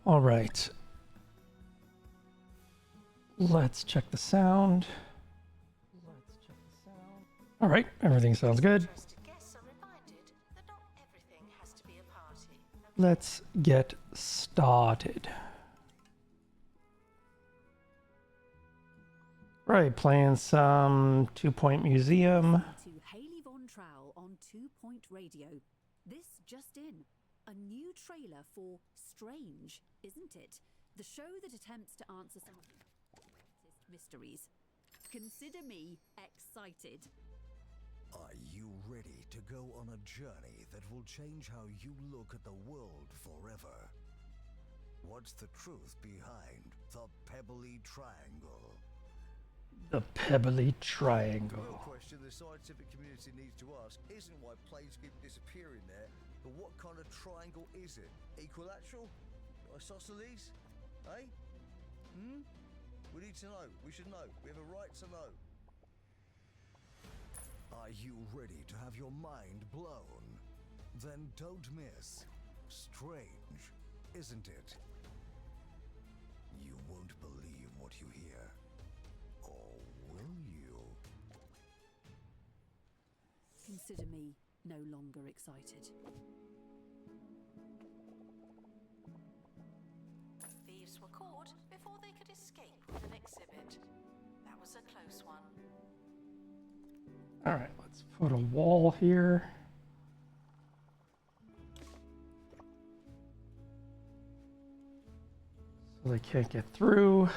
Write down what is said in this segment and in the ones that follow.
All right. Let's check the sound. All right, everything sounds good. Let's get started. Right, playing some 2 Point Museum. To Haley Von Trowell on 2 Point Radio. This just in. A new trailer for Strange, isn't it? The show that attempts to answer some of the greatest mysteries. Consider me excited. Are you ready to go on a journey that will change how you look at the world forever? What's the truth behind the Pebbly Triangle? The Pebbly Triangle. The real question the scientific community needs to ask isn't why planes keep disappearing there, but what kind of triangle is it? Equilateral? Isosceles? Eh? We need to know. We should know. We have a right to know. Are you ready to have your mind blown? Then don't miss Strange, isn't it? You won't believe what you hear. Or will you? Consider me no longer excited. Thieves were caught before they could escape with an exhibit. That was a close one. All right, let's put a wall here. So they can't get through.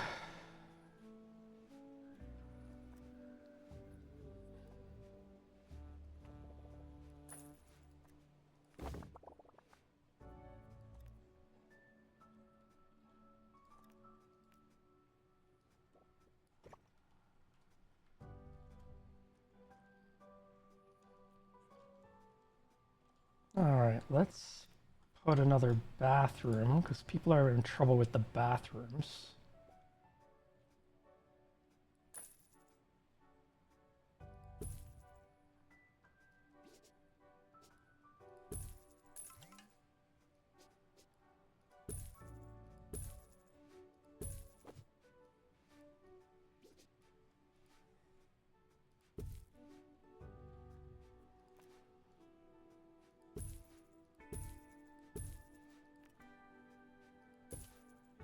All right, let's put another bathroom because people are in trouble with the bathrooms.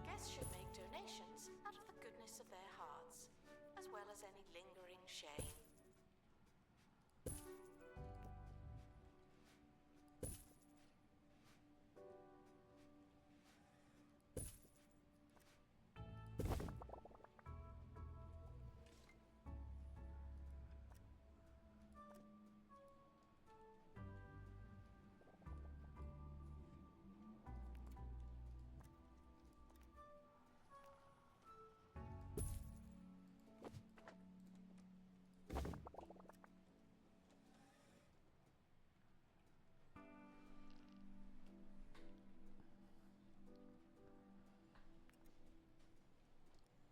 Guests should make donations out of the goodness of their hearts, as well as any lingering shame.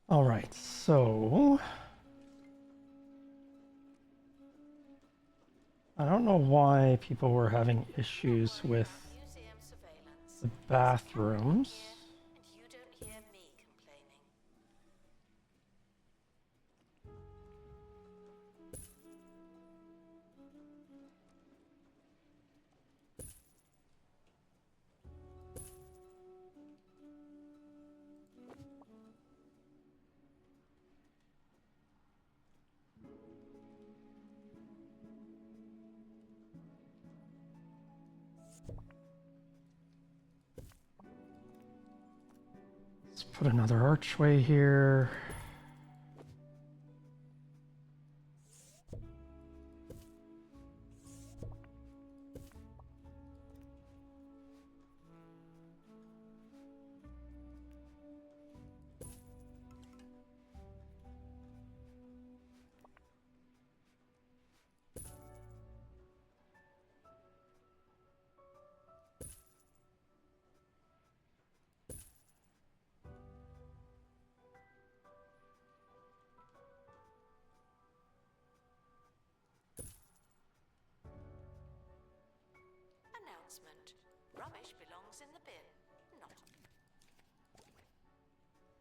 All right, so I don't know why people were having issues with Museum surveillance. the bathrooms. And you don't hear me complaining. Let's put another archway here.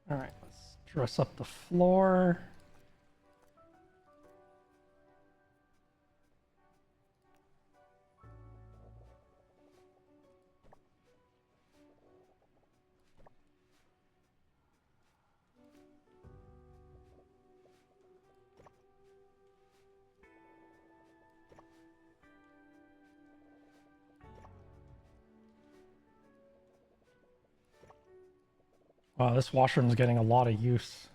All right, let's dress up the floor. Wow, this washroom's getting a lot of use.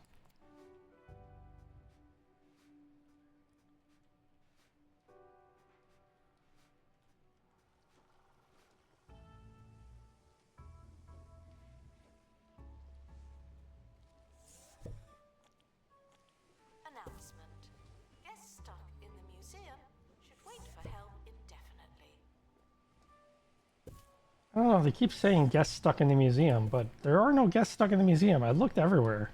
Announcement. Guests stuck in the museum should wait for help indefinitely. I don't know, they keep saying guests stuck in the museum, but there are no guests stuck in the museum. I looked everywhere.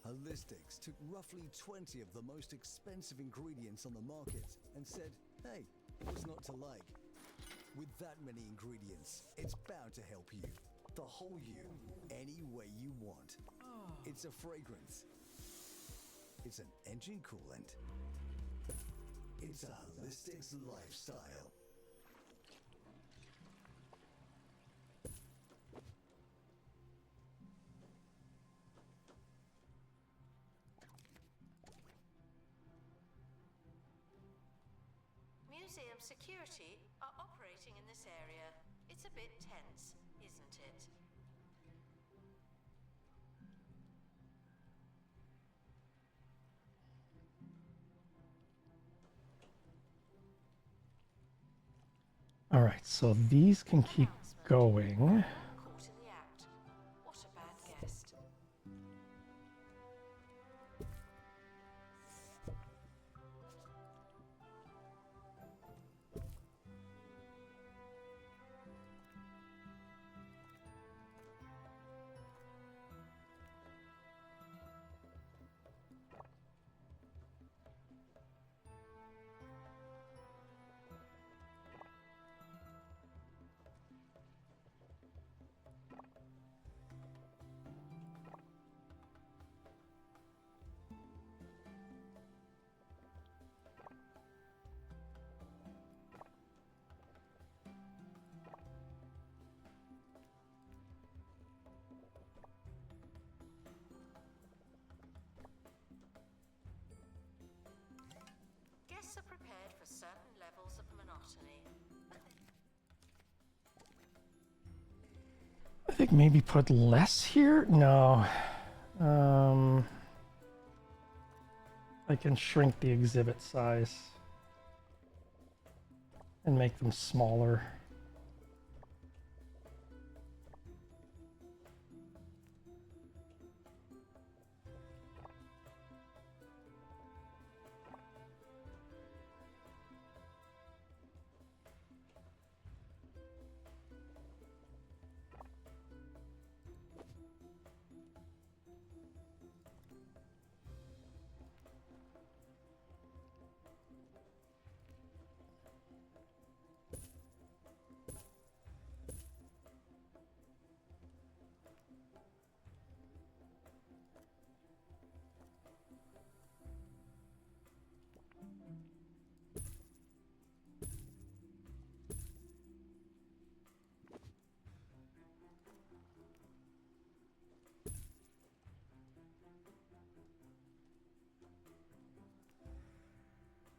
Holistics took roughly 20 of the most expensive ingredients on the market and said, hey, what's not to like? With that many ingredients, it's bound to help you. The whole you, any way you want. It's a fragrance. It's an engine coolant. It's a holistics lifestyle. Museum security are operating in this area. It's a bit tense, isn't it? All right, so these can keep going. Caught in the act. What a bad guest. Guests are prepared for certain levels of monotony. I think maybe put less here? No. I can shrink the exhibit size and make them smaller.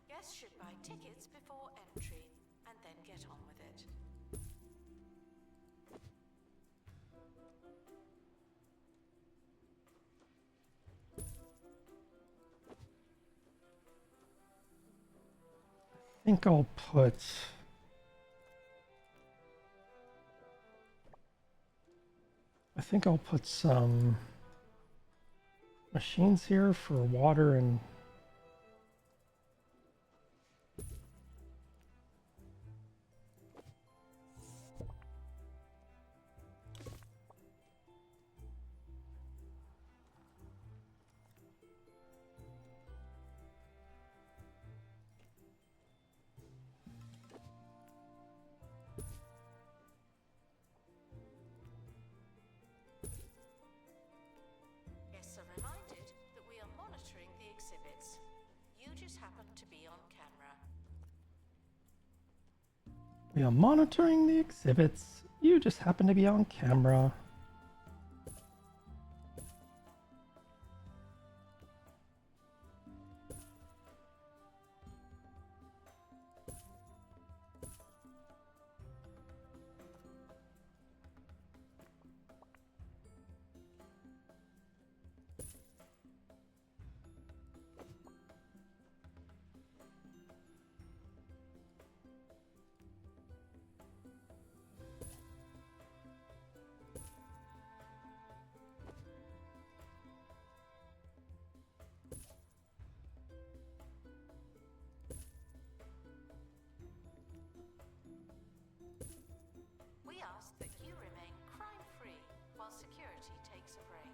Guests should buy tickets before entry and then get on with it. think I'll put... I think I'll put some machines here for water and... Guests are reminded that we are monitoring the exhibits. You just happen to be on camera. We are monitoring the exhibits. You just happen to be on camera. We ask that you remain crime-free while security takes a break.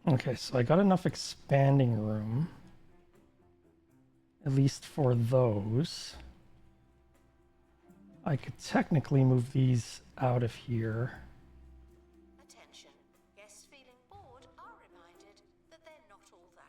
Okay, so I got enough expanding room. At least for those. I could technically move these out of here. Attention. Guests feeling bored are reminded that they're not all that.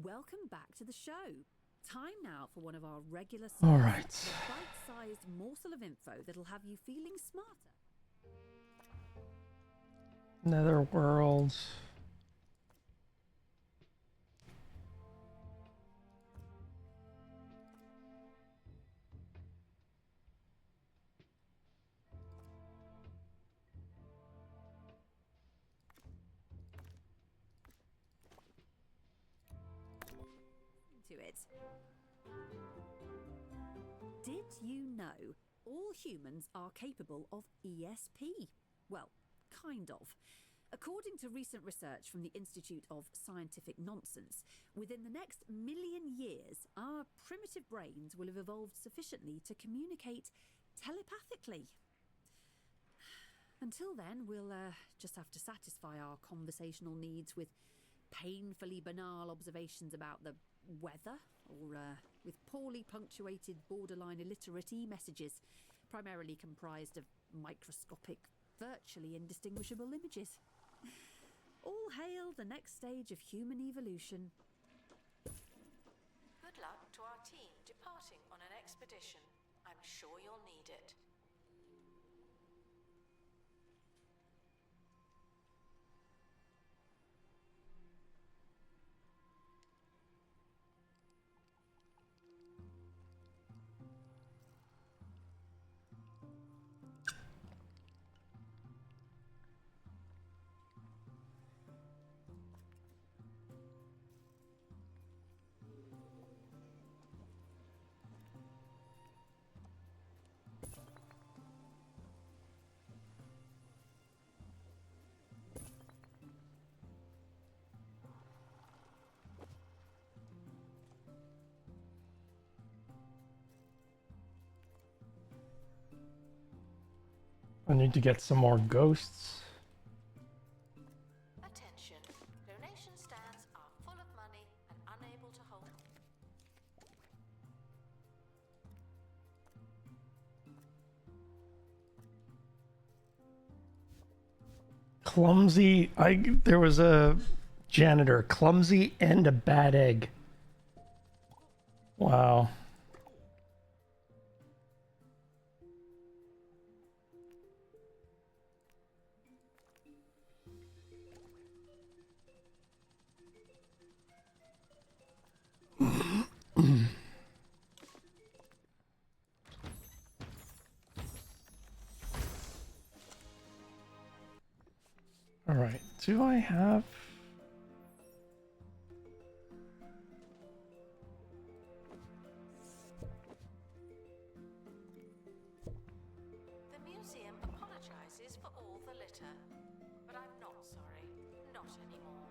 Welcome back to the show. Time now for one of our regular All segments, right. a bite-sized morsel of info that'll have you feeling smarter. Netherworld. To it. Did you know all humans are capable of ESP? Well, kind of. According to recent research from the Institute of Scientific Nonsense, within the next 1,000,000 years, our primitive brains will have evolved sufficiently to communicate telepathically. Until then, we'll just have to satisfy our conversational needs with painfully banal observations about the weather, or with poorly punctuated, borderline illiterate messages, primarily comprised of microscopic, virtually indistinguishable images. All hail the next stage of human evolution. Good luck to our team departing on an expedition. I'm sure you'll need it. I need to get some more ghosts. clumsy. There was a janitor, clumsy and a bad egg. Wow. All right. Do I have? The museum apologizes for all the litter, but I'm not sorry. Not anymore.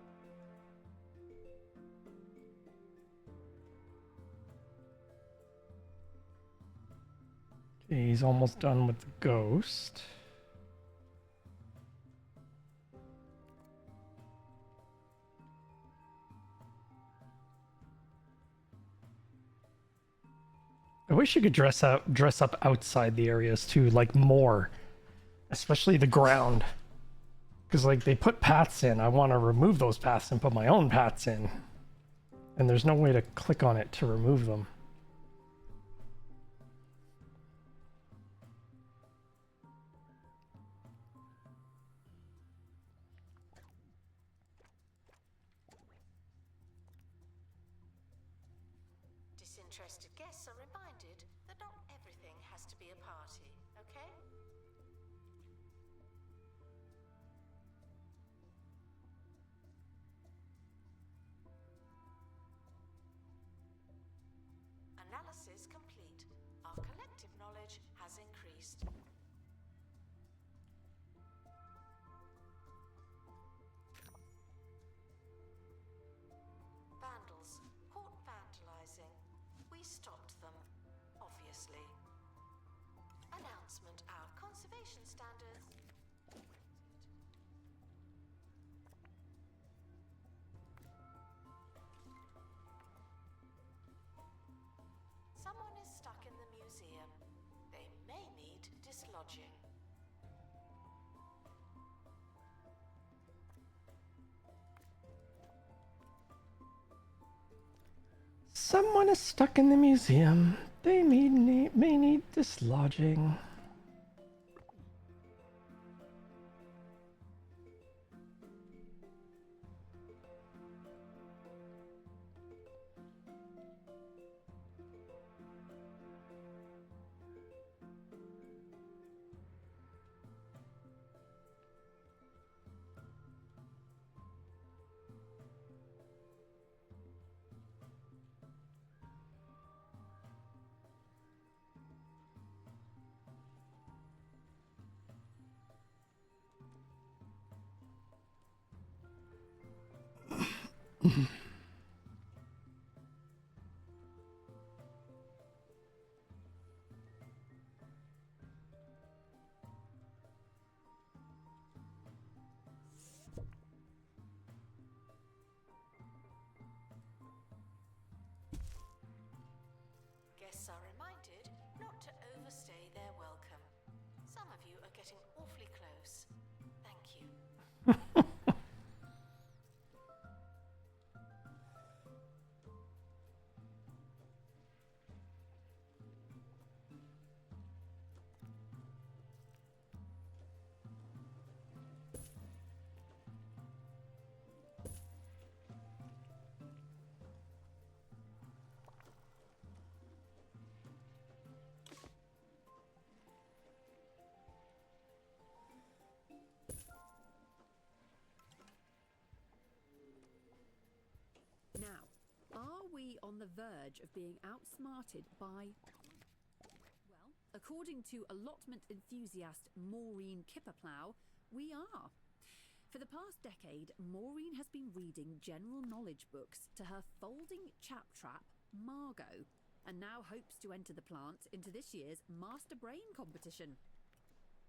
Okay, he's almost done with the ghost. I wish you could dress up outside the areas too, like more, especially the ground. Because like they put paths in, I want to remove those paths and put my own paths in, and there's no way to click on it to remove them. Disinterested guests are reminded that not everything has to be a party, okay? Analysis complete. Our collective knowledge has increased. Vandals caught vandalizing. We stopped them, obviously. Announcement: our conservation standards. Someone is stuck in the museum. They may need dislodging. Someone is stuck in the museum. They may need dislodging. Guests are reminded not to overstay their welcome. Some of you are getting awfully close. Thank you. Now, are we on the verge of being outsmarted by... Well, according to allotment enthusiast Maureen Kipperplow, we are. For the past decade, Maureen has been reading general knowledge books to her folding chap trap, Margot, and now hopes to enter the plant into this year's Master Brain competition.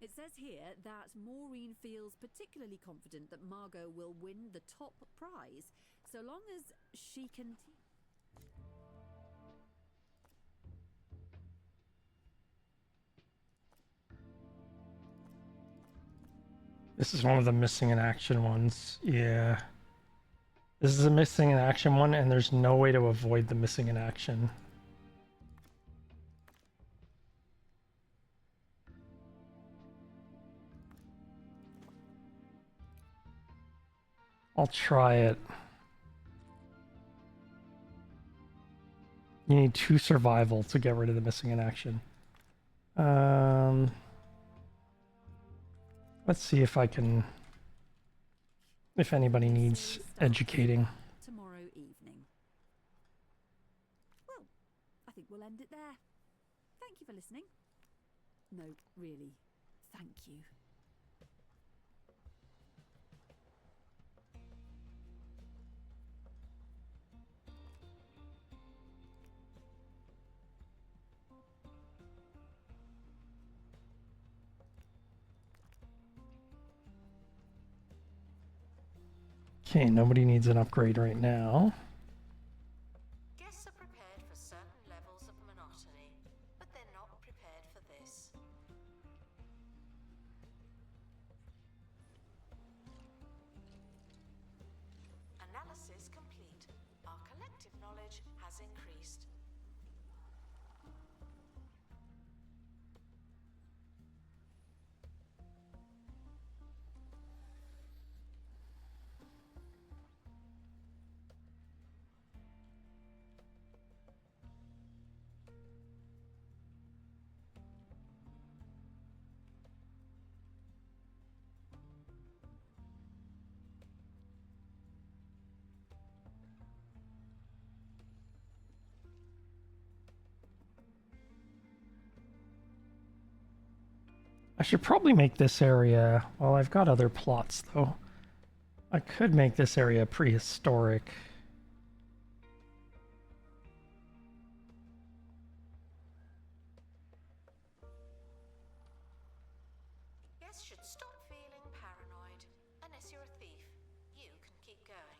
It says here that Maureen feels particularly confident that Margot will win the top prize, so long as she can... This is one of the missing in action ones. Yeah. This is a missing in action one, and there's no way to avoid the missing in action. I'll try it. You need 2 survival to get rid of the missing in action. Let's see if I can... If anybody needs educating. Tomorrow evening. Well, I think we'll end it there. Thank you for listening. No, really, thank you. Okay, nobody needs an upgrade right now. Guests are prepared for certain levels of monotony, but they're not prepared for this. Analysis complete. Our collective knowledge has increased. I should probably make this area... Well, I've got other plots, though. I could make this area prehistoric. Guests should stop feeling paranoid. Unless you're a thief, you can keep going.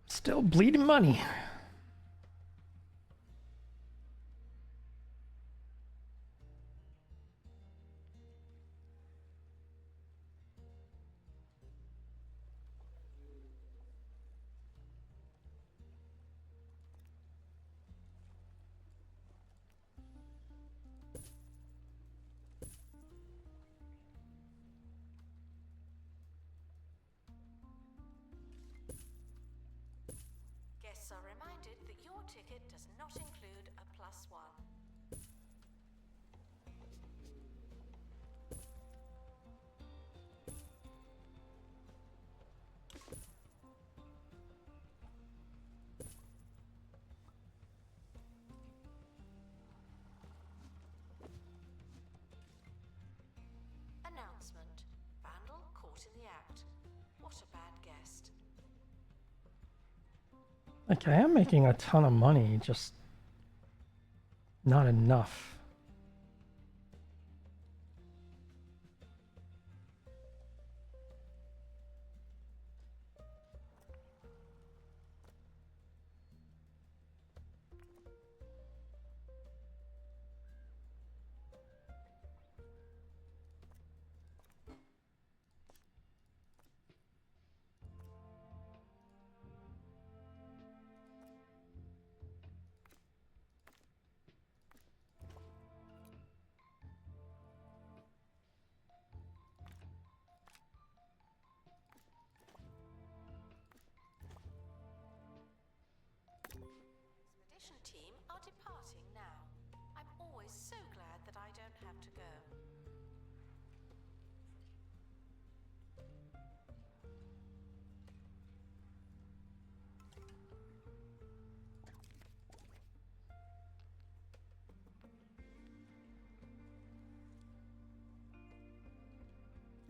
Still bleeding money. Guests are reminded that your ticket does not include a +1. Announcement. Vandal caught in the act. What a bad guest. Okay, I'm making a ton of money, just not enough.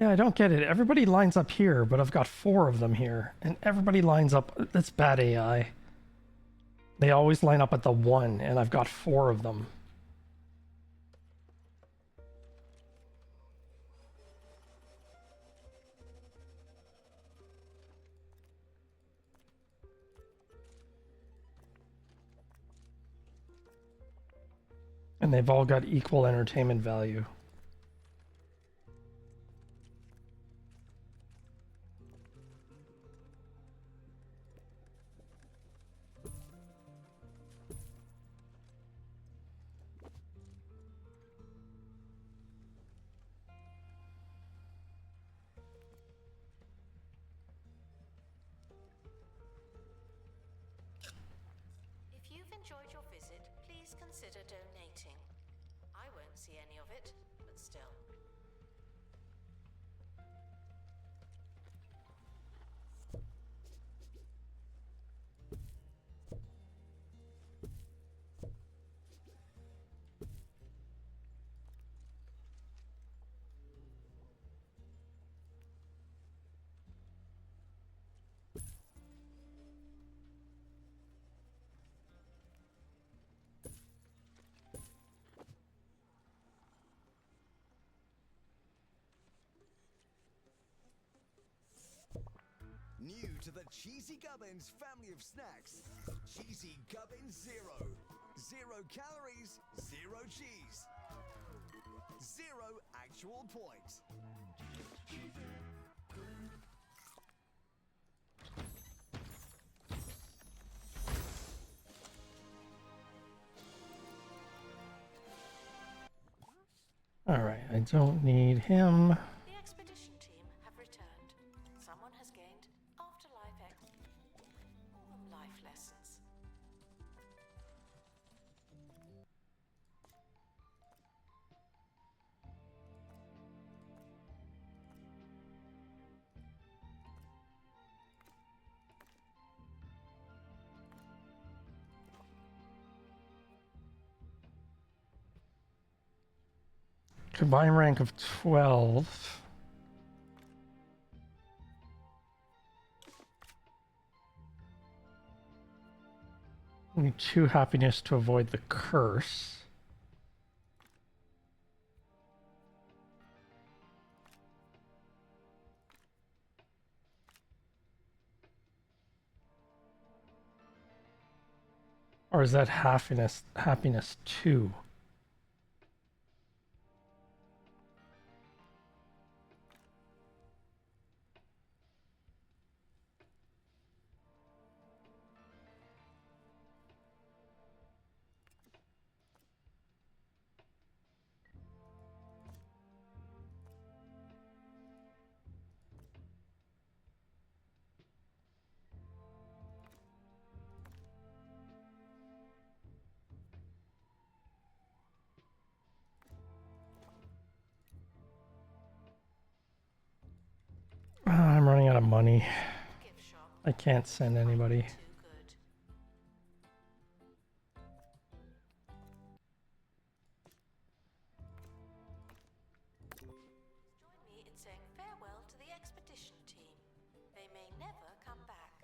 Yeah, I don't get it. Everybody lines up here, but I've got 4 of them here. And everybody lines up. That's bad AI. They always line up at the 1, and I've got 4 of them. And they've all got equal entertainment value. If you've enjoyed your visit, please consider donating. I won't see any of it, but still. New to the Cheesy Gubbins family of snacks. Cheesy Gubbins Zero. 0 calories, 0 cheese. 0 actual points. Alright, I don't need him. The expedition team have returned. Someone has gained afterlife life lessons. Combined rank of 12. Need 2 happiness to avoid the curse. Or is that happiness 2? I'm running out of money. Gift shop. I can't send anybody. Too good. Join me in saying farewell to the expedition team. They may never come back.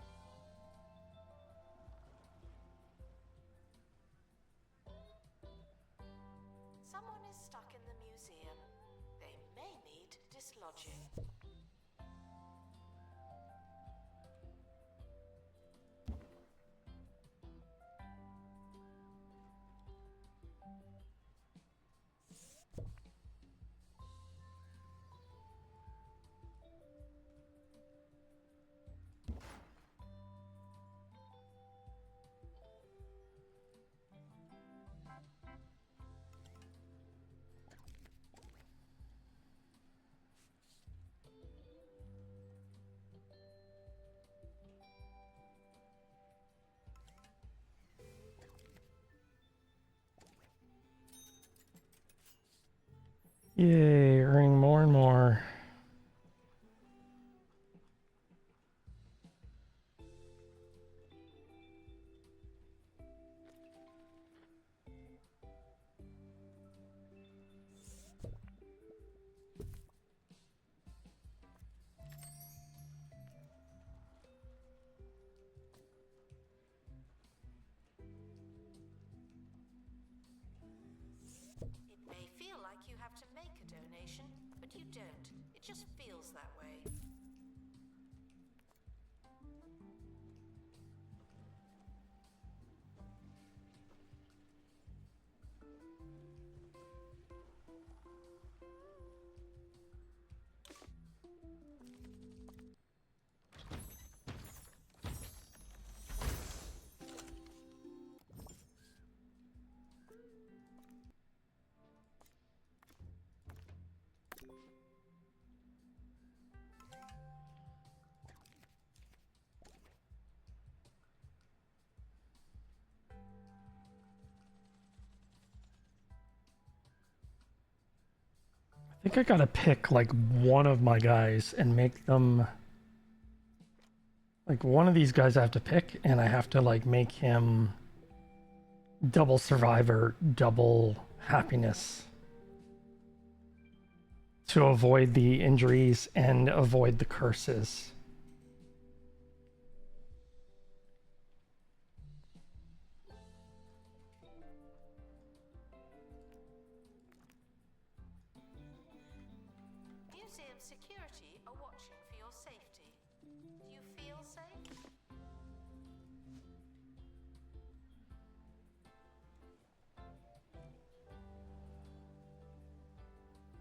Someone is stuck in the museum. They may need dislodging. Yay, earning more and more. don't. It just feels that way. I think I gotta pick like one of my guys and make them like one of these guys I have to pick, and I have to like make him double survivor, double happiness to avoid the injuries and avoid the curses. Museum security are watching for your safety. Do you feel safe?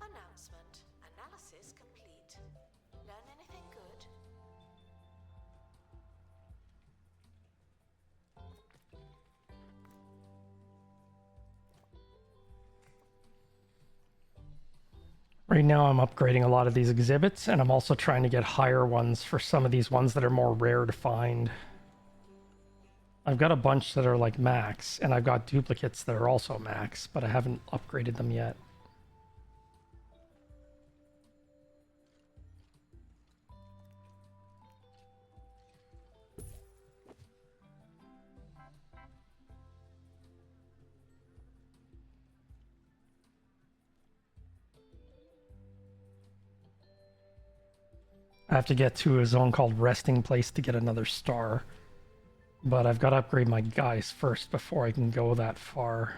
Announcement. Analysis complete. Learn anything good? Right now I'm upgrading a lot of these exhibits, and I'm also trying to get higher ones for some of these ones that are more rare to find. I've got a bunch that are like max, and I've got duplicates that are also max, but I haven't upgraded them yet. I have to get to a zone called Resting Place to get another star. But I've got to upgrade my guys first before I can go that far.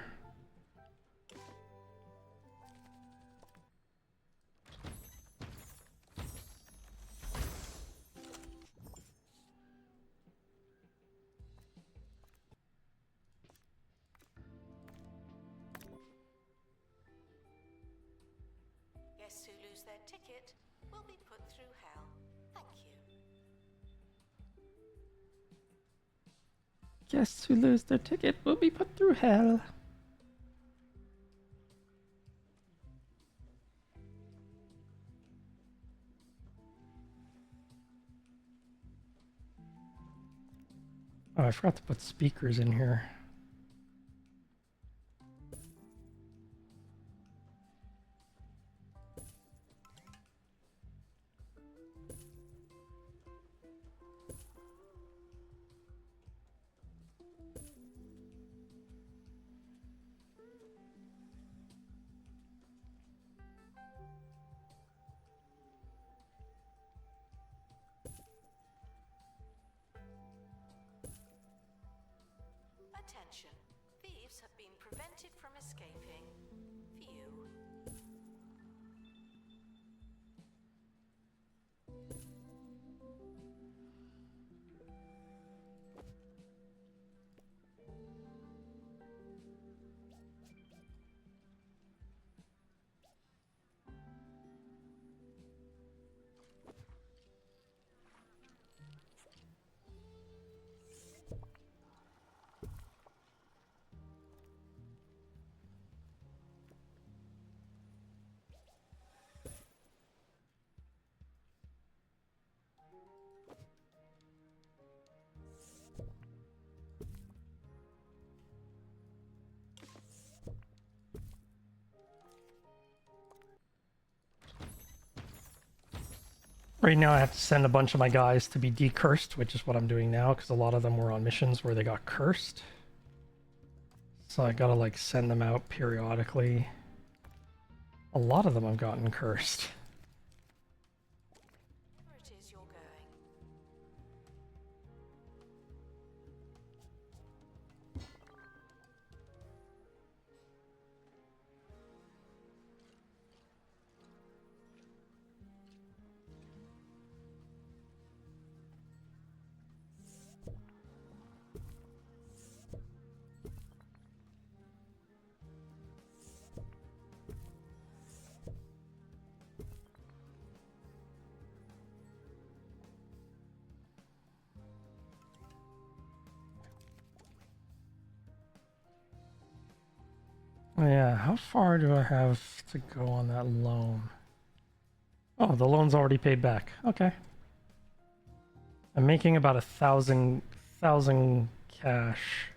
Guests who lose their ticket will be put through hell. Thank you. Guests who lose their ticket will be put through hell. Oh, I forgot to put speakers in here. Attention. Thieves have been prevented from escaping. Phew. Right now I have to send a bunch of my guys to be decursed, which is what I'm doing now, because a lot of them were on missions where they got cursed. So I gotta like send them out periodically. A lot of them have gotten cursed. Where it is you're going. Yeah, how far do I have to go on that loan? Oh, the loan's already paid back. Okay. I'm making about 1,000 cash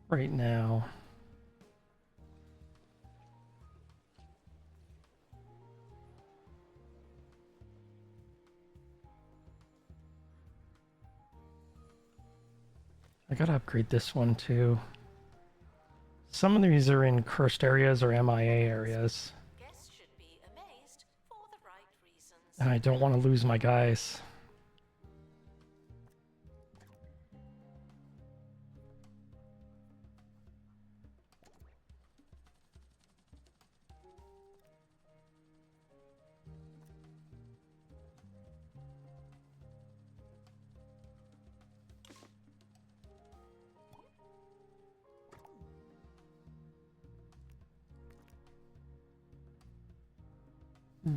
right now. I gotta upgrade this one too. Some of these are in cursed areas or MIA areas. Guests should be amazed for the right reasons. And I don't want to lose my guys.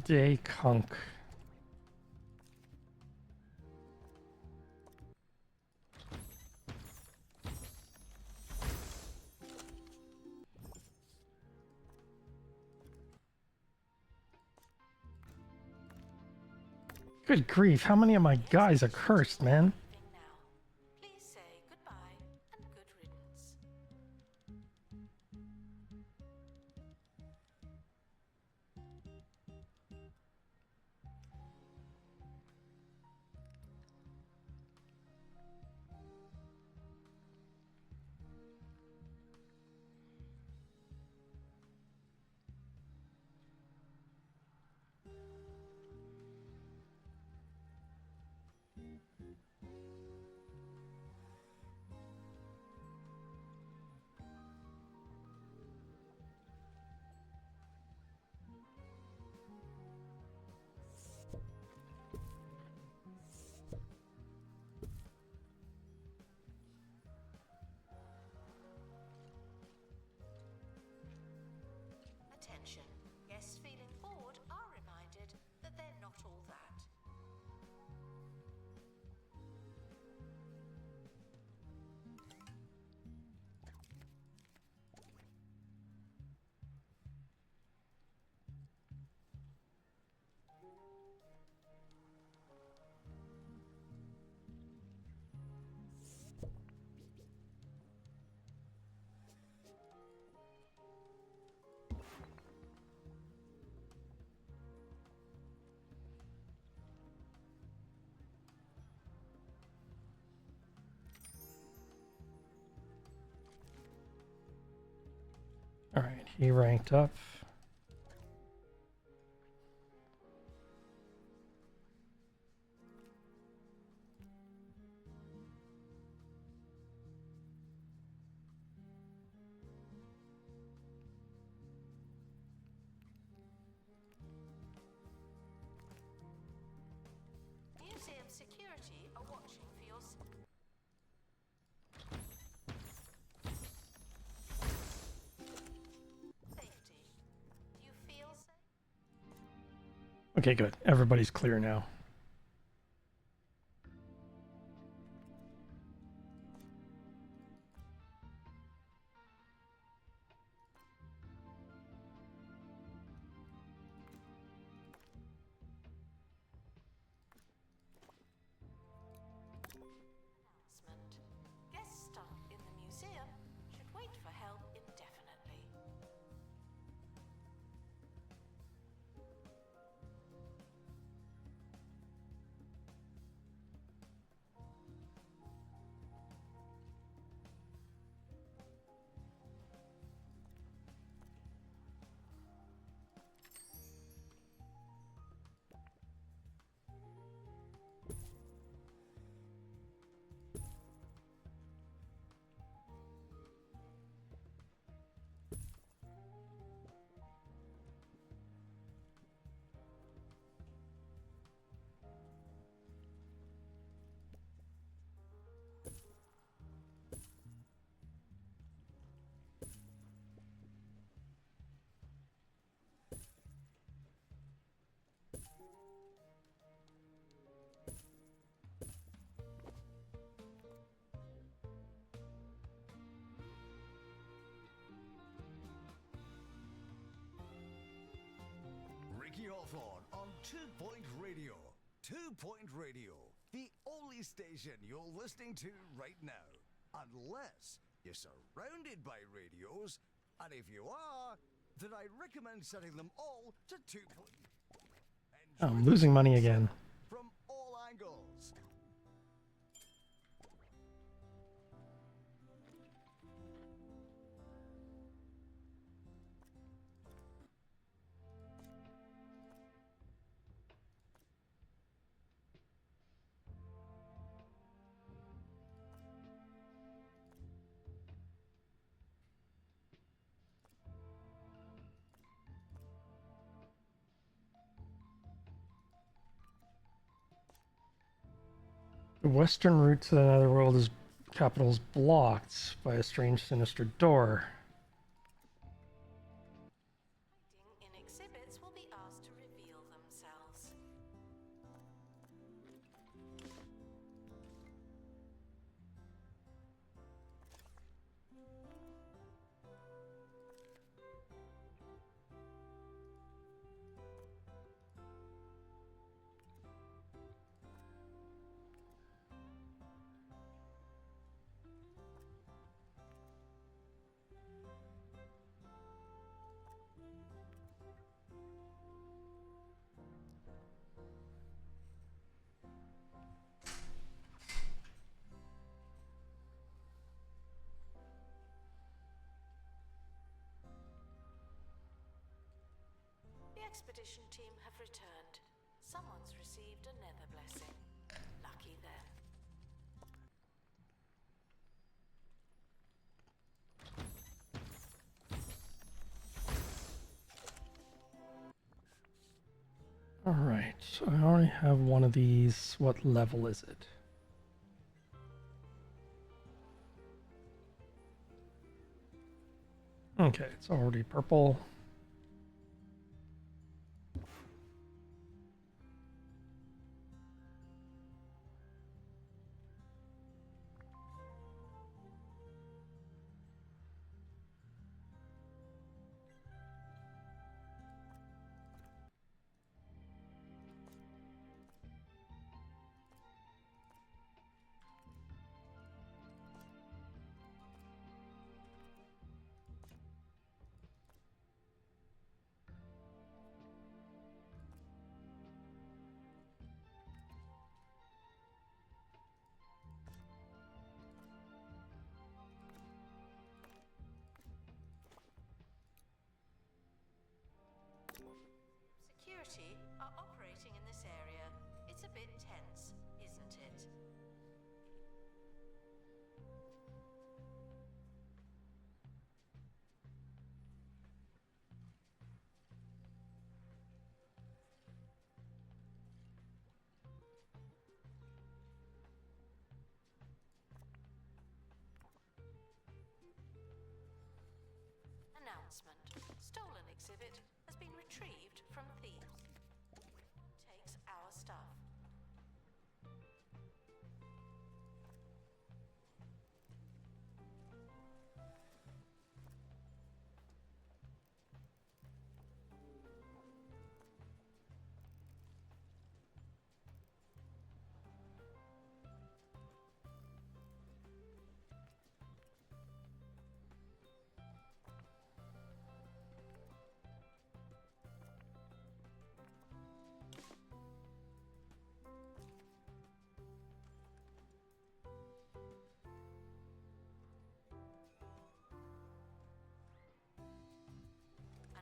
Day Kunk. Good grief, how many of my guys are cursed, man? Now, please say goodbye and good riddance. Attention. Guests feeling bored are reminded that they're not all that. Alright, he ranked up. Museum security are watching for your safety. Do you feel safe? Okay, good. Everybody's clear now. Announcement. Guests stuck in the museum should wait for help indefinitely. kicking off on 2 Point Radio. 2 Point Radio, the only station you're listening to right now. Unless you're surrounded by radios, and if you are, then I recommend setting them all to 2 Point. I'm losing money again. From all angles. The western route to the netherworld is capital is blocked by a strange, sinister door. In exhibits will be asked to reveal themselves. The expedition team have returned. Someone's received a nether blessing. Lucky them. Alright, so I already have one of these. What level is it? Okay, it's already purple. Security are operating in this area. It's a bit tense, isn't it? Announcement. Stolen exhibit has been retrieved from thieves. Takes our stuff.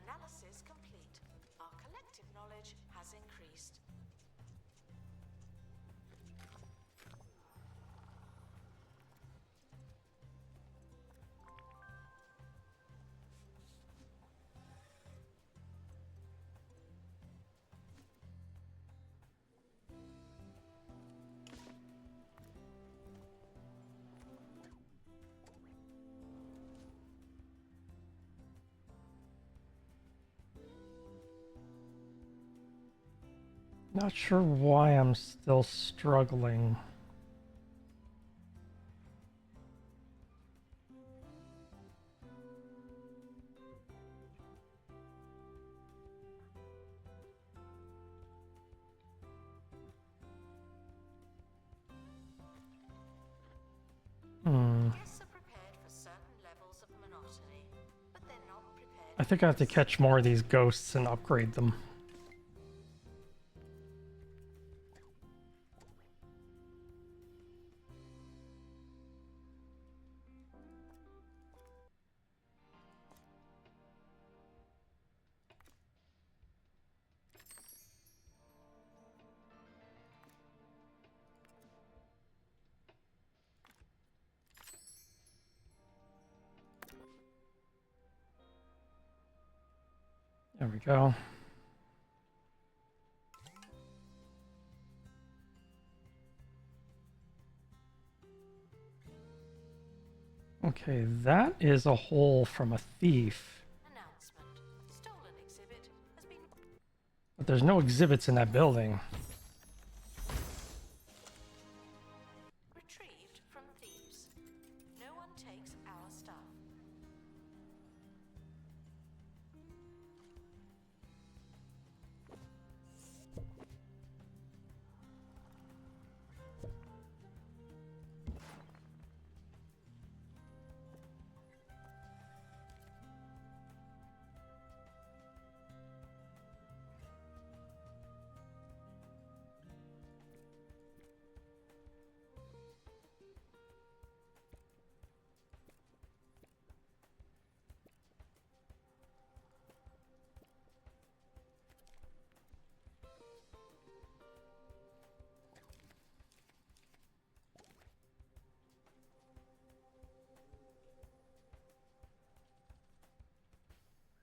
Analysis complete. Our collective knowledge has increased. Not sure why I'm still struggling. I think I have to catch more of these ghosts and upgrade them. There we go. Okay, that is a hole from a thief. Announcement. Stolen exhibit has been But there's no exhibits in that building. retrieved from thieves. No one takes our stuff.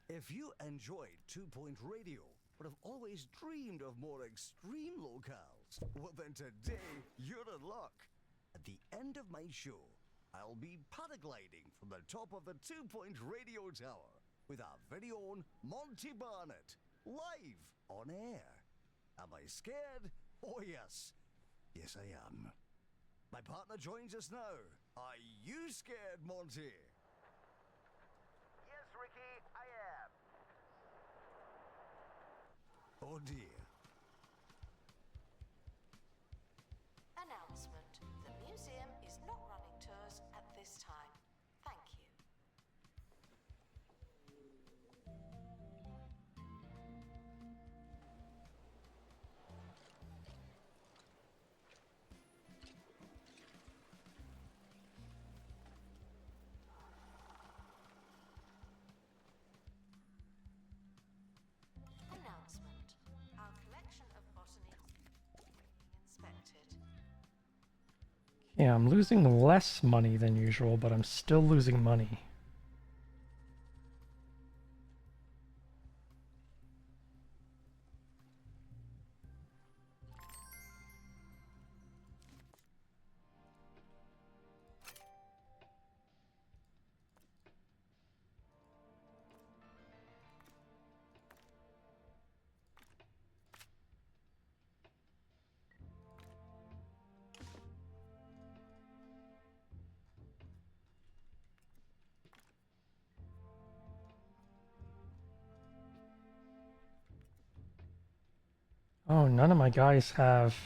If you enjoyed 2-Point Radio, but have always dreamed of more extreme locales, well then today you're in luck. At the end of my show, I'll be paragliding from the top of the 2-Point Radio Tower with our very own Monty Barnett, live on air. Am I scared? Oh yes. Yes I am. My partner joins us now. Are you scared, Monty? Yes, Ricky, I am. Oh dear. Announcement. The museum is not running tours at this time. Thank you. Announcement. Our collection of botany inspected. Yeah, I'm losing less money than usual, but I'm still losing money. Oh, none of my guys have...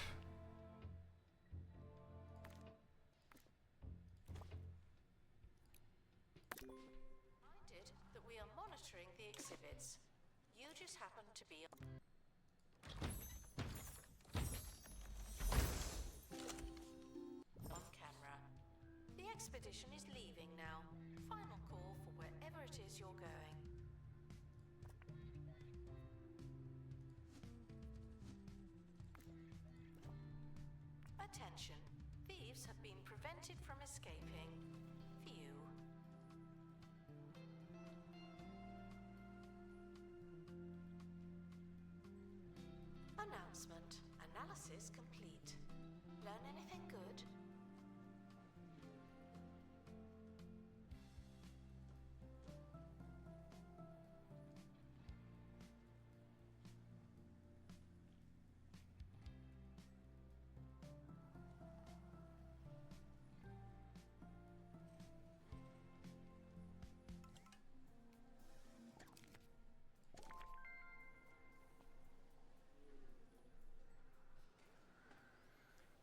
Reminded that we are monitoring the exhibits. You just happen to be on camera. The expedition is leaving now. Final call for wherever it is you're going. Attention. Thieves have been prevented from escaping. Phew. Announcement. Analysis complete. Learn anything good?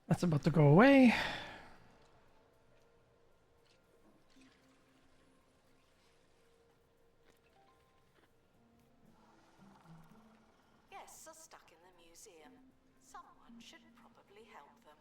That's about to go away. museum. Someone should probably help them.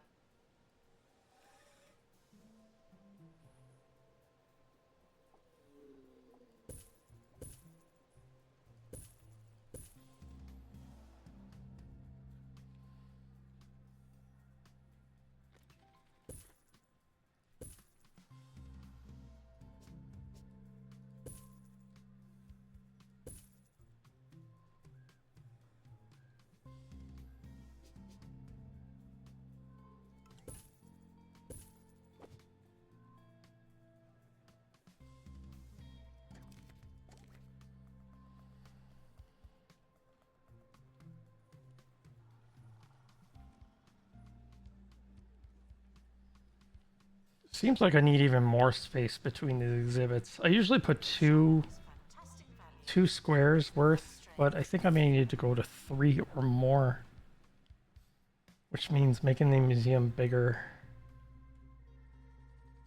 Seems like I need even more space between the exhibits. I usually put Fantastic value. two squares worth, but I think I may need to go to 3 or more, which means making the museum bigger.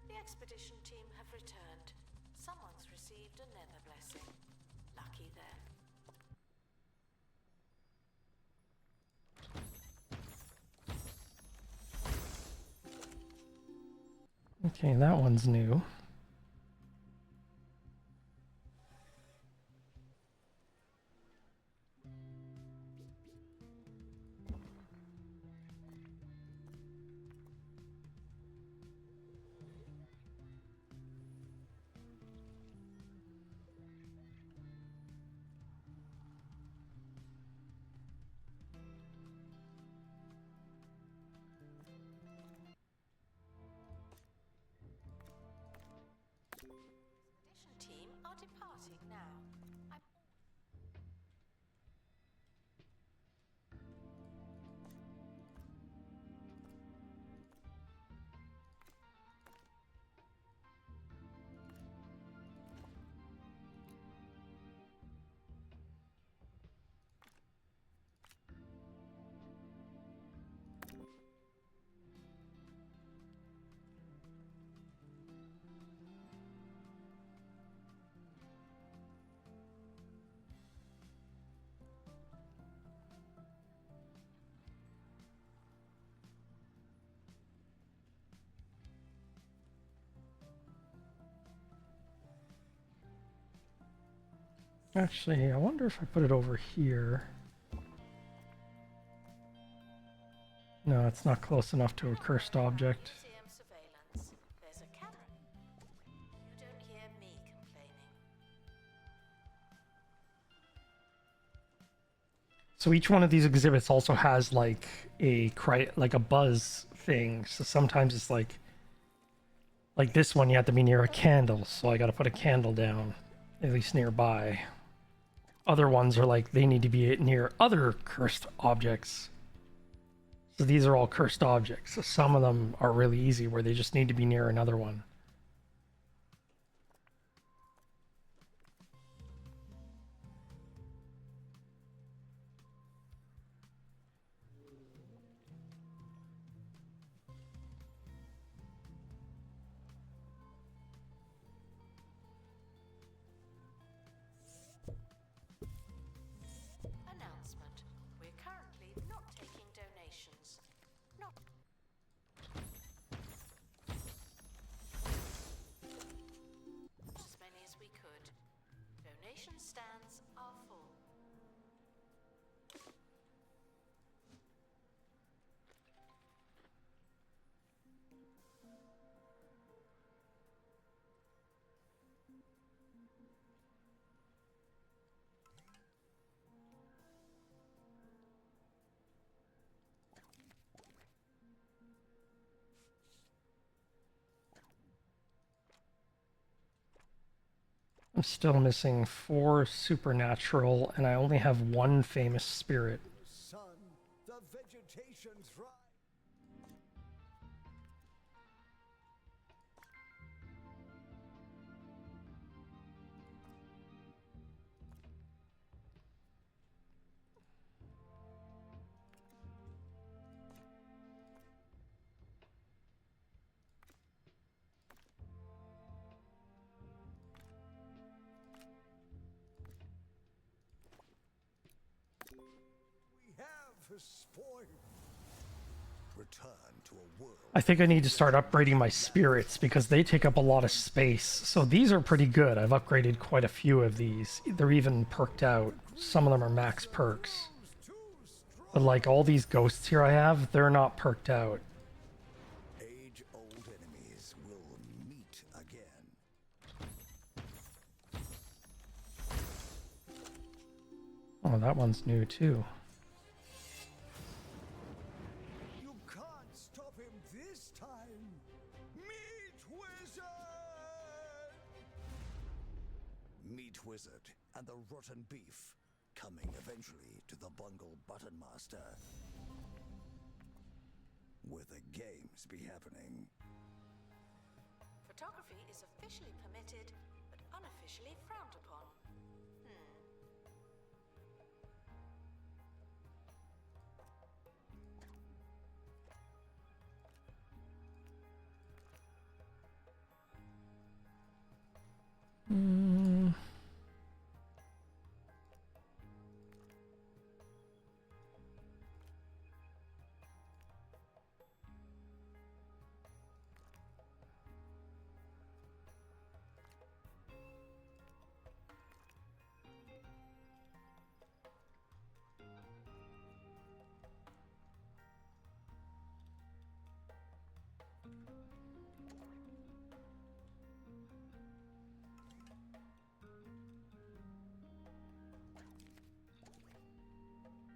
The expedition team have returned. Someone's received a nether blessing. Lucky them. Okay, that one's new. Expedition team are departing now. I'm Actually, I wonder if I put it over here. No, it's not close enough to a cursed object. museum surveillance. There's a camera. You don't hear me complaining. So each one of these exhibits also has like a buzz thing. So sometimes it's like this one you have to be near a candle, so I got to put a candle down, at least nearby. Other ones are like they need to be near other cursed objects. So these are all cursed objects. So some of them are really easy where they just need to be near another one. Announcement. We're currently not taking donations. Not as many as we could. Donation stands are full. I'm still missing 4 supernatural, and I only have 1 famous spirit. Son, the vegetation thrives. We have for spoil. Return to a world. I think I need to start upgrading my spirits because they take up a lot of space. So these are pretty good. I've upgraded quite a few of these. They're even perked out. Some of them are max perks. But like all these ghosts here I have, they're not perked out. Age-old enemies will meet again. Oh, that one's new too. You can't stop him this time. Meat Wizard! Meat Wizard and the rotten beef, coming eventually to the Bungle Button Master. Where the games be happening. Photography is officially permitted, but unofficially frowned upon.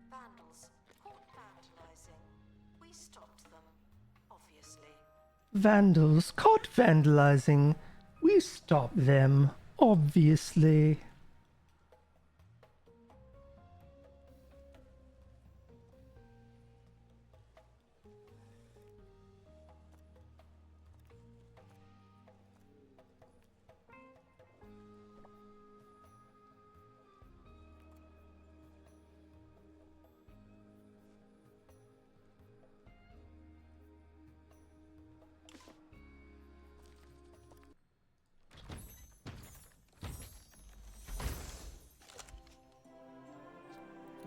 Vandals caught vandalizing. We stopped them, obviously. Vandals caught vandalizing. We stopped them, obviously.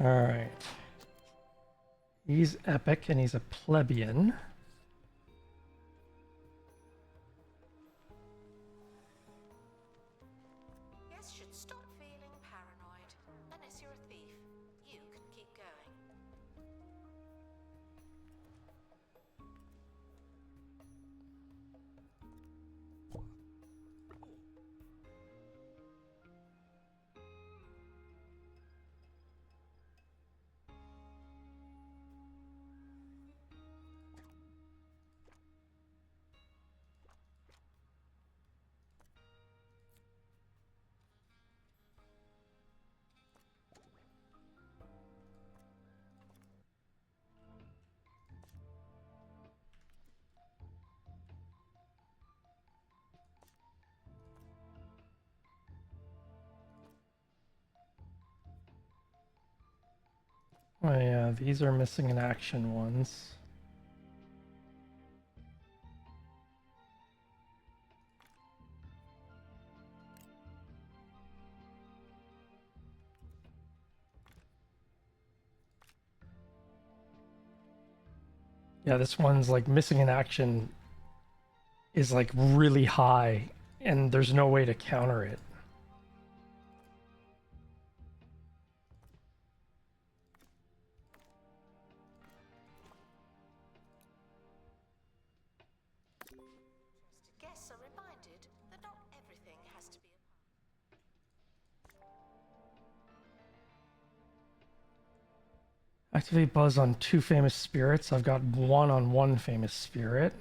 Alright. He's epic and he's a plebeian. Guess should stop feeling paranoid. Unless you're a thief, you can keep going. Oh yeah, these are missing in action ones. Yeah, this one's like missing in action is like really high and there's no way to counter it. Just guests are reminded that not everything has to be a Activate buzz on 2 famous spirits. I've got 1 on 1 famous spirit.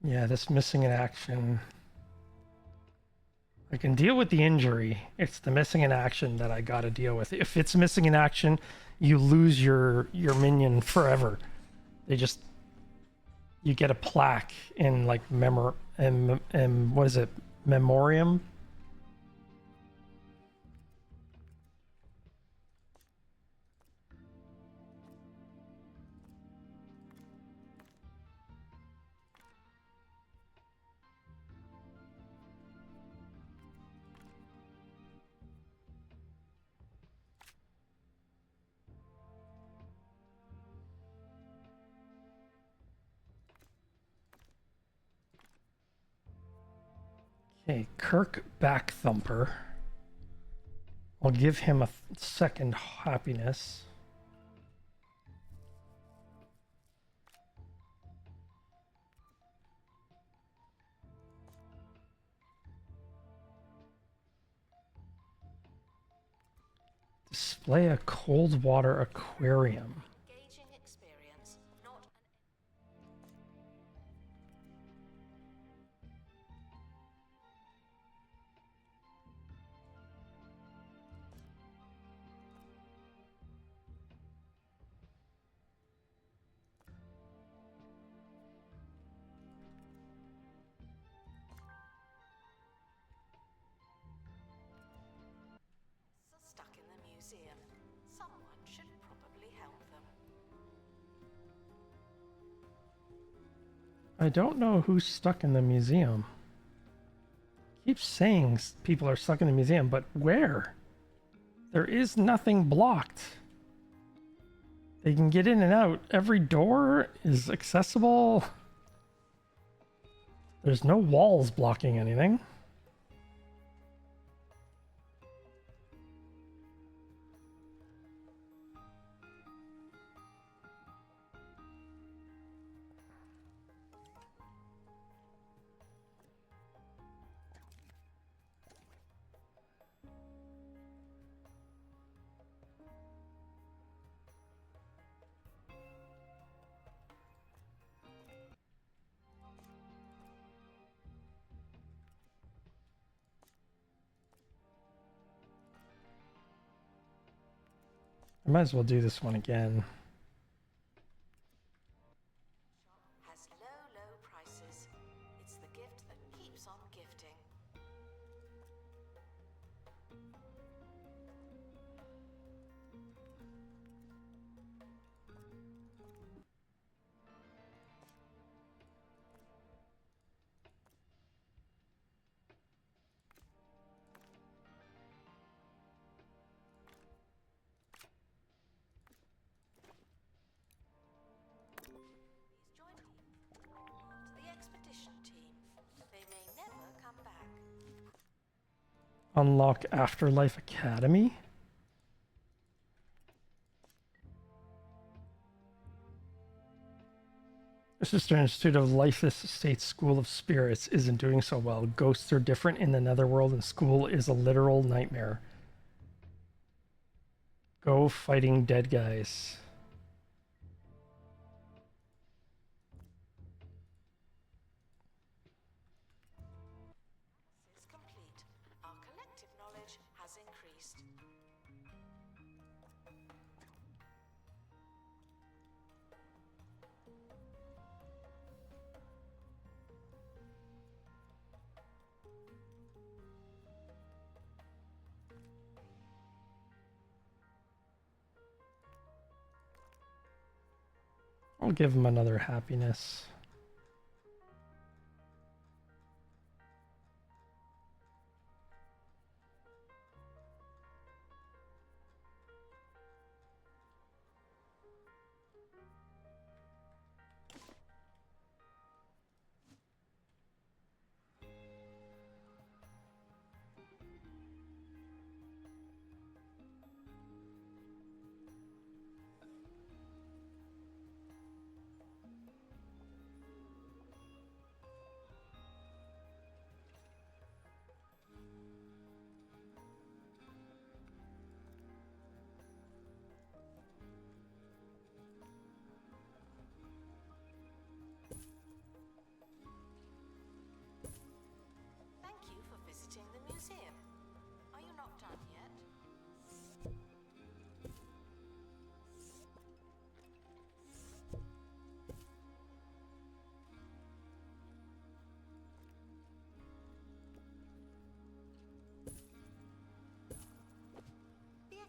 Yeah, this missing in action. I can deal with the injury. It's the missing in action that I gotta deal with. If it's missing in action, you lose your minion forever. They just you get a plaque in like what is it? Memoriam? Okay, Kirk Backthumper. I'll give him a second happiness. Display a cold water aquarium. Engaging experience, not an stuck in the museum. Someone should probably help them. I don't know who's stuck in the museum. Keeps saying people are stuck in the museum, but where? There is nothing blocked. They can get in and out. Every door is accessible. There's no walls blocking anything. I might as well do this one again. Has low prices. It's the gift that keeps on gifting. He's joined to the expedition team. They may never come back. Unlock Afterlife Academy. The Sister Institute of Lifeless State School of Spirits isn't doing so well. Ghosts are different in the netherworld, and school is a literal nightmare. Go fighting dead guys. Is complete. Our collective knowledge has increased. I'll give him another happiness.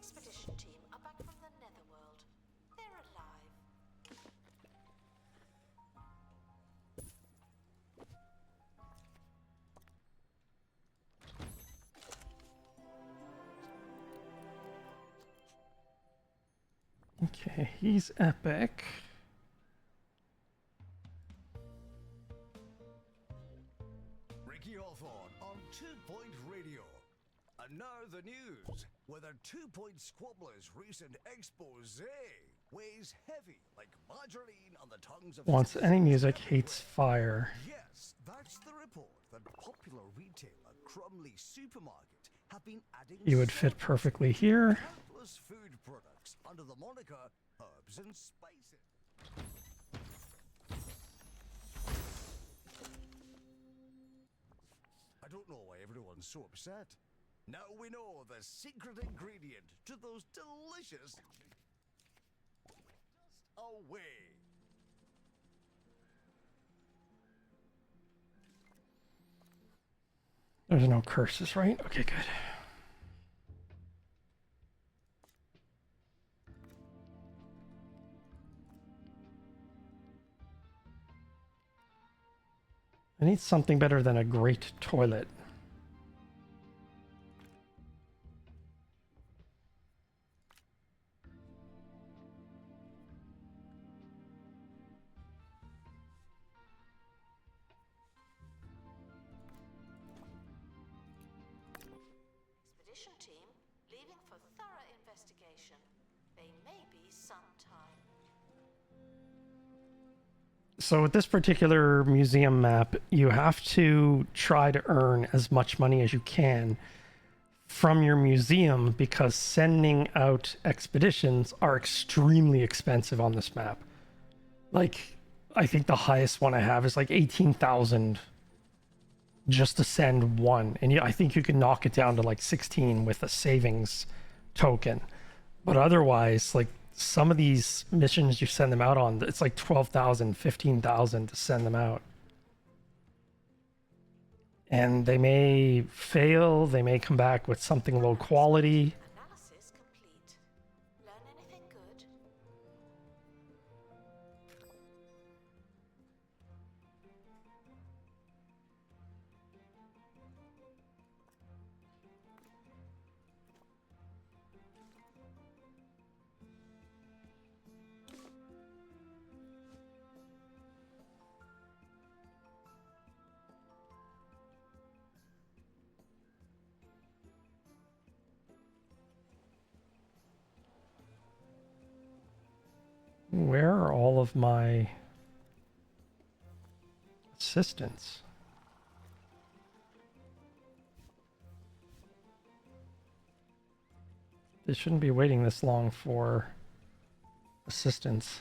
expedition team are back from the Netherworld. They're alive. Okay, he's epic. Ricky Hawthorne on 2 Point Radio. And now the news. Whether 2 Point Squabbler's recent expose weighs heavy like margarine on the tongues of Wants any music, everywhere. hates fire. Yes, that's the report that popular retailer Crumley Supermarket have been adding. You would fit perfectly here. Countless food products under the moniker herbs and spices. I don't know why everyone's so upset. Now we know the secret ingredient to those delicious. Just away. There's no curses, right? Okay, good. I need something better than a great toilet. Expedition team leaving for thorough investigation. They may be some time. So with this particular museum map, you have to try to earn as much money as you can from your museum because sending out expeditions are extremely expensive on this map. Like, I think the highest one I have is like 18,000 just to send one. And I think you can knock it down to like 16 with a savings token. But otherwise, like, some of these missions you send them out on, it's like 12,000, 15,000 to send them out. And they may fail, they may come back with something low quality. Analysis complete. Learn anything good? Where are all of my assistants? They shouldn't be waiting this long for assistance.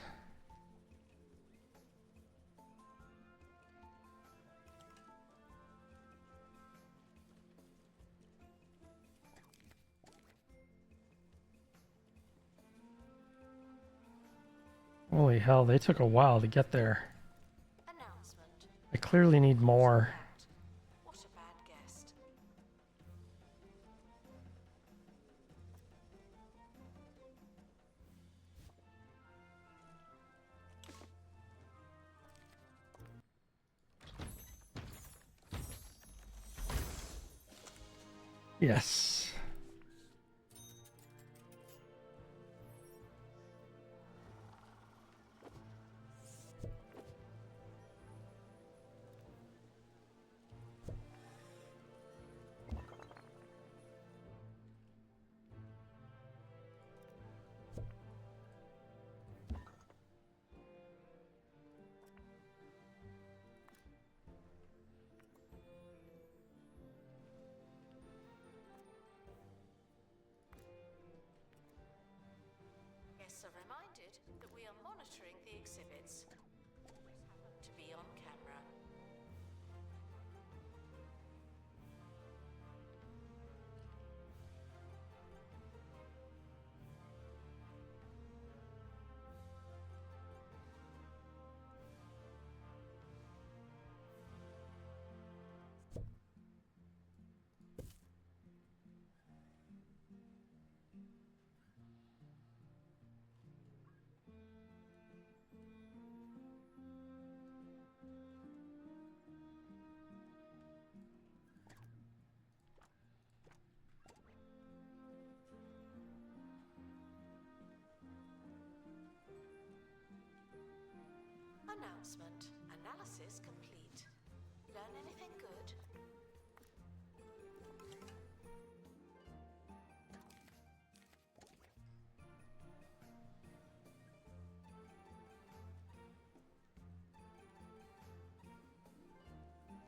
Holy hell, they took a while to get there. Announcement. I clearly need more. What a bad guest. Yes. Guests are reminded that we are monitoring the exhibits. Always happen to be on camera. Announcement. Analysis complete. Learn anything good?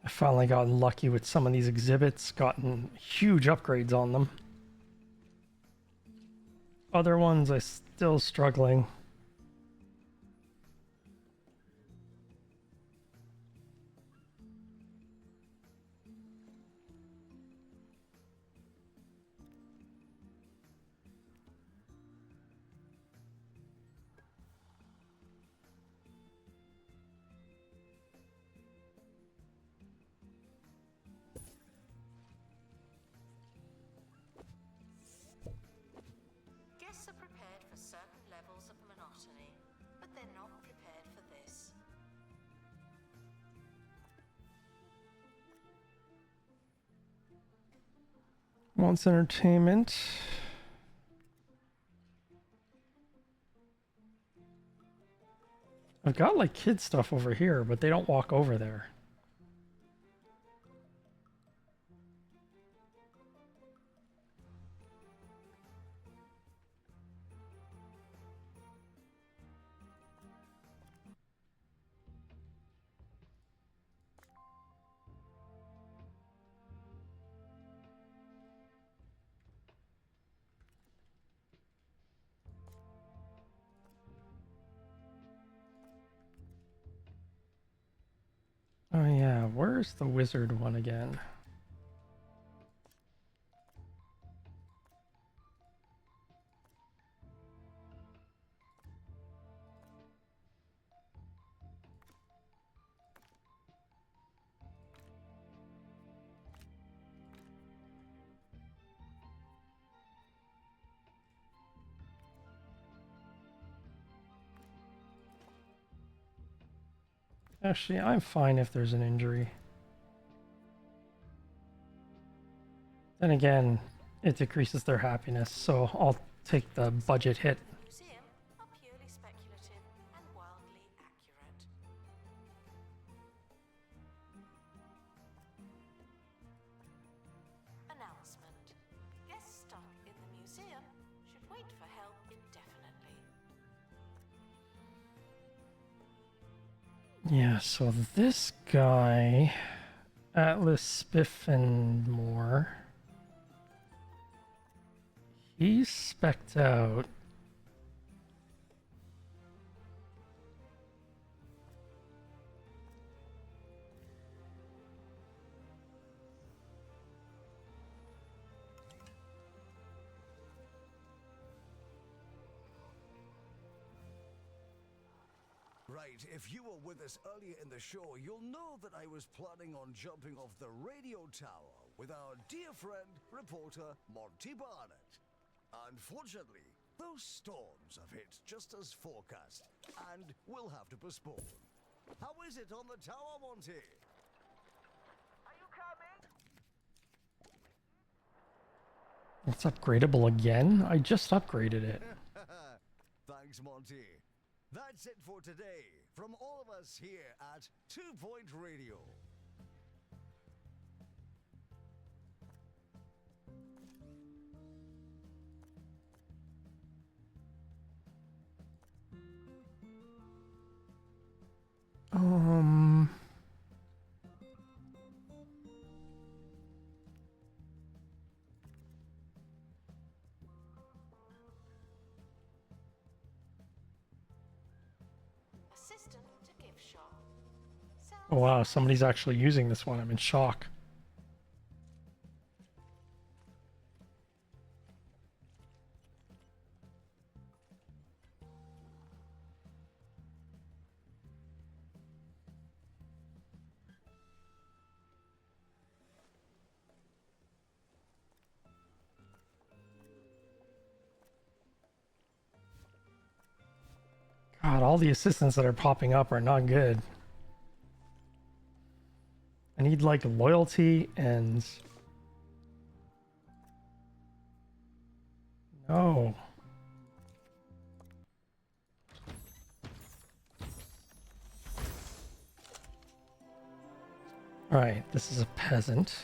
I finally gotten lucky with some of these exhibits, gotten huge upgrades on them. Other ones I still struggling. Guests are prepared for certain levels of monotony, but they're not prepared for this. Wants entertainment. I've got like kid stuff over here, but they don't walk over there. Oh yeah, where's the wizard one again? Actually, I'm fine if there's an injury. Then again, it decreases their happiness, so I'll take the budget hit. Museum are purely speculative and wildly accurate. Announcement. Guests stuck in the museum should wait for help indefinitely. Yeah, so this guy, Atlas Spiff and more, he's spec'd out. Right, if you were with us earlier in the show, you'll know that I was planning on jumping off the radio tower with our dear friend, reporter Monty Barnett. Unfortunately, those storms have hit just as forecast, and we'll have to postpone. How is it on the tower, Monty? Are you coming? It's upgradable again? I just upgraded it. Thanks, Monty. That's it for today from all of us here at 2 Point Radio. Um... Assistant to gift shop. Oh wow, somebody's actually using this one. I'm in shock. God, all the assistants that are popping up are not good. I need like loyalty and... No. Alright, this is a peasant.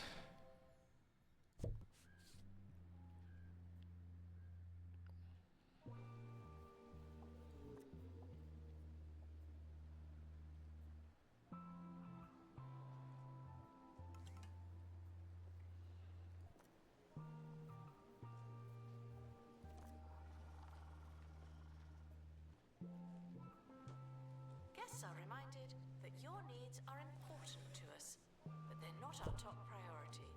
Guests are reminded that your needs are important to us, but they're not our top priority.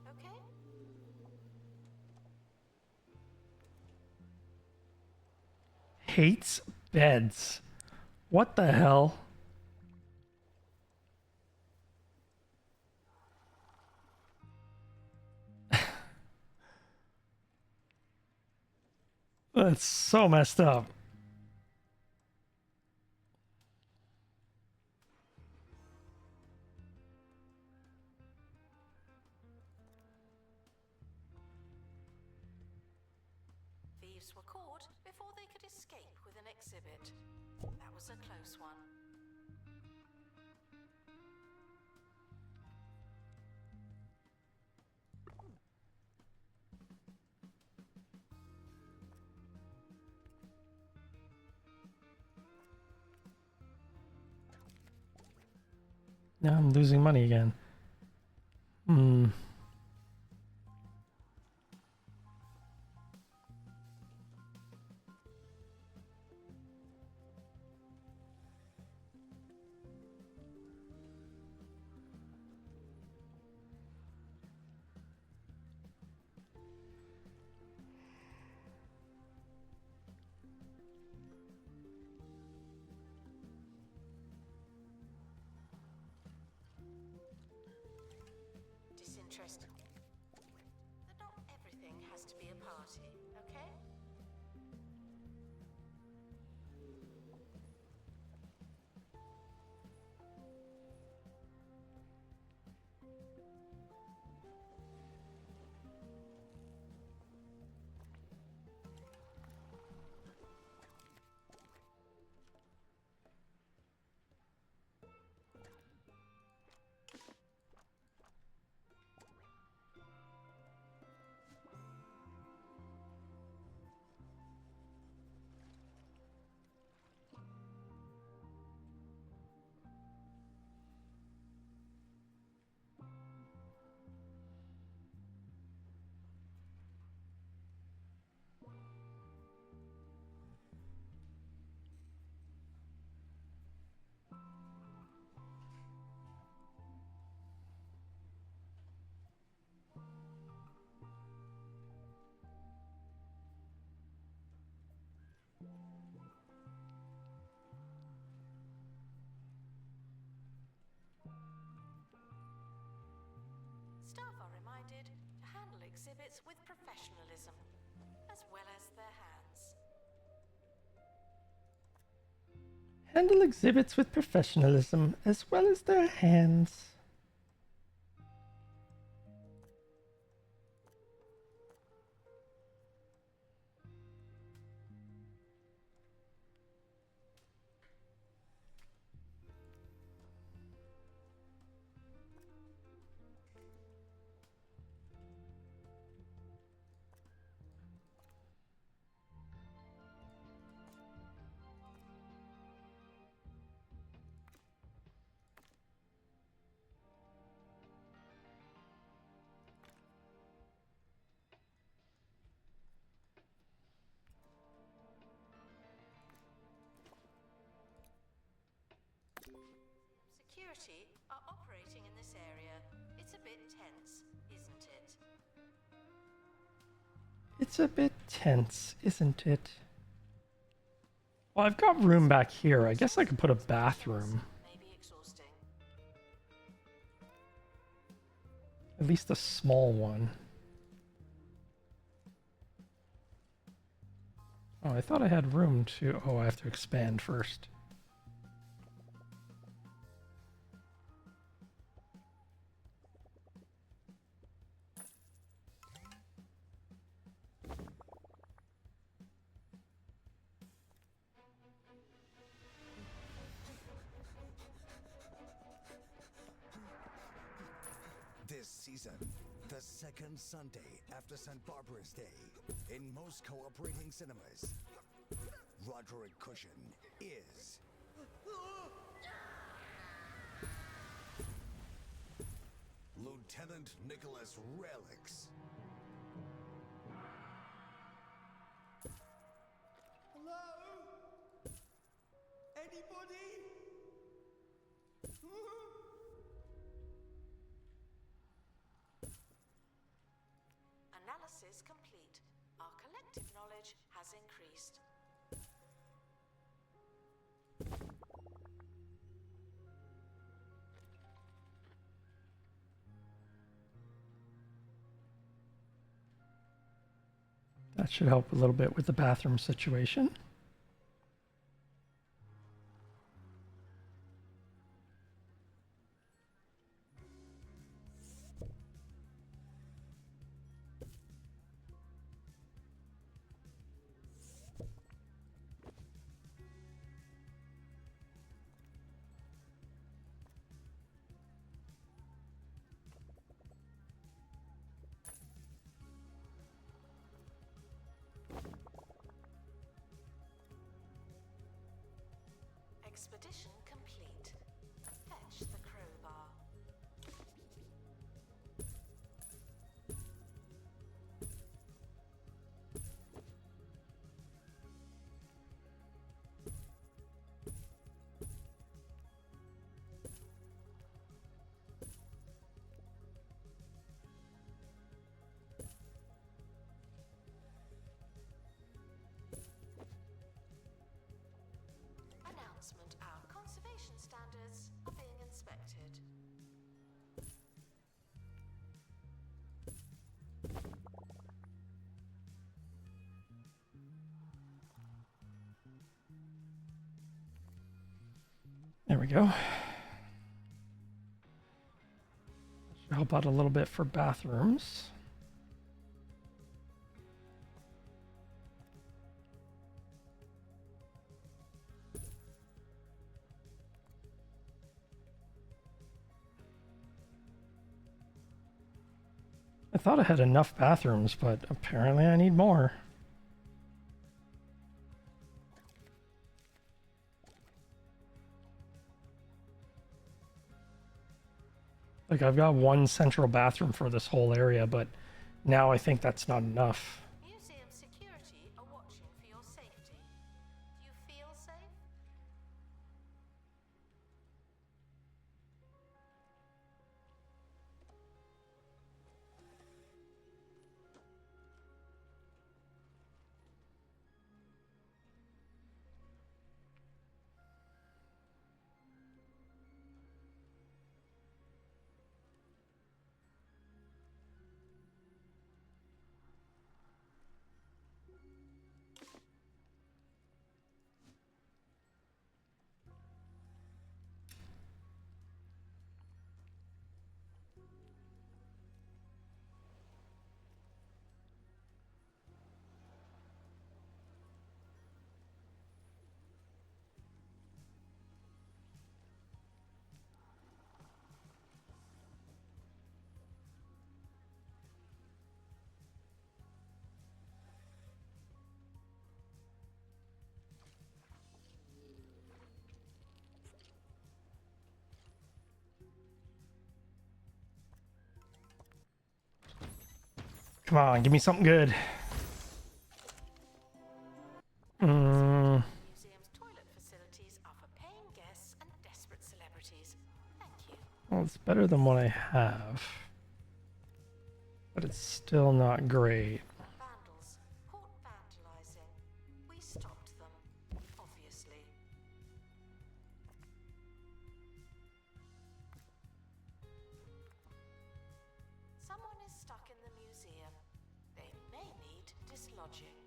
Okay? Hates beds. What the hell? That's so messed up. Thieves were caught before they could escape with an exhibit. That was a close one. Now I'm losing money again. Hmm. Disinterested. But not everything has to be a party, okay? Staff are reminded to handle exhibits with professionalism, as well as their hands. Handle exhibits with professionalism as well as their hands. Security are operating in this area. It's a bit tense, isn't it? It's a bit tense, isn't it? Well, I've got room back here. I guess I could put a bathroom. Maybe exhausting. At least a small one. Oh, I thought I had room to... Oh, I have to expand first. this season. The second Sunday after St. Barbara's Day in most cooperating cinemas. Roderick Cushion is Lieutenant Nicholas Relics. Hello? Anybody? Analysis complete. Our collective knowledge has increased. That should help a little bit with the bathroom situation. Expedition complete. Fetch the crowbar. Announcement: our conservation standards are being inspected. There we go. Should help out a little bit for bathrooms. I thought I had enough bathrooms, but apparently I need more. Like, I've got one central bathroom for this whole area, but now I think that's not enough. Museum security are watching for your safety. Do you feel safe? Come on, give me something good. Museum's toilet facilities are for paying guests and desperate celebrities. Thank you. Well, it's better than what I have. But it's still not great. Vandals caught vandalizing. We stopped them, obviously. Someone is stuck in the museum. They may need dislodging.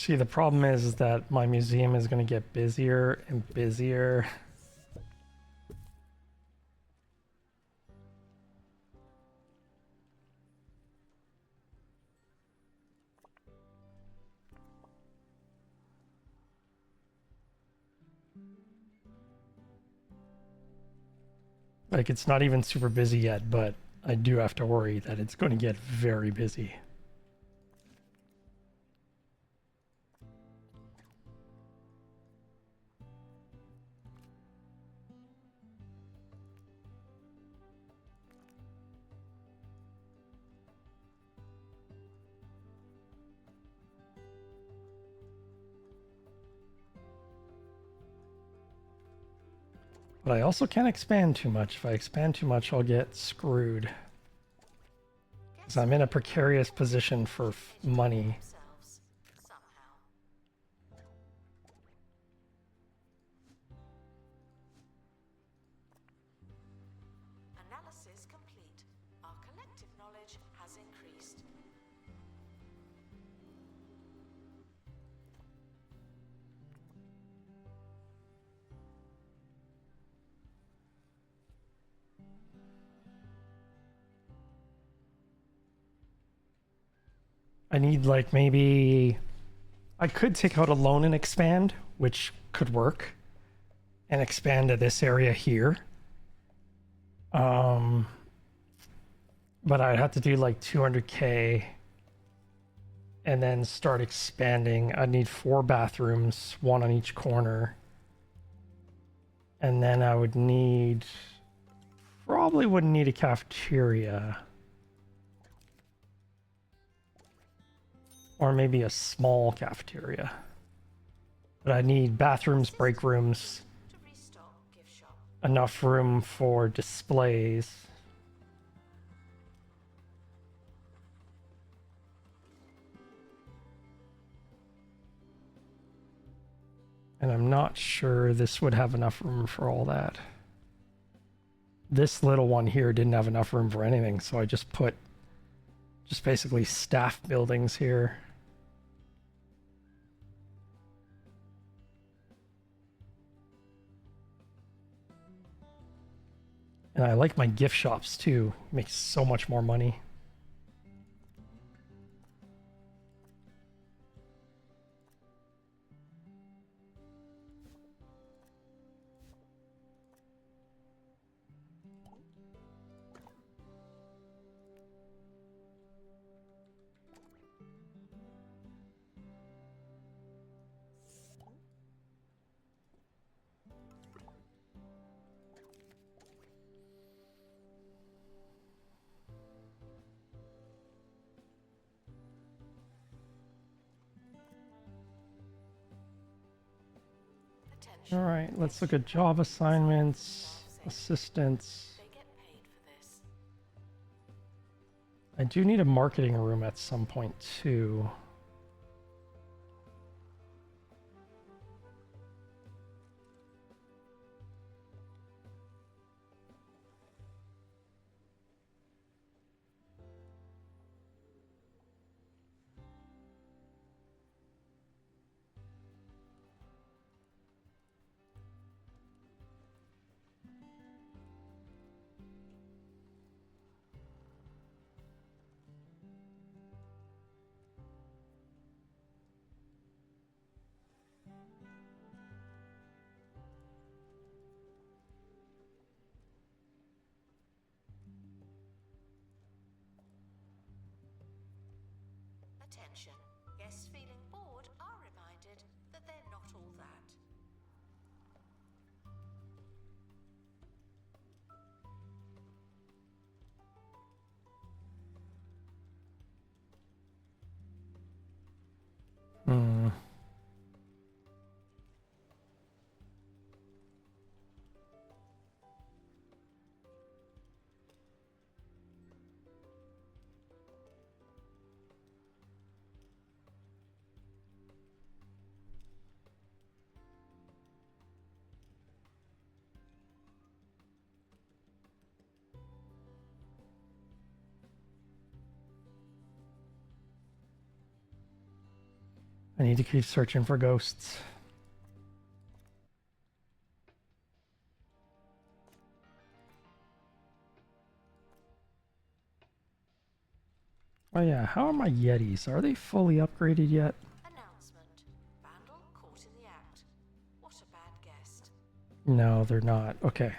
See, the problem is that my museum is going to get busier and busier. Like, it's not even super busy yet, but I do have to worry that it's going to get very busy. But I also can't expand too much. If I expand too much, I'll get screwed. Because I'm in a precarious position for money. Themselves, somehow. Analysis complete. Our collective knowledge has increased. I need like maybe I could take out a loan and expand, which could work, and expand to this area here. But I'd have to do like 200k and then start expanding. I'd need 4 bathrooms, 1 on each corner. And then I would need, probably wouldn't need a cafeteria. Or maybe a small cafeteria. But I need bathrooms, break rooms, To restock gift shop. enough room for displays. And I'm not sure this would have enough room for all that. This little one here didn't have enough room for anything, so I just put just basically staff buildings here. And I like my gift shops too. It makes so much more money. Attention. All right, let's look at job assignments, assistants. They get paid for this. I do need a marketing room at some point too. Attention. Guests feeling bored are reminded that they're not all that. Hmm. I need to keep searching for ghosts. Oh yeah, how are my Yetis? Are they fully upgraded yet? Announcement. Vandal caught in the act. What a bad guest. No, they're not. Okay.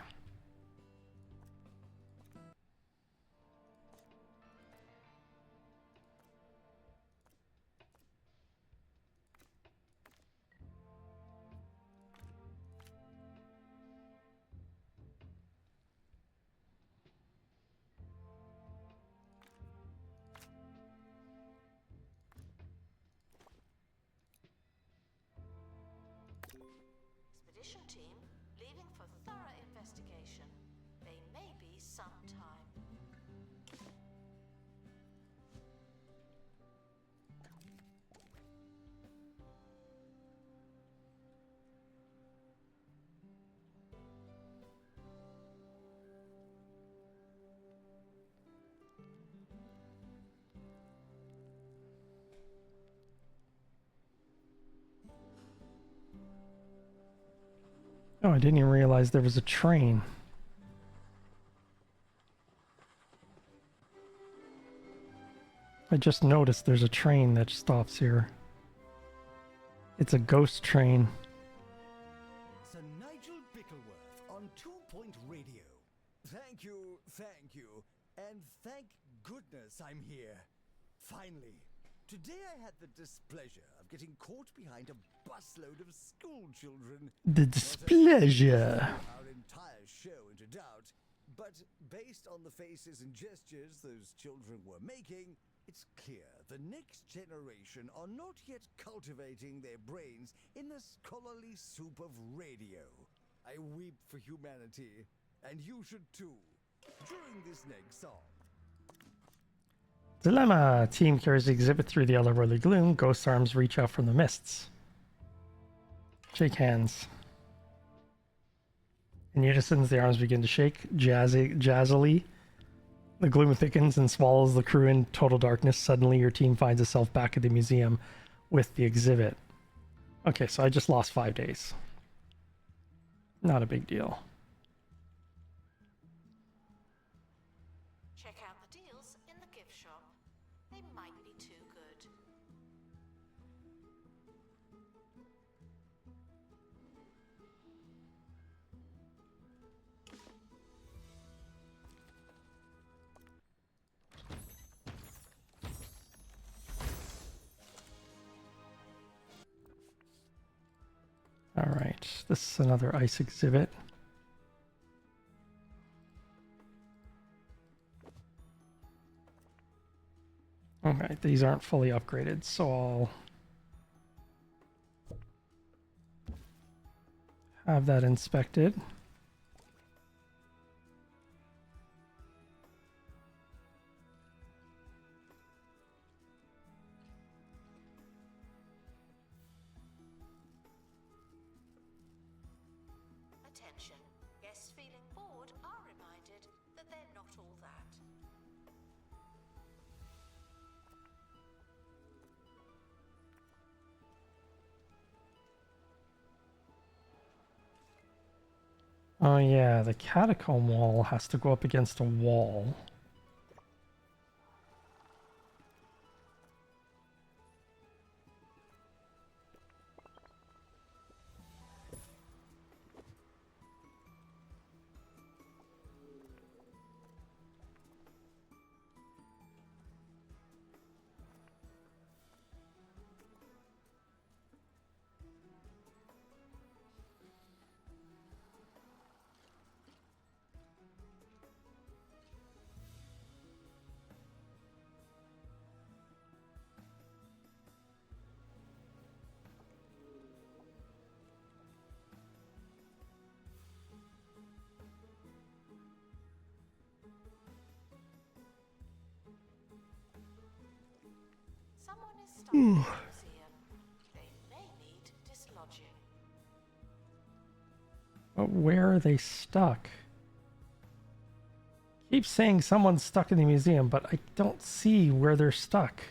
Expedition team leaving for thorough investigation. They may be some time. Oh, I didn't even realize there was a train. I just noticed there's a train that stops here. It's a ghost train. Sir Nigel Bickleworth on 2 Point Radio. Thank you, and thank goodness I'm here. Finally. Today I had the displeasure of getting caught behind a busload of school children. The displeasure. Our entire show into doubt, but based on the faces and gestures those children were making, it's clear the next generation are not yet cultivating their brains in the scholarly soup of radio. I weep for humanity, and you should too, during this next song. Dilemma. Team carries the exhibit through the otherworldly gloom. Ghost arms reach out from the mists. Shake hands. In unison, the arms begin to shake, jazzily. The gloom thickens and swallows the crew in total darkness. Suddenly, your team finds itself back at the museum with the exhibit. Okay, so I just lost 5 days. Not a big deal. Check out the deals in the gift shop. They might be too good. All right, this is another ice exhibit. Okay, these aren't fully upgraded, so I'll have that inspected. Attention. Guests feeling bored are reminded that they're not all that. Oh yeah, the catacomb wall has to go up against a wall. Someone is stuck in the museum. They may need dislodging. But where are they stuck? Keep saying someone's stuck in the museum, but I don't see where they're stuck.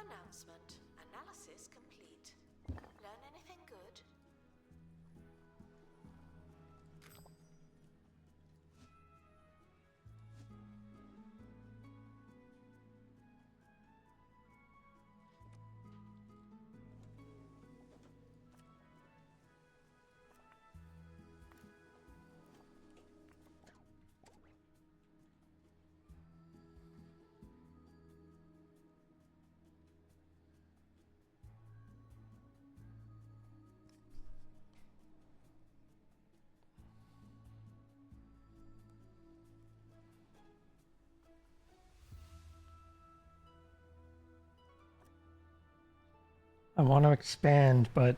Announcement. Analysis complete. Learn anything good? I want to expand, but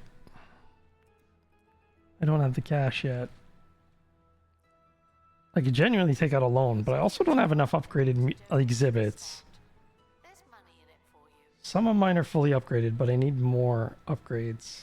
I don't have the cash yet. I could genuinely take out a loan, but I also don't have enough upgraded exhibits. There's money in it for you. Some of mine are fully upgraded, but I need more upgrades.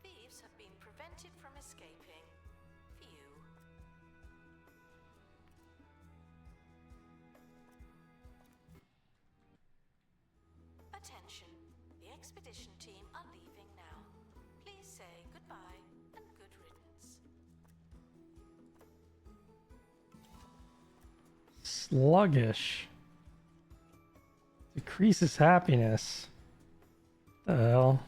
Thieves have been prevented from escaping. Phew. Attention. The expedition team are leaving now. Please say goodbye and good riddance. Sluggish. Decreases happiness. The hell?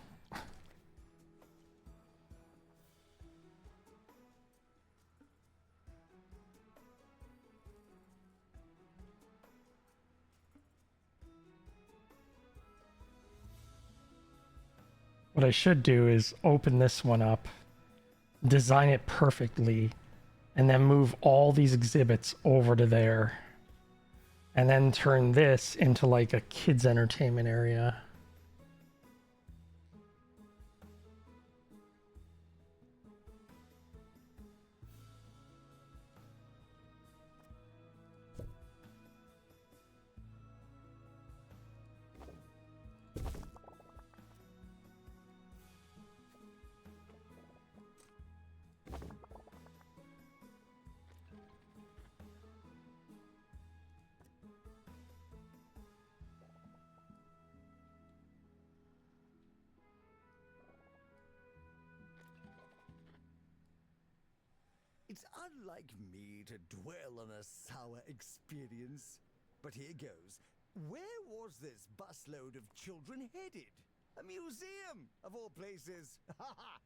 What I should do is open this one up, design it perfectly, and then move all these exhibits over to there. And then turn this into like a kids' entertainment area. It's unlike me to dwell on a sour experience. But here goes. Where was this busload of children headed? A museum, of all places. Ha ha!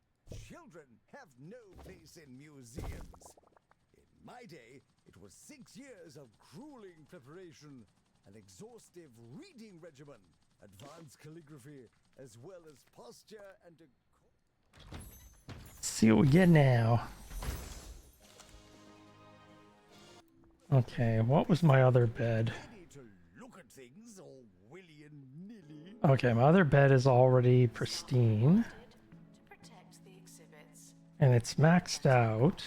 Children have no place in museums. In my day, it was 6 years of grueling preparation, an exhaustive reading regimen, advanced calligraphy, as well as posture and Let's see what we get now. Okay, what was my other bed? to look at things all willy-nilly. Okay, my other bed is already pristine. To protect the exhibits. And it's maxed out.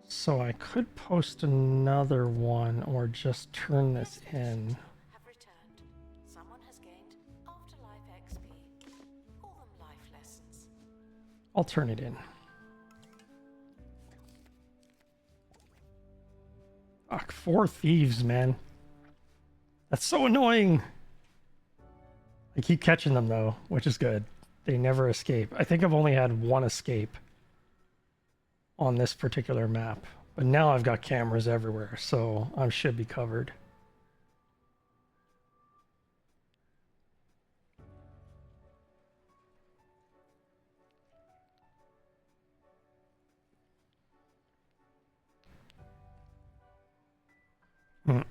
So I could post another one or just turn this in. Have returned. Someone has gained afterlife XP. Call them life lessons. I'll turn it in. Fuck, 4 thieves, man. That's so annoying. I keep catching them though, which is good. They never escape. I think I've only had one escape on this particular map. But now I've got cameras everywhere, so I should be covered.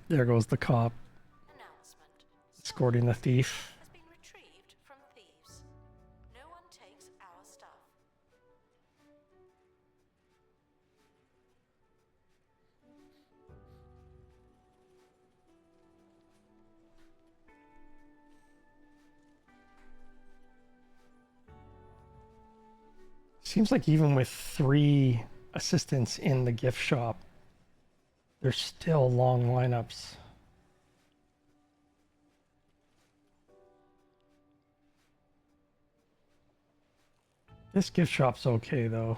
There goes the cop Announcement. escorting the thief. Has been retrieved from thieves. No one takes our stuff. Seems like even with 3 assistants in the gift shop, There's still long lineups. This gift shop's okay though.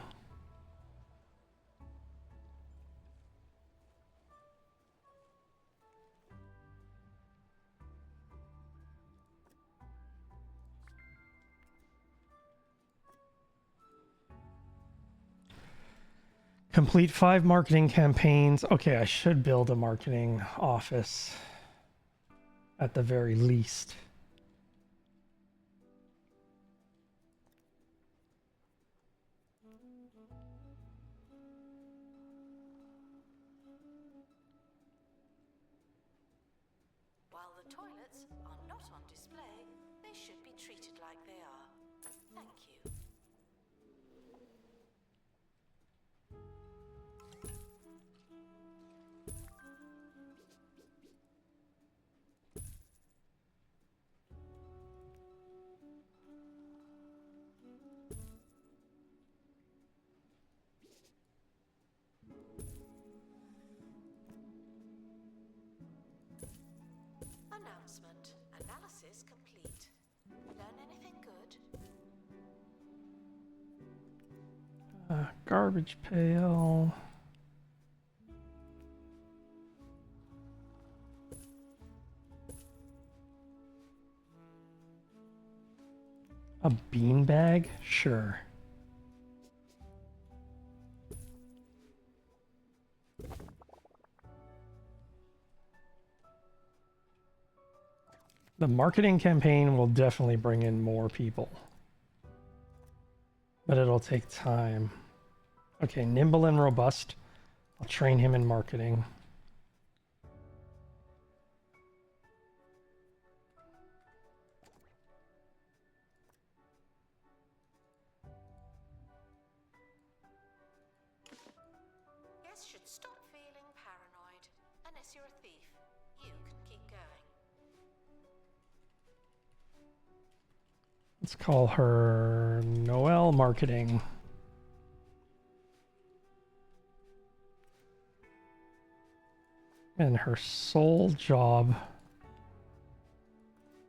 Complete 5 marketing campaigns. Okay, I should build a marketing office at the very least. While the toilets are not on display, they should be treated like they are. Thank you. Announcement. Analysis complete. Learn anything good? Garbage pail. A beanbag? Sure. The marketing campaign will definitely bring in more people. But it'll take time. Okay, nimble and robust. I'll train him in marketing. Guess should stop feeling paranoid. Unless you're a thief, you can keep going. Let's call her Noelle Marketing. And her sole job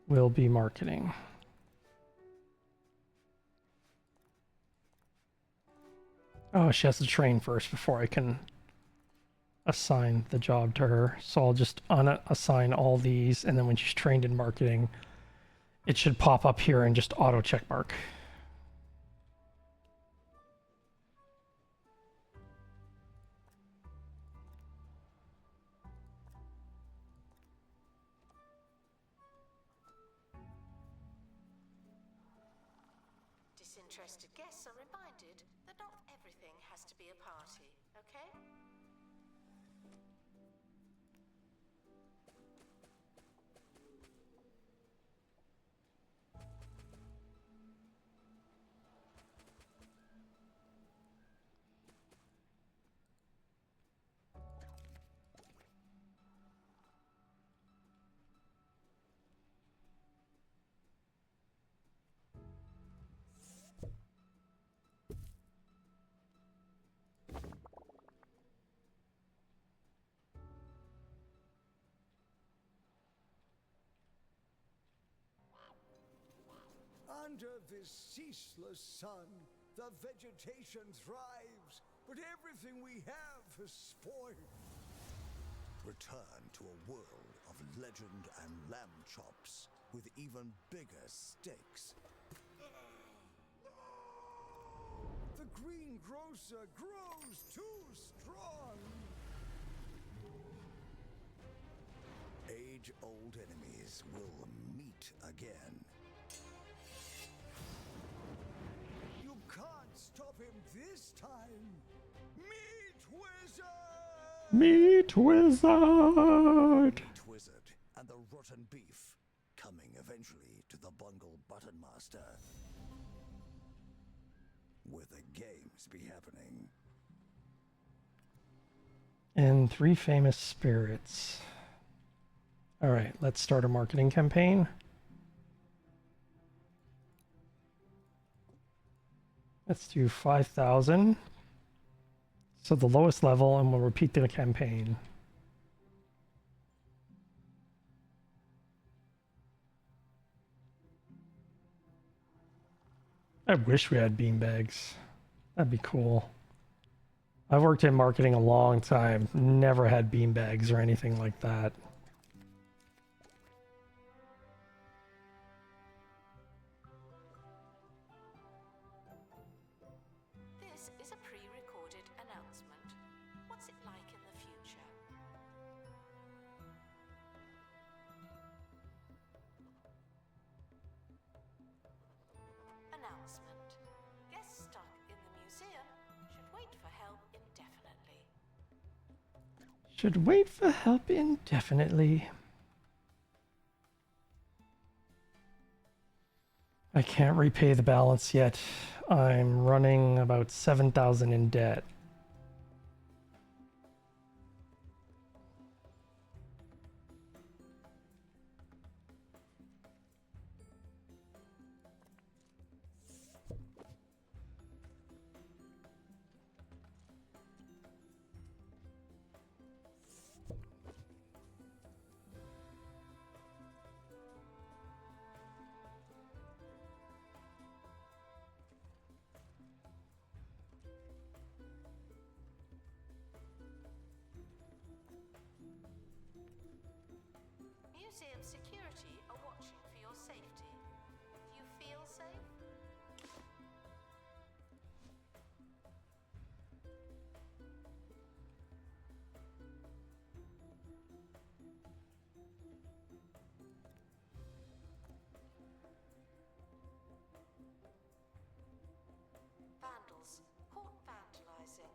will be marketing. Oh, she has to train first before I can assign the job to her. So I'll just assign all these, and then when she's trained in marketing, it should pop up here and just auto check mark. Disinterested guests are reminded that not everything has to be a party, okay? Under this ceaseless sun, the vegetation thrives, but everything we have is spoiled. Return to a world of legend and lamb chops with even bigger stakes. The greengrocer grows too strong. Age-old enemies will meet again. You can't stop him this time. Meat Wizard! Meat Wizard! Meat Wizard and the rotten beef, coming eventually to the Bungle Button Master. Where the games be happening. And 3 famous spirits. All right, let's start a marketing campaign. Let's do 5,000. So the lowest level, and we'll repeat the campaign. I wish we had beanbags. That'd be cool. I've worked in marketing a long time. Never had beanbags or anything like that. This is a pre-recorded announcement. What's it like in the future? Announcement. Guests stuck in the museum should wait for help indefinitely. Should wait for help indefinitely. I can't repay the balance yet. I'm running about 7,000 in debt. Museum security are watching for your safety. Do you feel safe? Vandals caught vandalizing.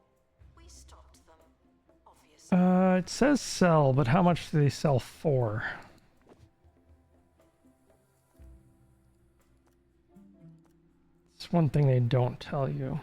We stopped them, obviously. It says sell, but how much do they sell for? It's one thing they don't tell you.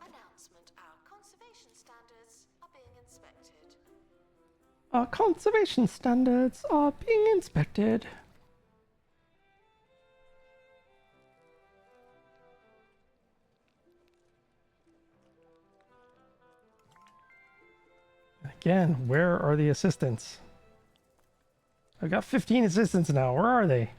Announcement. Our conservation standards are being inspected. Our conservation standards are being inspected. Again, where are the assistants? I've got 15 assistants now. Where are they?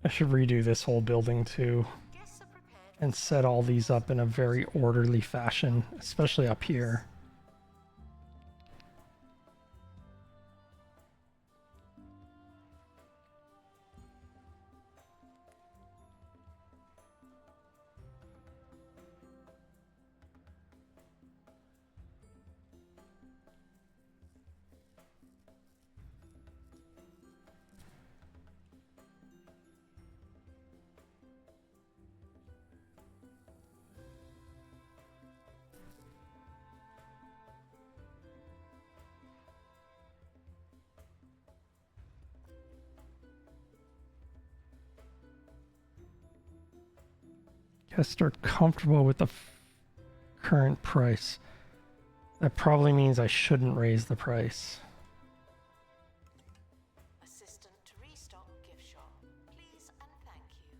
I should redo this whole building too Guests are prepared and set all these up in a very orderly fashion, especially up here. Guests are comfortable with the current price. That probably means I shouldn't raise the price. assistant to restock gift shop. Please and thank you.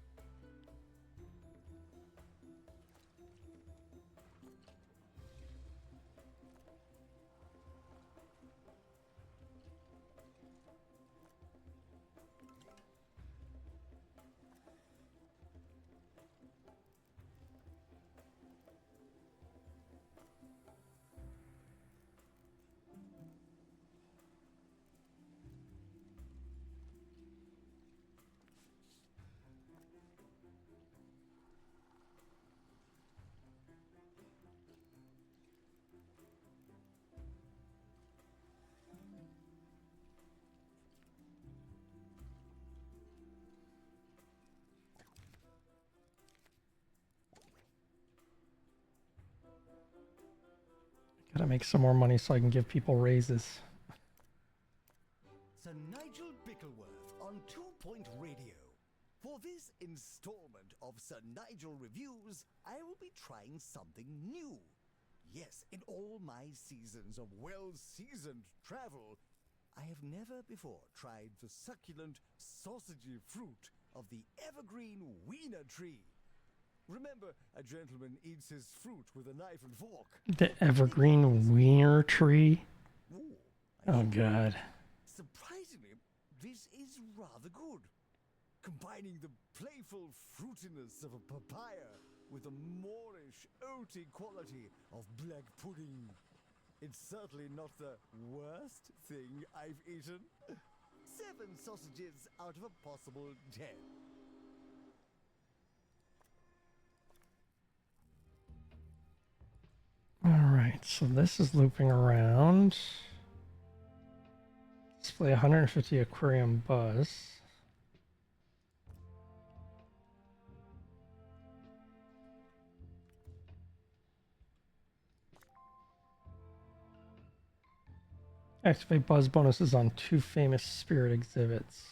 make some more money so I can give people raises. Sir Nigel Bickleworth on 2 Point Radio. For this installment of Sir Nigel Reviews, I will be trying something new. Yes, in all my seasons of well-seasoned travel, I have never before tried the succulent, sausagey fruit of the evergreen wiener tree. Remember, a gentleman eats his fruit with a knife and fork. The evergreen wiener tree. Ooh, Oh god. surprisingly, this is rather good. Combining the playful fruitiness of a papaya with the Moorish, oaty quality of black pudding. It's certainly not the worst thing I've eaten. 7 sausages out of a possible 10. Alright, so this is looping around. Display 150 aquarium buzz. Activate buzz bonuses on 2 famous spirit exhibits.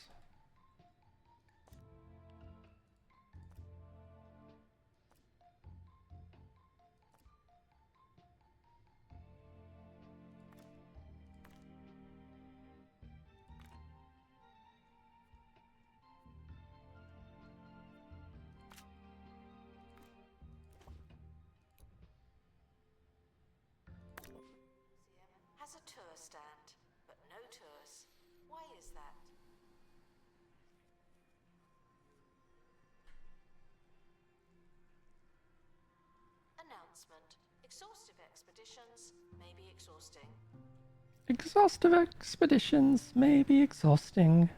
Museum has a tour stand, but no tours. Why is that? Announcement. Exhaustive expeditions may be exhausting. Exhaustive expeditions may be exhausting.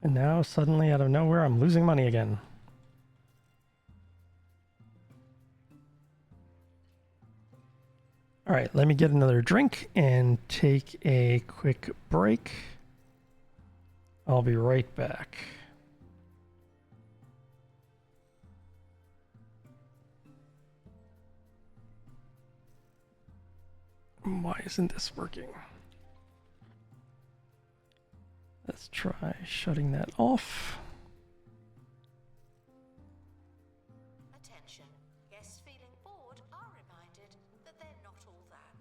And now, suddenly, out of nowhere, I'm losing money again. All right, let me get another drink and take a quick break. I'll be right back. Why isn't this working? Let's try shutting that off. Attention. Guests feeling bored are reminded that they're not all that.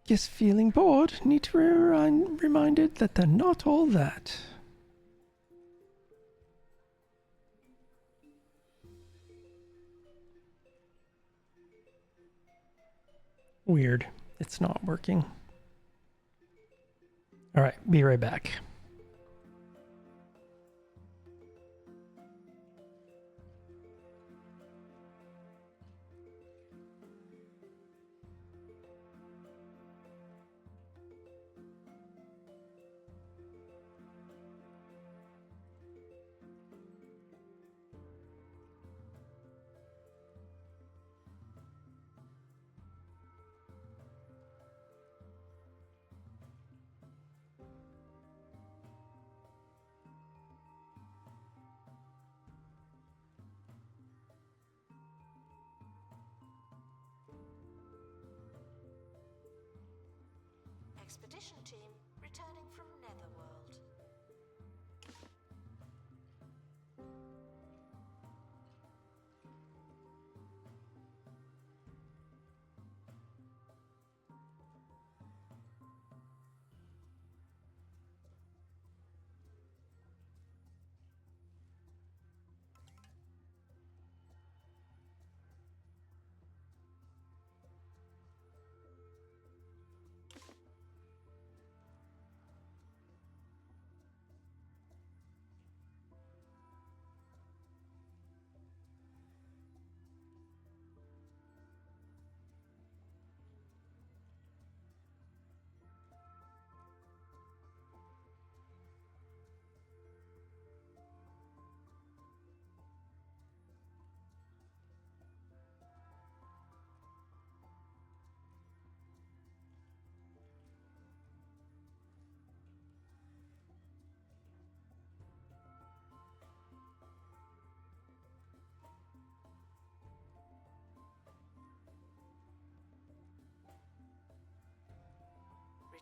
Guests feeling bored need to be reminded that they're not all that. Weird. It's not working. All right, be right back. Expedition team returning from Netherworld.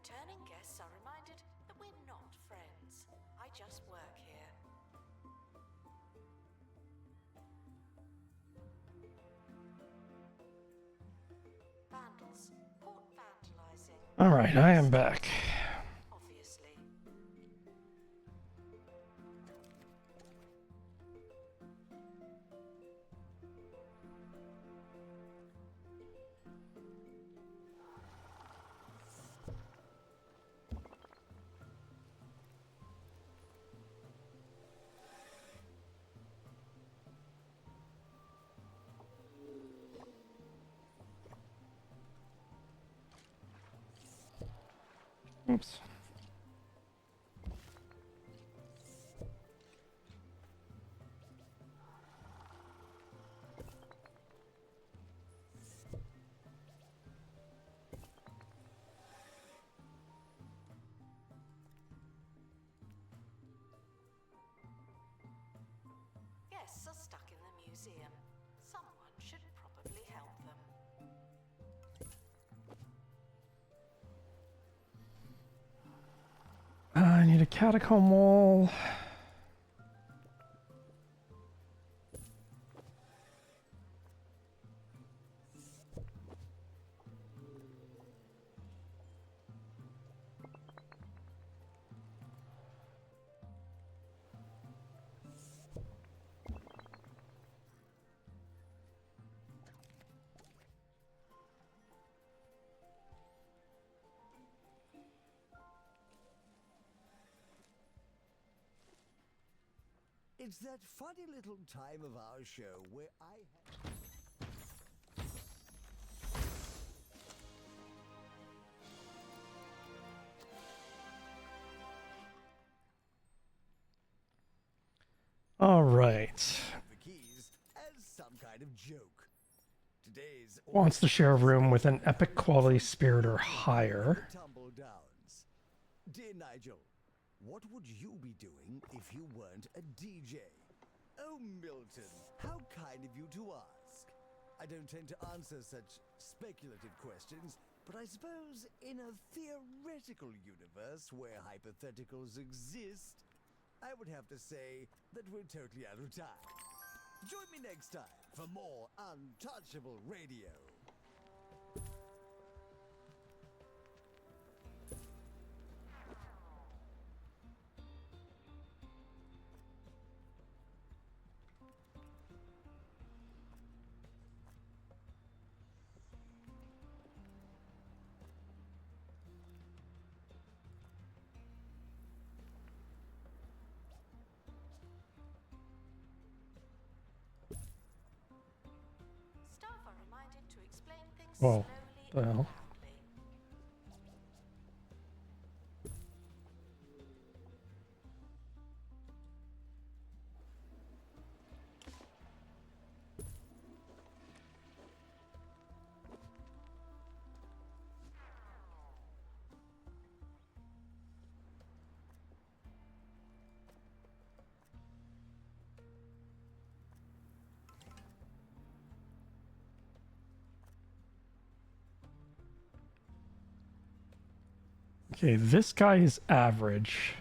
Returning guests are reminded that we're not friends. I just work here. Vandals. Caught vandalizing. All right, I am back. Obviously. Oops. Guests are stuck in the museum. Someone should probably help them. I need a catacomb wall. It's that funny little time of our show where I All right. have the keys as some kind of joke. Today's Wants to share a room with an epic quality spirit or higher. tumble downs. Dear Nigel, what would you be doing if you weren't a DJ? Oh, Milton, how kind of you to ask. I don't tend to answer such speculative questions, but I suppose in a theoretical universe where hypotheticals exist, I would have to say that we're totally out of time. Join me next time for more Untouchable Radio. Staff are reminded to explain things Whoa, slowly the and hell? loudly. Okay, this guy is average.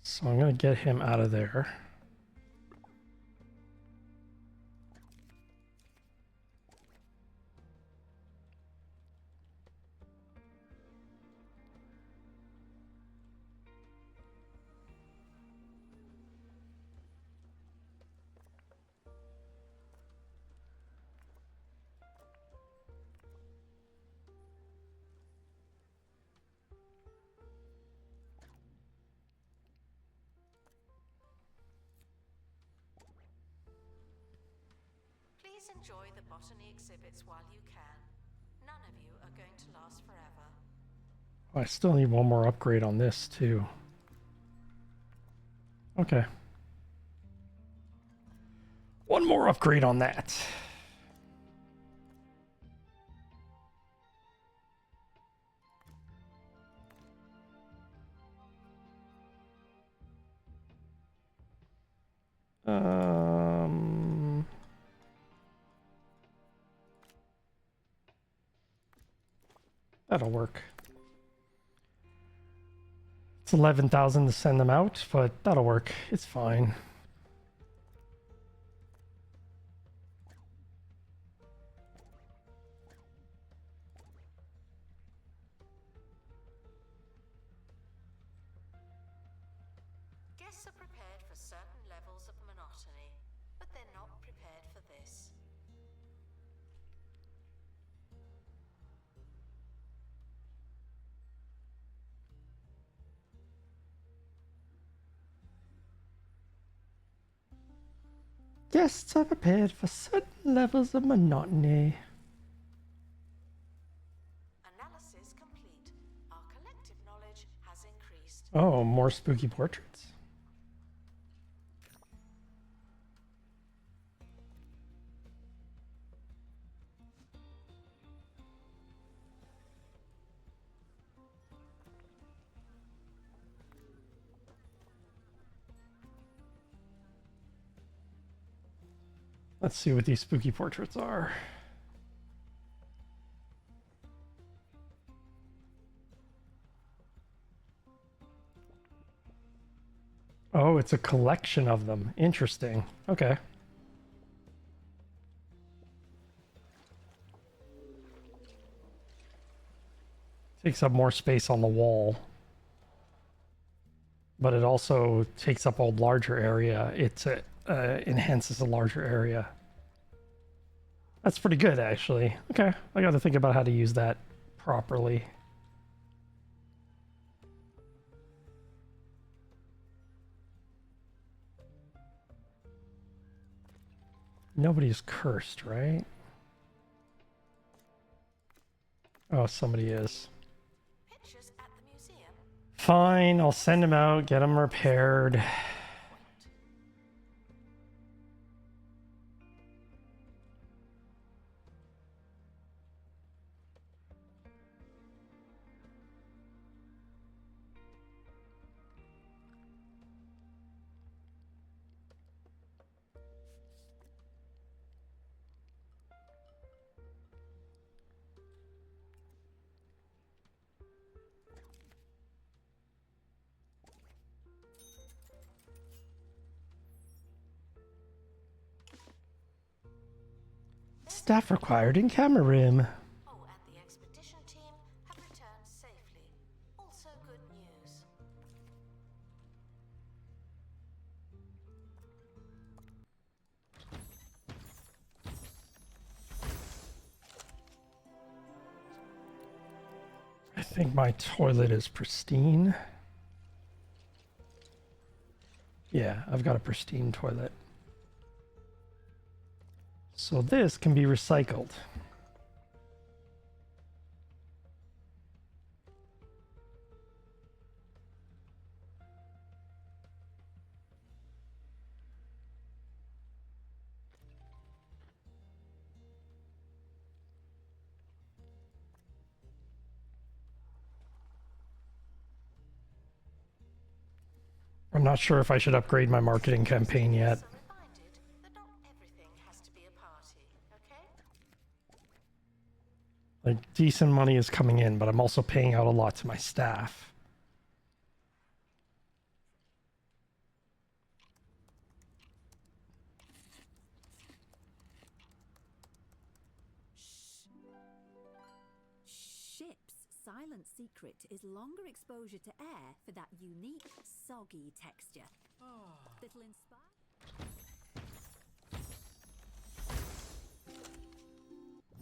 So I'm going to get him out of there. Please enjoy the botany exhibits while you can. None of you are going to last forever. I still need one more upgrade on this, too. Okay. One more upgrade on that. That'll work. It's 11,000 to send them out, but that'll work. It's fine. Guests are prepared for certain levels of monotony, but they're not prepared for this. Guests are prepared for certain levels of monotony. Analysis complete. Our collective knowledge has increased. Oh, more spooky portraits. Let's see what these spooky portraits are. Oh, it's a collection of them. Interesting. Okay. Takes up more space on the wall. But it also takes up a larger area. It enhances a larger area. That's pretty good, actually. Okay, I got to think about how to use that properly. Nobody's cursed, right? Oh, somebody is. Pictures at the museum. Fine, I'll send them out, get them repaired. Staff required in camera room. Oh, and the expedition team have returned safely. Also good news. I think my toilet is pristine. Yeah, I've got a pristine toilet. So this can be recycled. I'm not sure if I should upgrade my marketing campaign yet. So reminded that not everything has to be a party, okay? Like, decent money is coming in, but I'm also paying out a lot to my staff. Ship's silent secret is longer exposure to air for that unique, soggy texture. That'll inspire.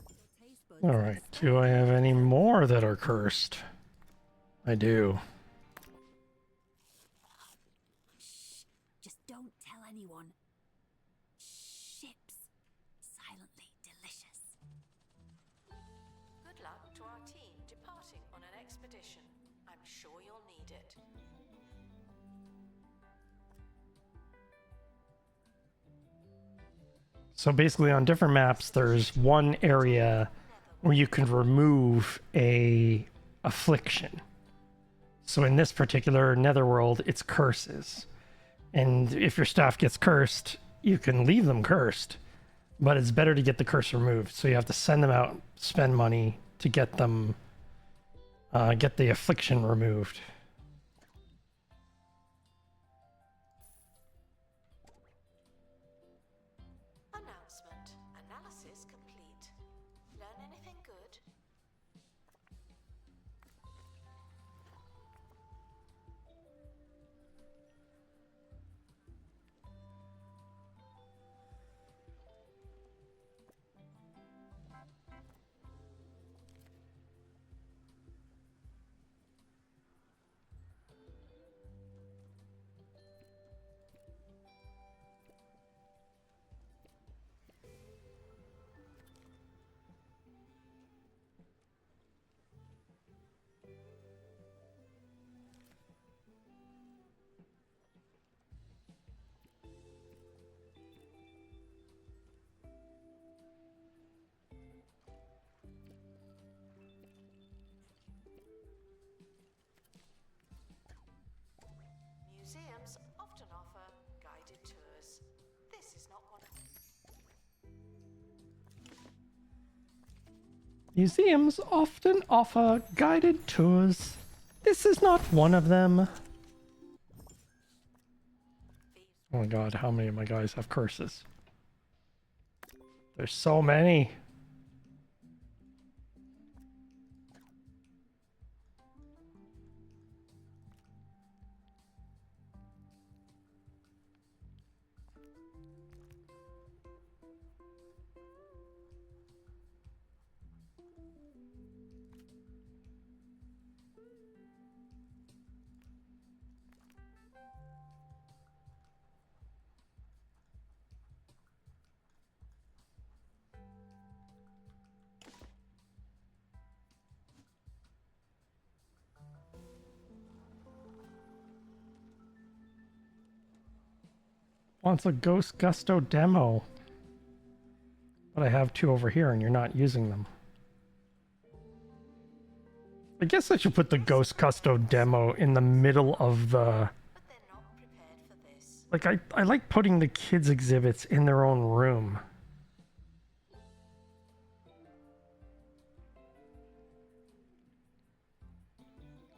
Your taste buds All right, do I have any more that are cursed? I do. Shh, just don't tell anyone. Ships, silently delicious. Good luck to our team departing on an expedition. I'm sure you'll need it. So basically on different maps, there's one area where you can remove a affliction. So in this particular netherworld, it's curses. And if your staff gets cursed, you can leave them cursed, but it's better to get the curse removed. So you have to send them out, spend money to get them, get the affliction removed. is complete. Learn anything good? Museums often offer guided tours. This is not one of them. Museums often offer guided tours. This is not one of them. Oh my god, how many of my guys have curses? There's so many. Wants a Ghost Gusto demo. But I have two over here and you're not using them. I guess I should put the Ghost Gusto demo in the middle of the... But they're not prepared for this. Like, I like putting the kids' exhibits in their own room.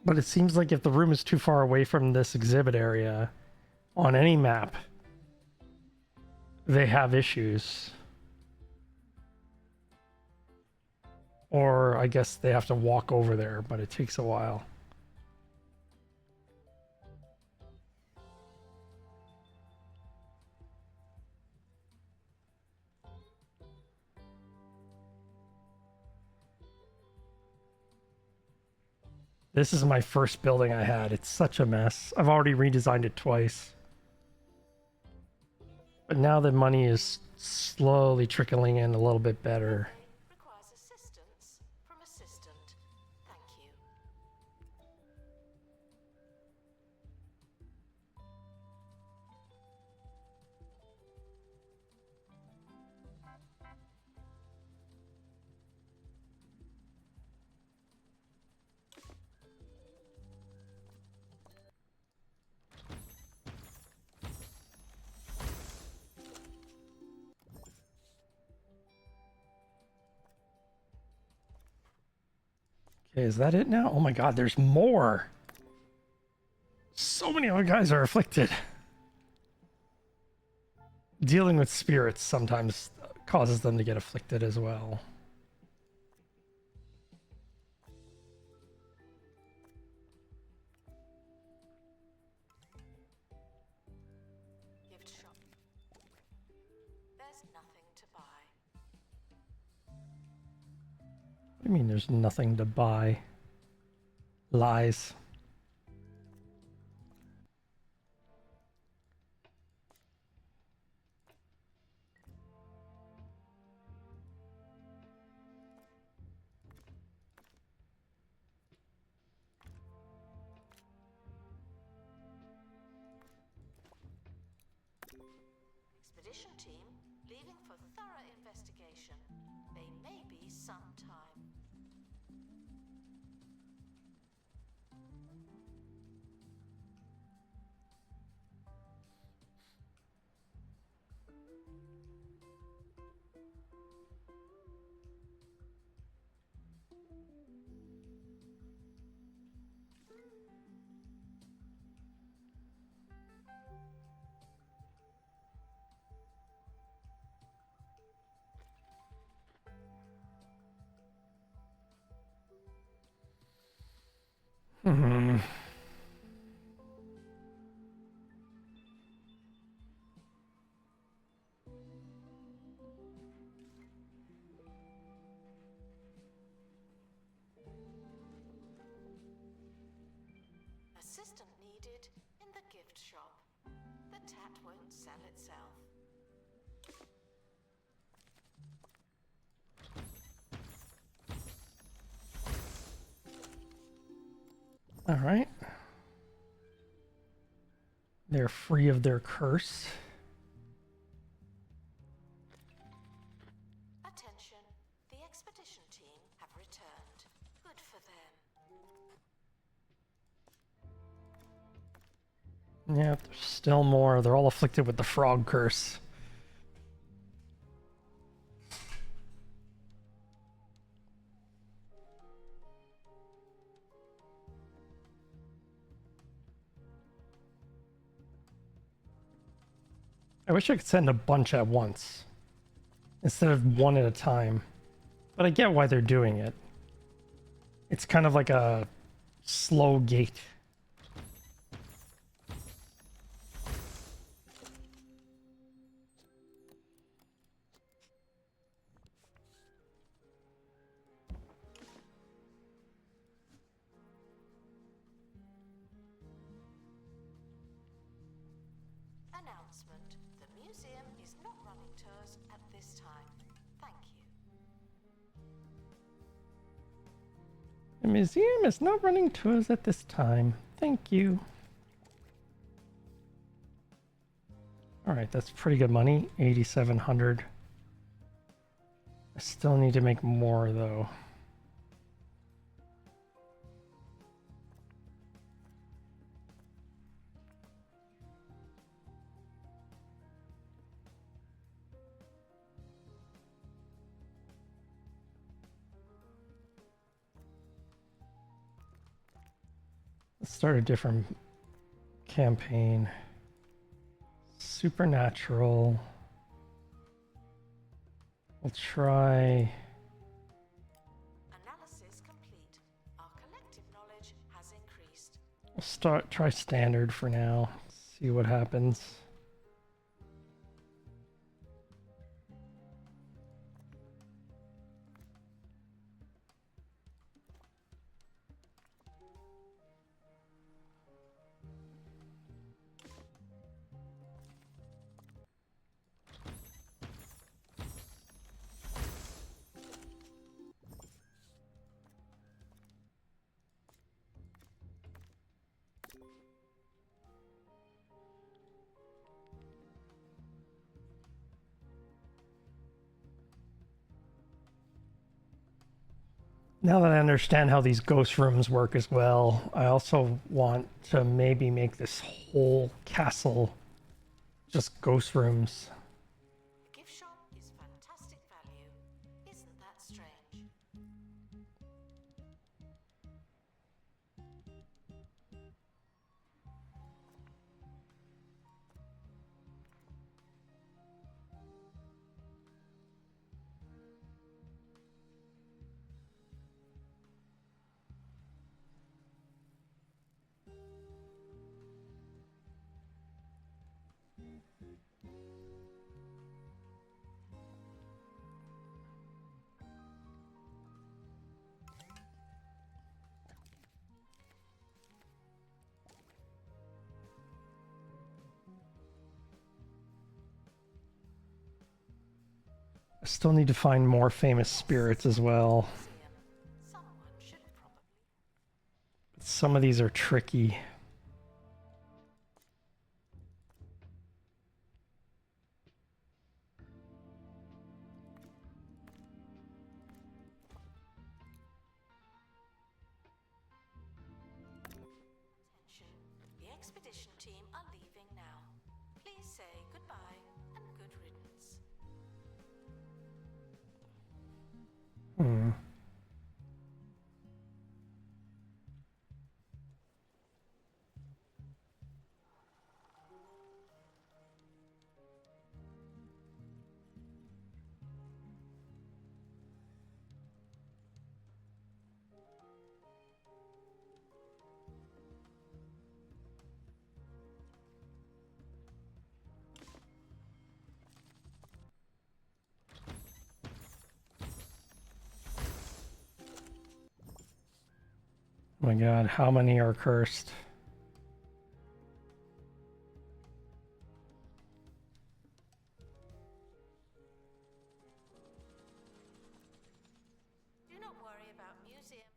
But it seems like if the room is too far away from this exhibit area, on any map, they have issues. Or I guess they have to walk over there, but it takes a while. This is my first building I had. It's such a mess. I've already redesigned it twice. But now the money is slowly trickling in a little bit better. Requires assistance from assistant. Thank you. Okay, is that it now? Oh my god, there's more! So many other guys are afflicted. Dealing with spirits sometimes causes them to get afflicted as well. Gift shop. There's nothing to buy. What do you mean there's nothing to buy? Lies. Expedition team leaving for thorough investigation. They may be some time. Hmm. Assistant needed in the gift shop. The tat won't sell itself. All right. They're free of their curse. Attention, the expedition team have returned. Good for them. Yep, there's still more. They're all afflicted with the frog curse. I wish I could send a bunch at once instead of one at a time. But I get why they're doing it. It's kind of like a slow gate. Announcement. The museum is not running tours at this time. Thank you. The museum is not running tours at this time. Thank you. Alright, that's pretty good money. 8,700. I still need to make more though. Let's start a different campaign. Supernatural. We'll try. Analysis complete. Our collective knowledge has increased. We'll try standard for now. See what happens. Now that I understand how these ghost rooms work as well, I also want to maybe make this whole castle just ghost rooms. The gift shop is fantastic value. Isn't that strange? I still need to find more famous spirits as well. Museum. Someone should probably. Some of these are tricky. Attention. The expedition team are leaving now. Please say goodbye and good riddance. Hmm. Oh my god, how many are cursed? Do not worry about museums.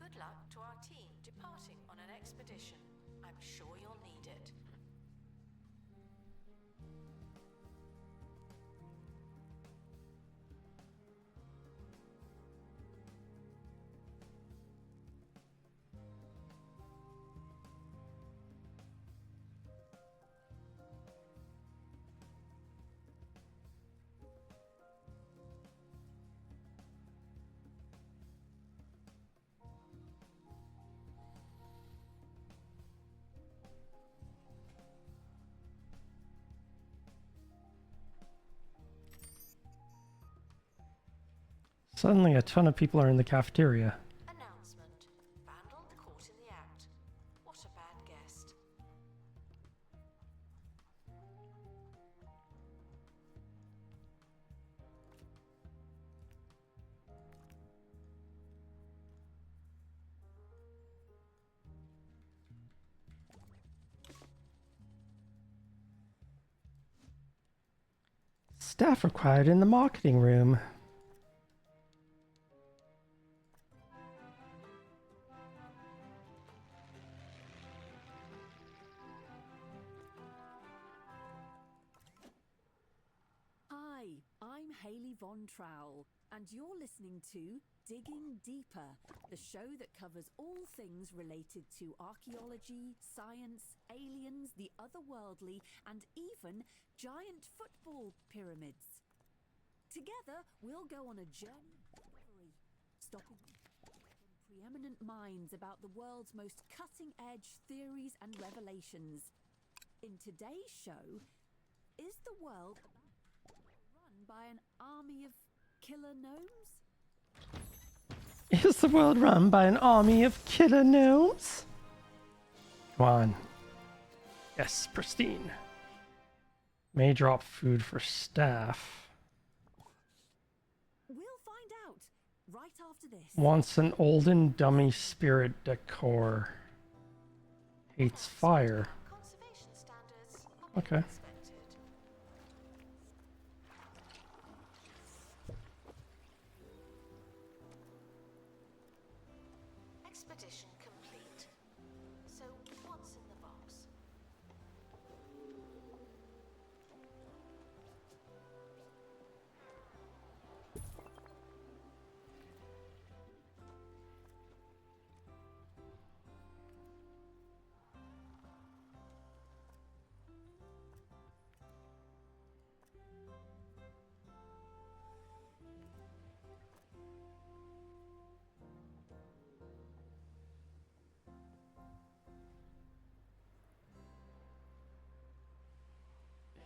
Good luck to our team departing on an expedition. I'm sure you'll need it. Suddenly a ton of people are in the cafeteria. Announcement. Vandal caught in the act. What a bad guest. Staff required in the marketing room. Hi, I'm Hayley Von Trowell, and you're listening to Digging Deeper, the show that covers all things related to archaeology, science, aliens, the otherworldly, and even giant football pyramids. Together, we'll go on a journey of discovery, stopping from preeminent minds about the world's most cutting-edge theories and revelations. In today's show, is the world about run by an army of killer gnomes? Is the world run by an army of killer gnomes? Come on. Yes, pristine. May drop food for staff. We'll find out right after this. Wants an olden dummy spirit decor. Hates fire. Conservation standards are Okay. expected. Expedition complete. So, what's in the box?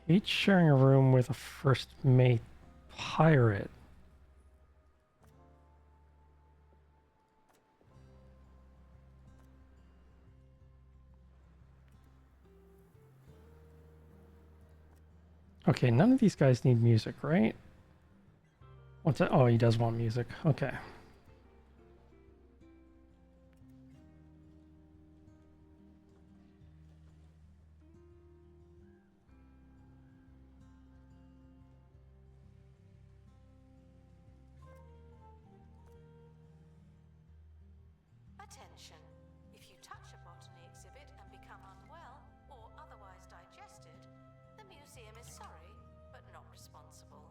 Hates sharing a room with a first mate pirate. Okay, none of these guys need music, right? What's that? Oh, he does want music. Okay. Attention. If you touch a botany exhibit and become unwell or otherwise digested, the museum is sorry, but not responsible.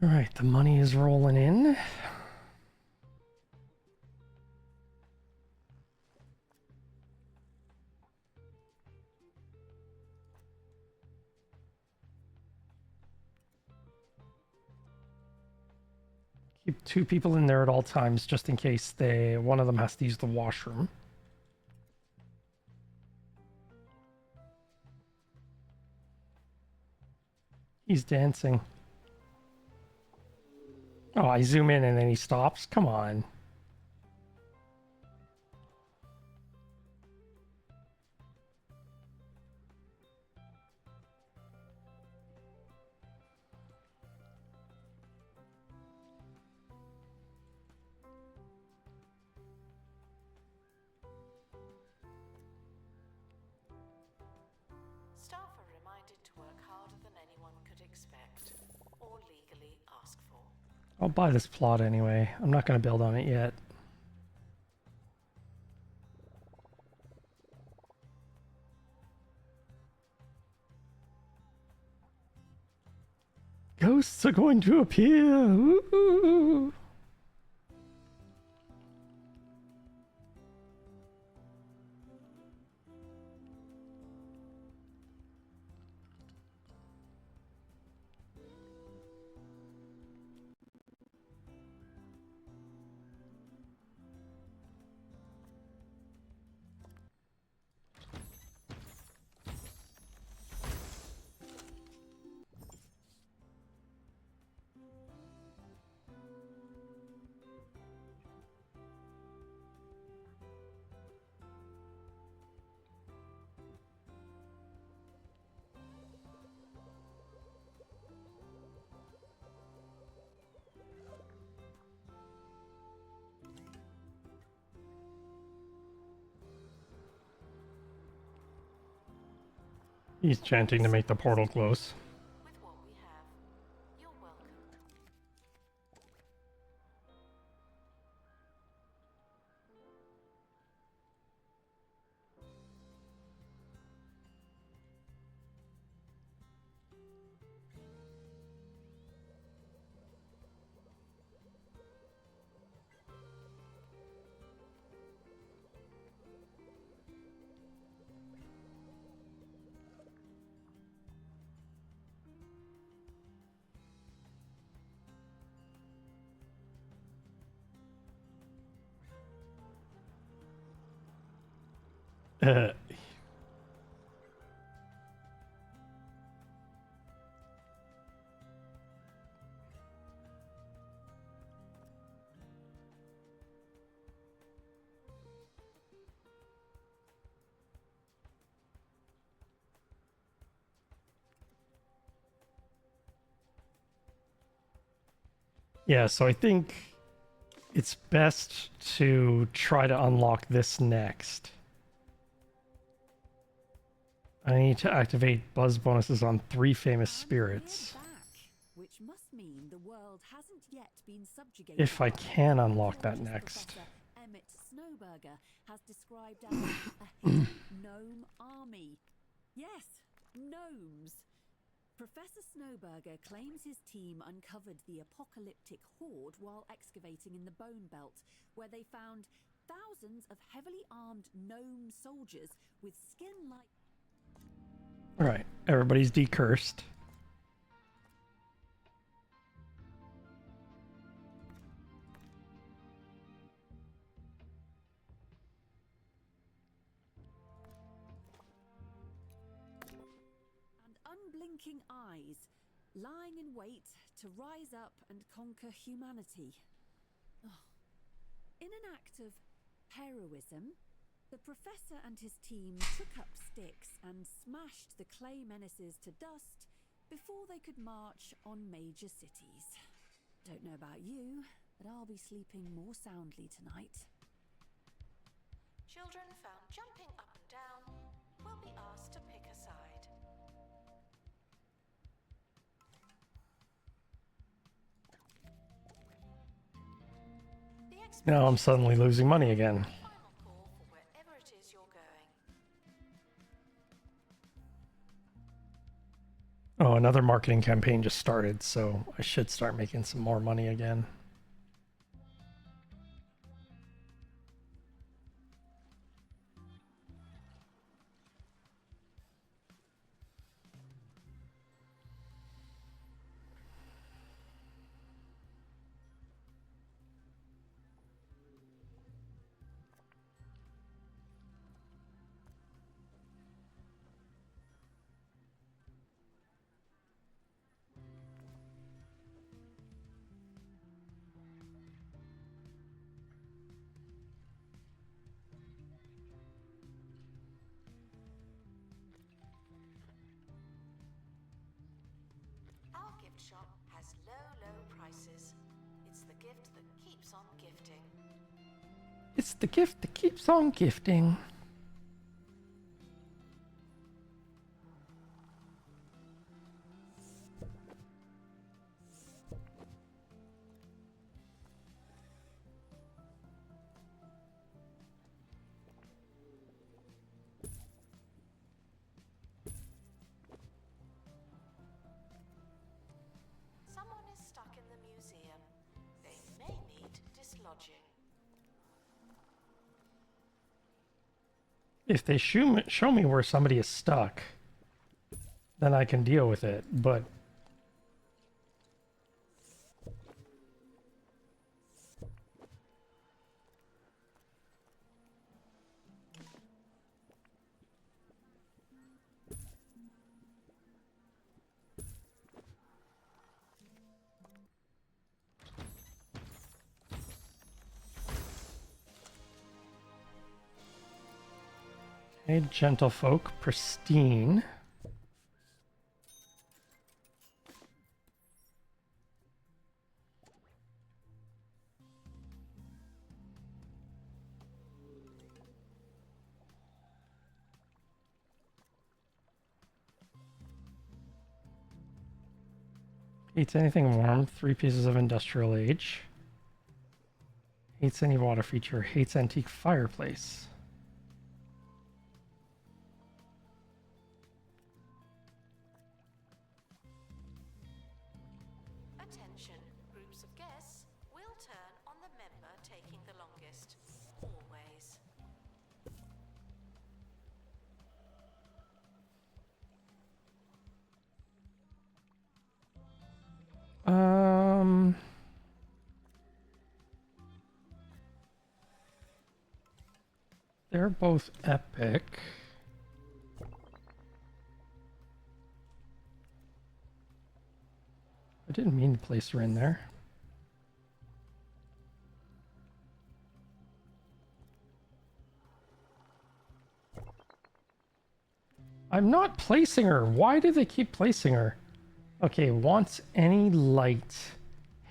All right, the money is rolling in. Keep 2 people in there at all times, just in case one of them has to use the washroom. He's dancing. Oh, I zoom in and then he stops? Come on. Staff are reminded to work harder than anyone could expect or legally ask for. I'll buy this plot anyway. I'm not going to build on it yet. Ghosts are going to appear. Ooh. He's chanting to make the portal close. With what we have, you're welcome. Yeah, so I think it's best to try to unlock this next. I need to activate buzz bonuses on 3 famous spirits. Which must mean the world hasn't yet been subjugated. If I can unlock that next. Professor Emmett Snowberger has described as a hidden gnome army. Yes, gnomes. Professor Snowberger claims his team uncovered the apocalyptic horde while excavating in the Bone Belt, where they found thousands of heavily armed gnome soldiers with skin like... Alright, everybody's decursed. and unblinking eyes, lying in wait to rise up and conquer humanity. Oh. In an act of heroism, the professor and his team took up sticks and smashed the clay menaces to dust before they could march on major cities. Don't know about you, but I'll be sleeping more soundly tonight. Children found jumping up and down will be asked to pick a side. Now I'm suddenly losing money again. Final call for wherever it is you're going. Oh, another marketing campaign just started, so I should start making some more money again. gift shop has low prices. It's the gift that keeps on gifting. It's the gift that keeps on gifting. Someone is stuck in the museum. They may need dislodging. If they show me where somebody is stuck, then I can deal with it, but... Okay, gentlefolk, pristine. Hates anything warm, 3 pieces of industrial age. Hates any water feature, hates antique fireplace. Attention, groups of guests will turn on the member taking the longest. Always. They're both epic. I didn't mean to place her in there. I'm not placing her. Why do they keep placing her? Okay, wants any light.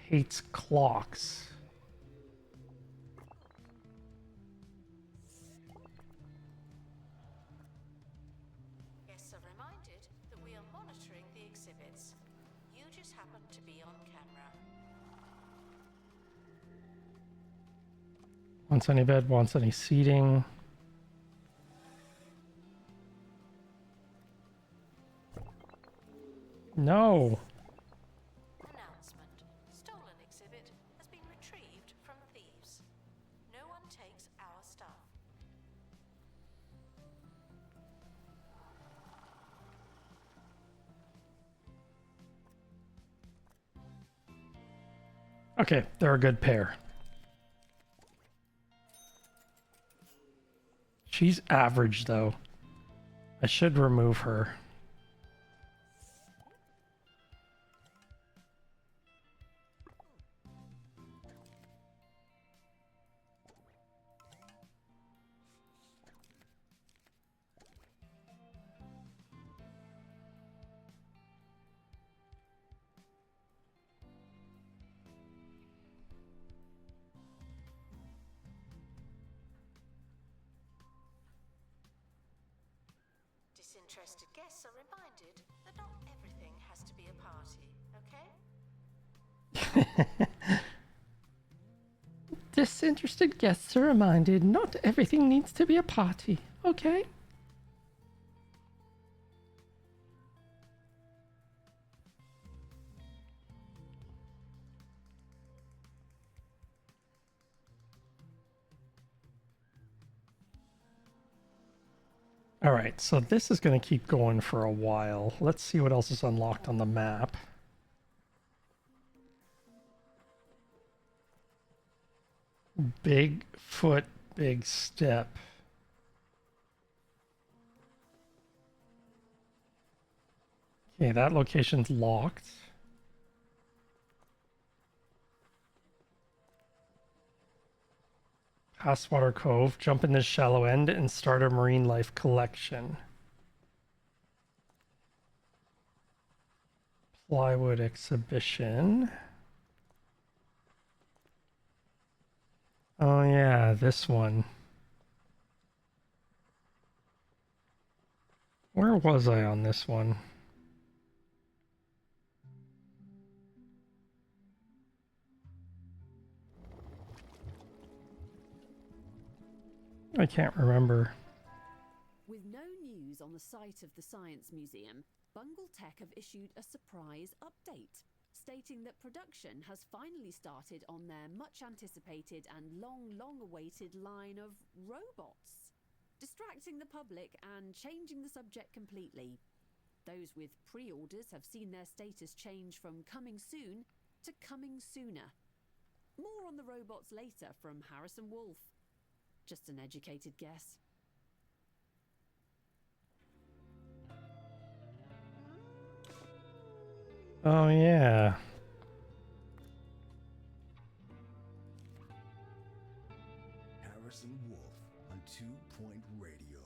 Hates clocks. Guests are reminded that we are monitoring the exhibits. You just happen to be on camera. Wants any bed, wants any seating. No. Announcement. Stolen exhibit has been retrieved from thieves. No one takes our stuff. Okay, they're a good pair. She's average, though. I should remove her. Disinterested guests are reminded that not everything has to be a party, okay? Disinterested guests are reminded not everything needs to be a party, okay? Alright, so this is going to keep going for a while. Let's see what else is unlocked on the map. Big foot, big step. Okay, that location's locked. Passwater Cove, jump in this shallow end and start a marine life collection. Plywood exhibition. Oh yeah, this one. Where was I on this one? I can't remember. With no news on the site of the Science Museum, Bungle Tech have issued a surprise update, stating that production has finally started on their much anticipated and long awaited line of robots, distracting the public and changing the subject completely. Those with pre-orders have seen their status change from coming soon to coming sooner. More on the robots later from Harrison Wolf. Just an educated guess. Oh yeah. Harrison Wolf on 2 Point Radio.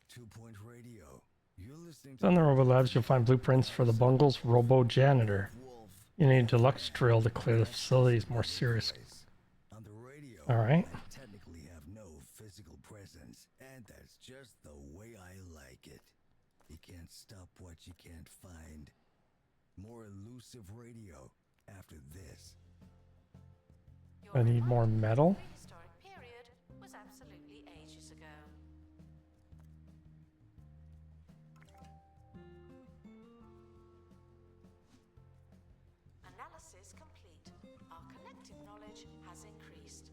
2 Point Radio. You're listening to On the Robo Labs, you'll find blueprints for the Bungle's Robo Janitor. Wolf. You need a deluxe drill to clear the facility's more serious. On the radio, Alright. I technically have no physical presence, and that's just the way I like it. You can't stop what you can't find. More elusive radio after this. Your I need more remarkable metal. prehistoric period was absolutely ages ago. Analysis complete. Our collective knowledge has increased.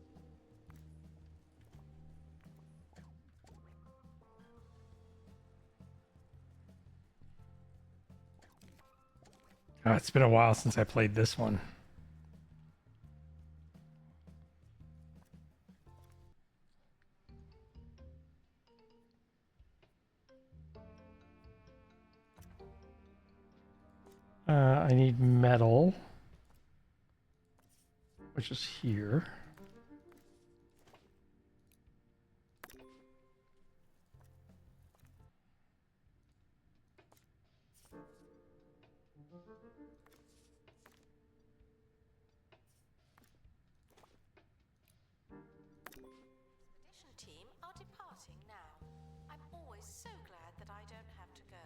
Oh, it's been a while since I played this one. I need metal, which is here. Expedition team are departing now. I'm always so glad that I don't have to go.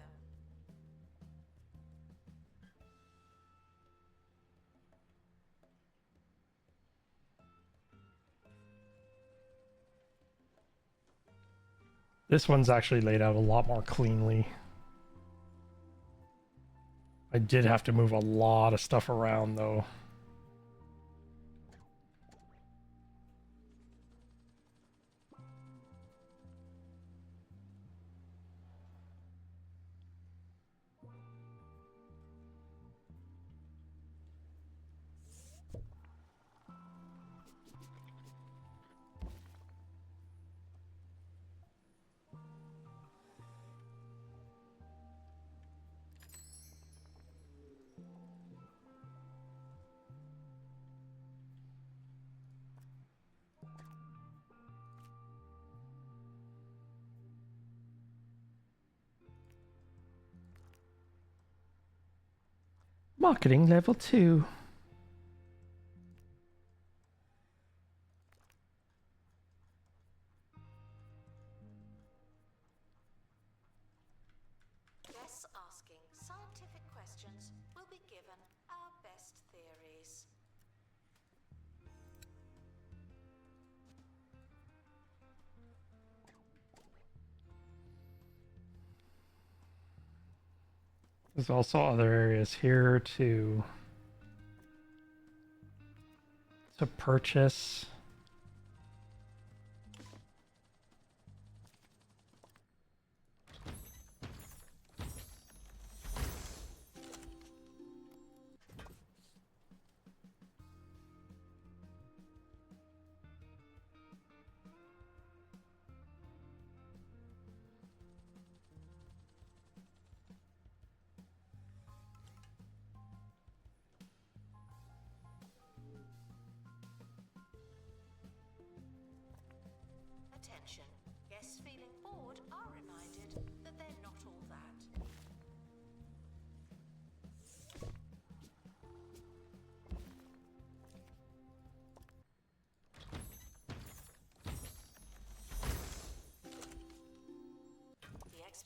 This one's actually laid out a lot more cleanly. I did have to move a lot of stuff around though. Marketing level 2. Guests asking scientific questions will be given our best theories. There's also other areas here to purchase.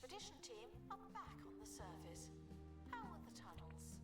expedition team are back on the surface. How are the tunnels?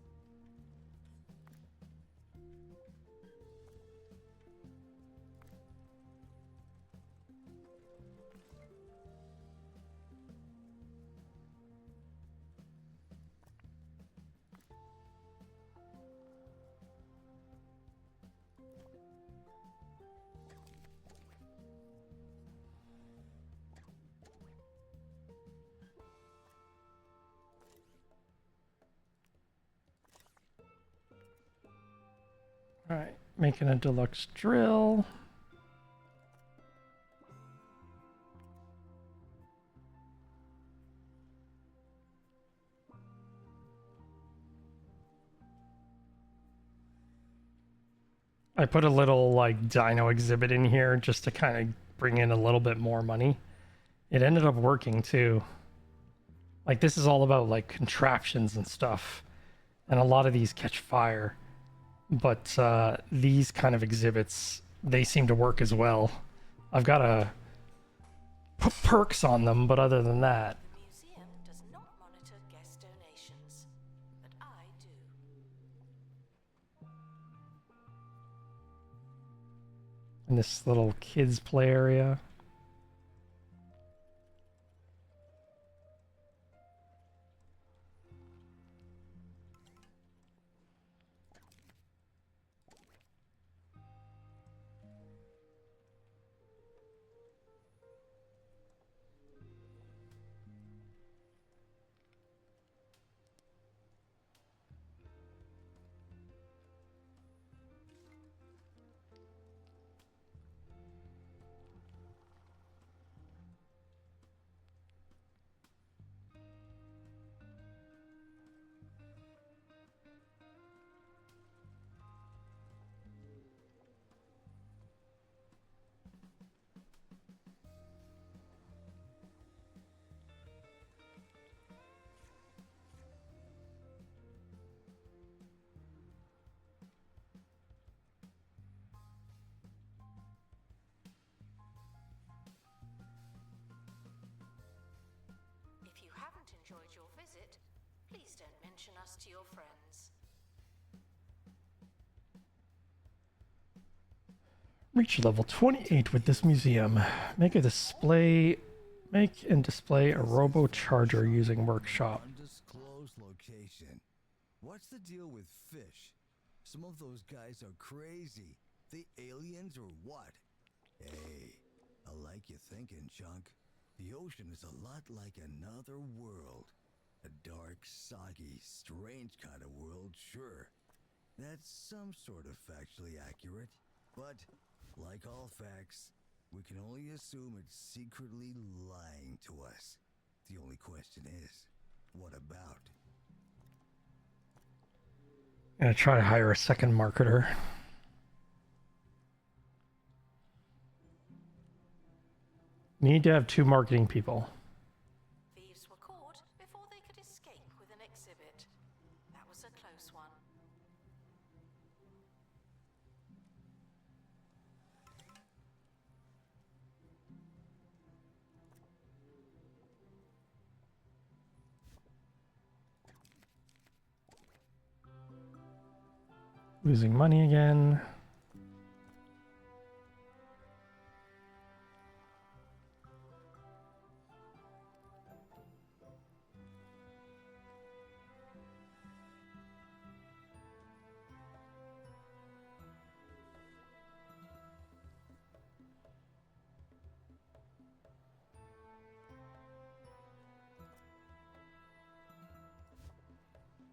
All right, making a deluxe drill. I put a little like dino exhibit in here just to kind of bring in a little bit more money. It ended up working too. Like this is all about like contraptions and stuff. And a lot of these catch fire. But these kind of exhibits, they seem to work as well. I've got to put perks on them, but other than that, The museum does not monitor guest donations, but I do. in this little kids play area. If you haven't enjoyed your visit, please don't mention us to your friends. Reach level 28 with this museum. Make and display a robo charger using workshop. Undisclosed location. What's the deal with fish? Some of those guys are crazy. They aliens or what? Hey, I like you thinking, Chunk. The ocean is a lot like another world. A dark, soggy, strange kind of world, sure. That's some sort of factually accurate. But, like all facts, we can only assume it's secretly lying to us. The only question is, what about? I'm gonna try to hire a second marketer. Need to have 2 marketing people. Thieves were caught before they could escape with an exhibit. That was a close one. Losing money again.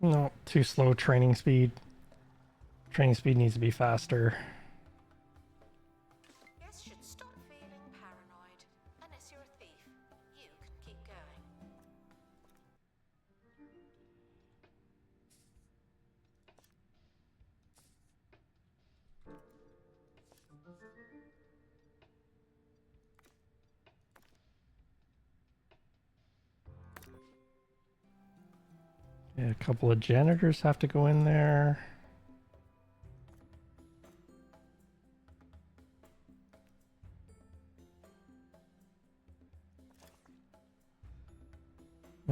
No, too slow training speed. Training speed needs to be faster. Guests should stop feeling paranoid. Unless you're a thief, you can keep going. Yeah, a couple of janitors have to go in there.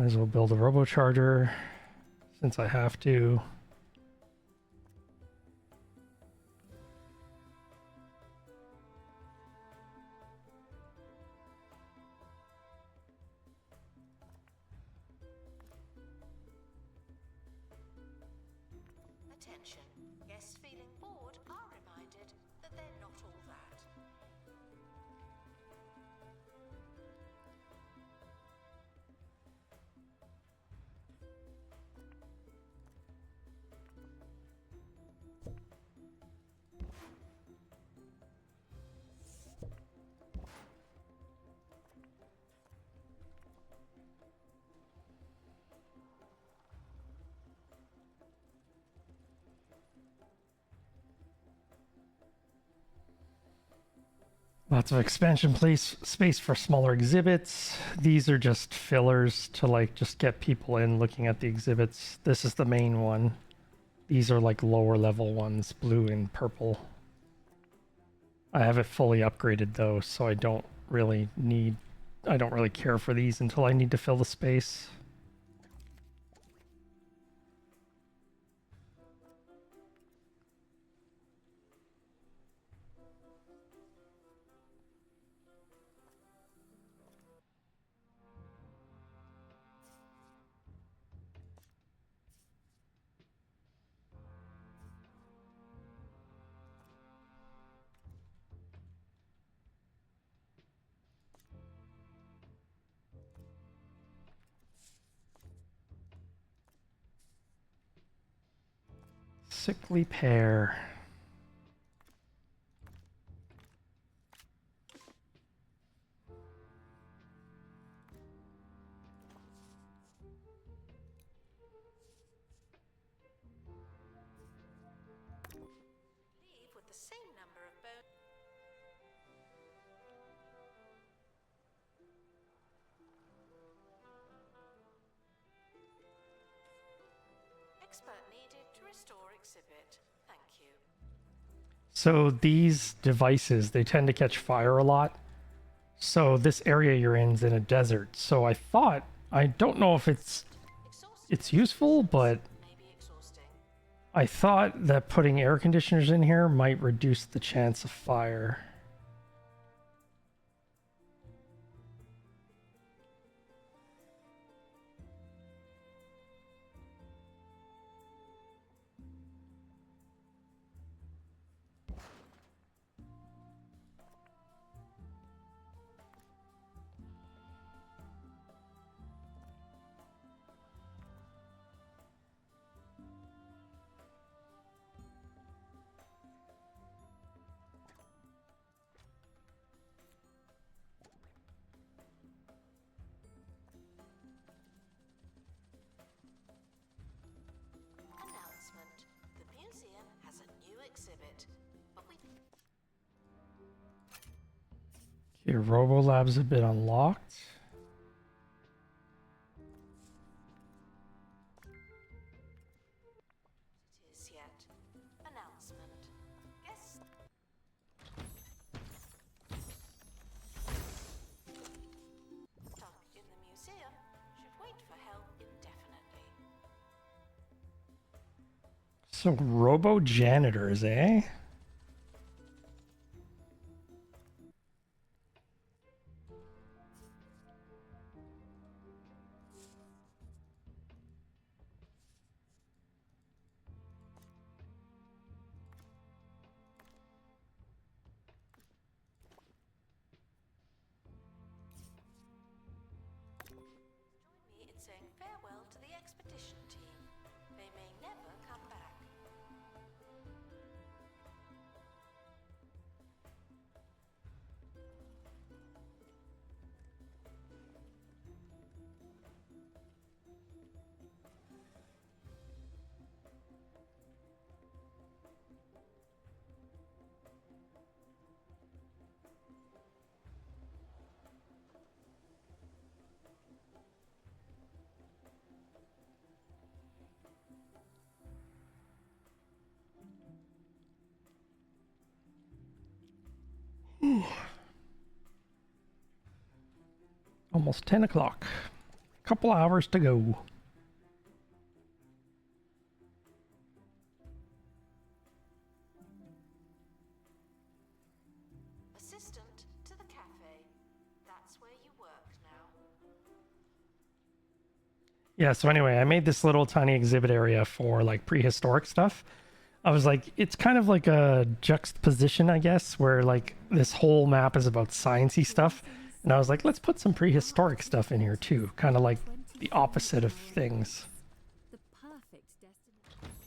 Might as well build a robocharger since I have to. Attention. Guests feeling bored are reminded that they're not all that. Lots of expansion space for smaller exhibits. These are just fillers to like just get people in looking at the exhibits. This is the main one. These are like lower level ones, blue and purple. I have it fully upgraded though, so I don't really care for these until I need to fill the space. Sickly pear. Leave with the same number of bones. Expert needed to restore exhibit. Thank you. So these devices, they tend to catch fire a lot. So this area you're in is in a desert. So I don't know if it's useful, but Maybe exhausting. I thought that putting air conditioners in here might reduce the chance of fire. Announcement. The museum has a new exhibit, but we Here, Robolab's a bit unlocked. it is yet. Announcement. Guests stuck in the museum should wait for help indefinitely. So robo janitors, eh? Join me in saying farewell to the expedition team. They may never come back. Almost 10 o'clock. Couple hours to go. Assistant to the cafe. That's where you work now. Yeah, so anyway, I made this little tiny exhibit area for like prehistoric stuff. I was like, it's kind of like a juxtaposition, I guess, where like this whole map is about sciencey stuff. And I was like, let's put some prehistoric stuff in here too, kind of like the opposite of things. The perfect destination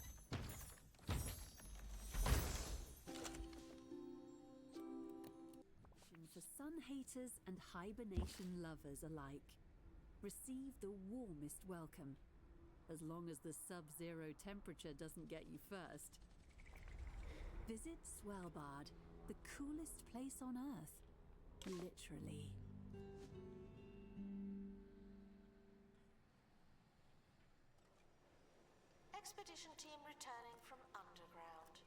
for sun haters and hibernation lovers alike. Receive the warmest welcome, as long as the sub-zero temperature doesn't get you first. Visit Svalbard, the coolest place on Earth. Literally. Expedition team returning from underground.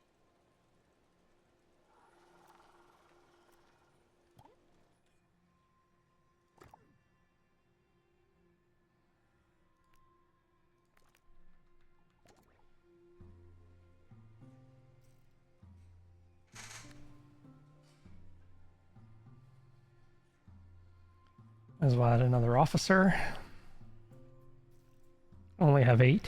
As well, add another officer. Only have 8.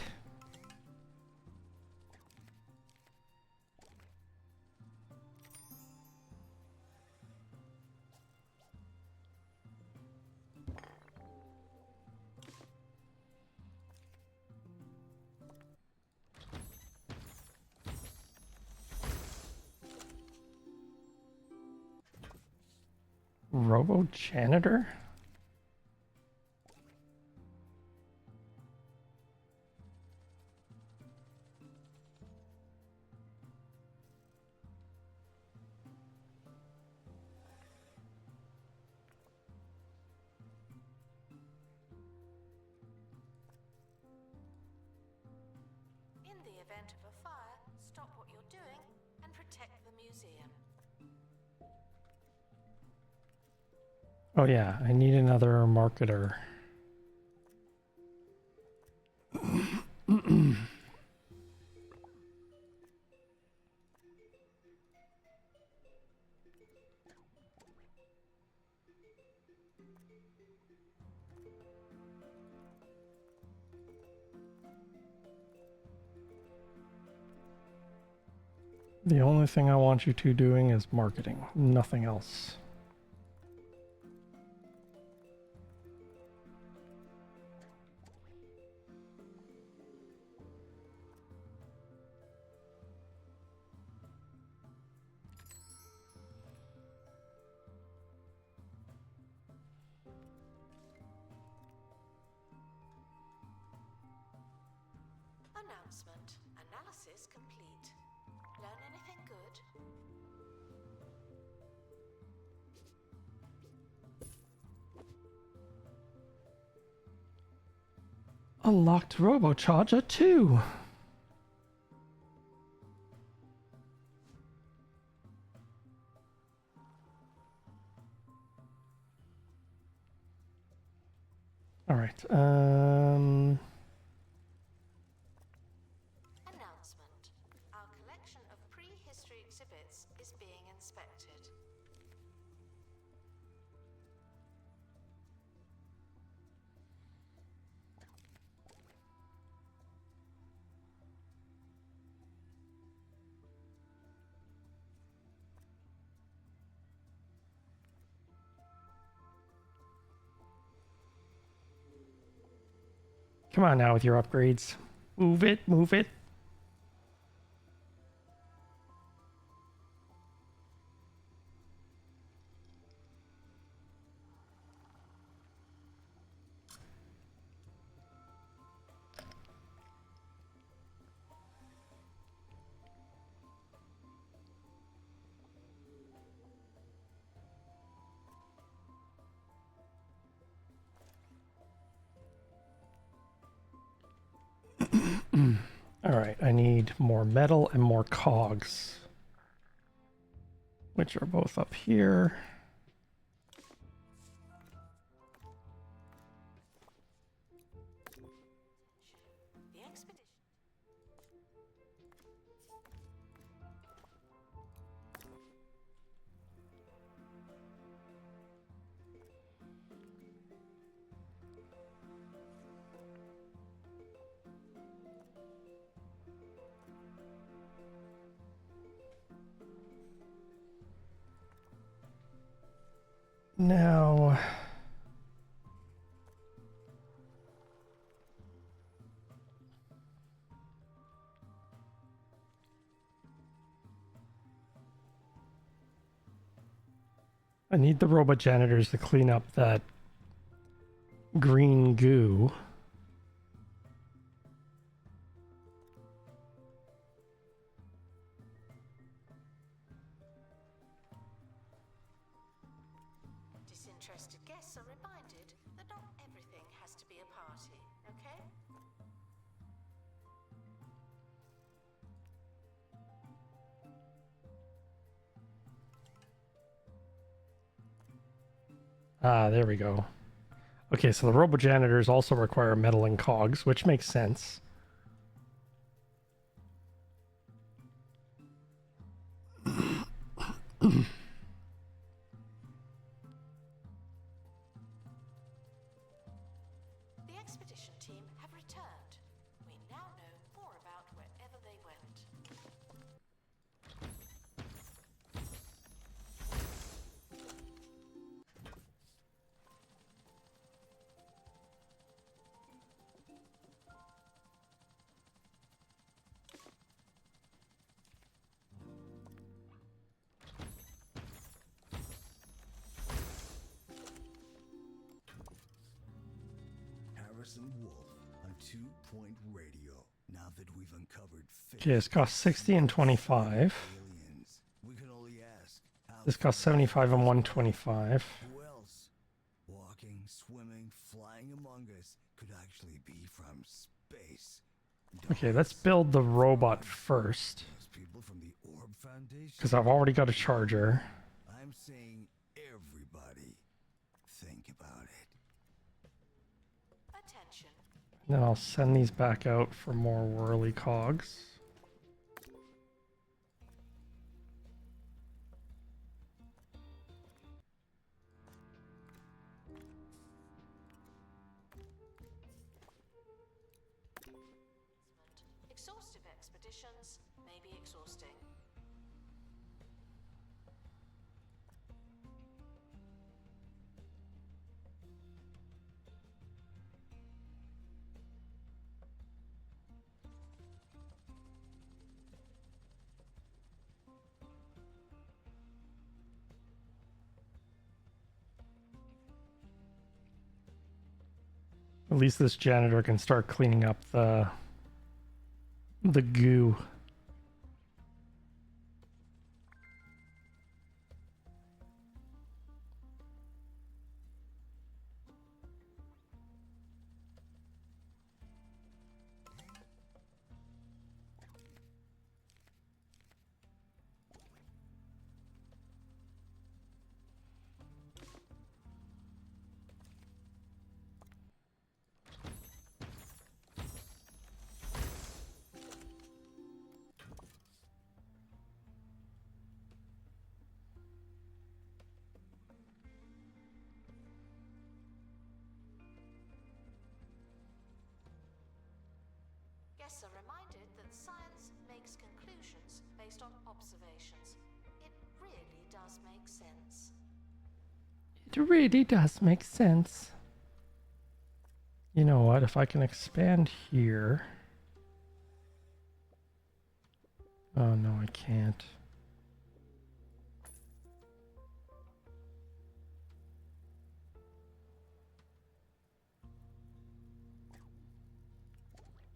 Robo janitor? In the event of a fire, stop what you're doing and protect the museum. Oh yeah, I need another marketer. The only thing I want you two doing is marketing, nothing else. Announcement. Analysis complete. Learn anything good? Unlocked robocharger too. All right. Announcement. Our collection of prehistory exhibits is being inspected. Come on now with your upgrades. Move it, move it. All right, I need more metal and more cogs, which are both up here. expedition. Now, I need the robot janitors to clean up that green goo. Disinterested guests are reminded that not everything has to be a party, okay? Ah, there we go. Okay, so the robo janitors also require metal and cogs, which makes sense. The expedition team have returned. We now know more about wherever they went. Harrison Wolf on 2-Point Radio. Now that we've uncovered Okay, this costs 60 and 25. aliens, we can only ask, how This costs 75 and 125. who else? Walking, swimming, flying among us could actually be from space. Okay, let's build the robot first, Those people from the Orb Foundation. because I've already got a charger. I'm saying everybody think about it. Attention. Then I'll send these back out for more whirly cogs. Exhaustive expeditions may be exhausting. At least this janitor can start cleaning up the goo. Guests are reminded that science makes conclusions based on observations. It really does make sense. It really does make sense. You know what? If I can expand here. Oh no, I can't.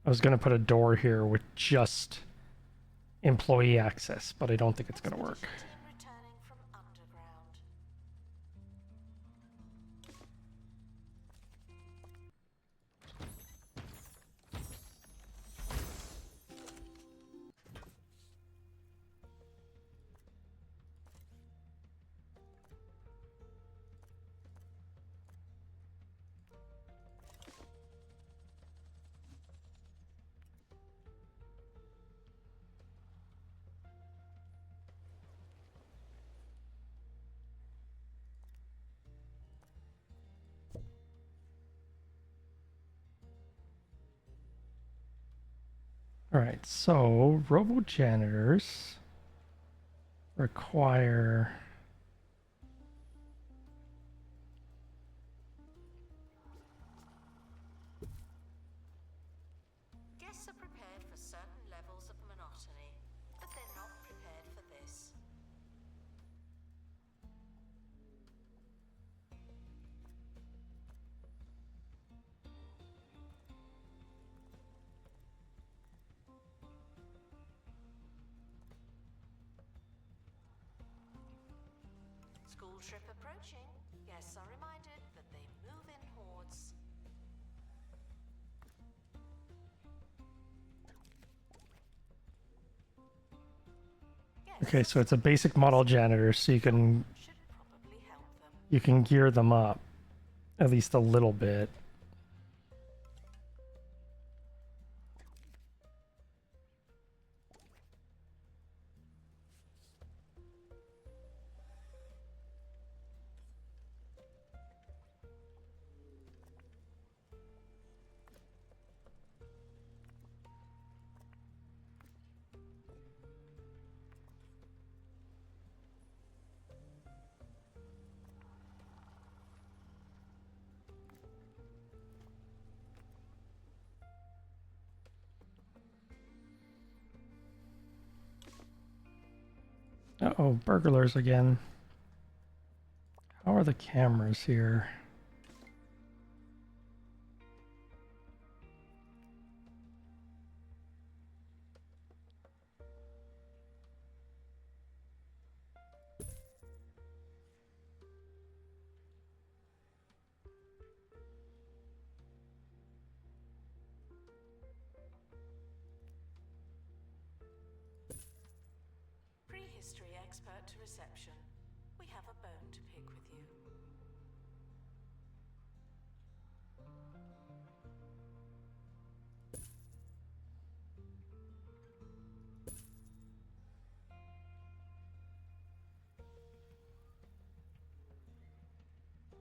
I was gonna put a door here with just employee access, but I don't think it's gonna work. Expedition team returning from underground. All right, so robo janitors require. Guests are prepared for certain levels of monotony, but they're not prepared for this. School trip approaching. Guests are reminded that they move in hordes. Okay, so it's a basic model janitor, so Should probably help them. you can gear them up at least a little bit. Uh-oh, burglars again. How are the cameras here? Prehistory expert to reception. We have a bone to pick with you.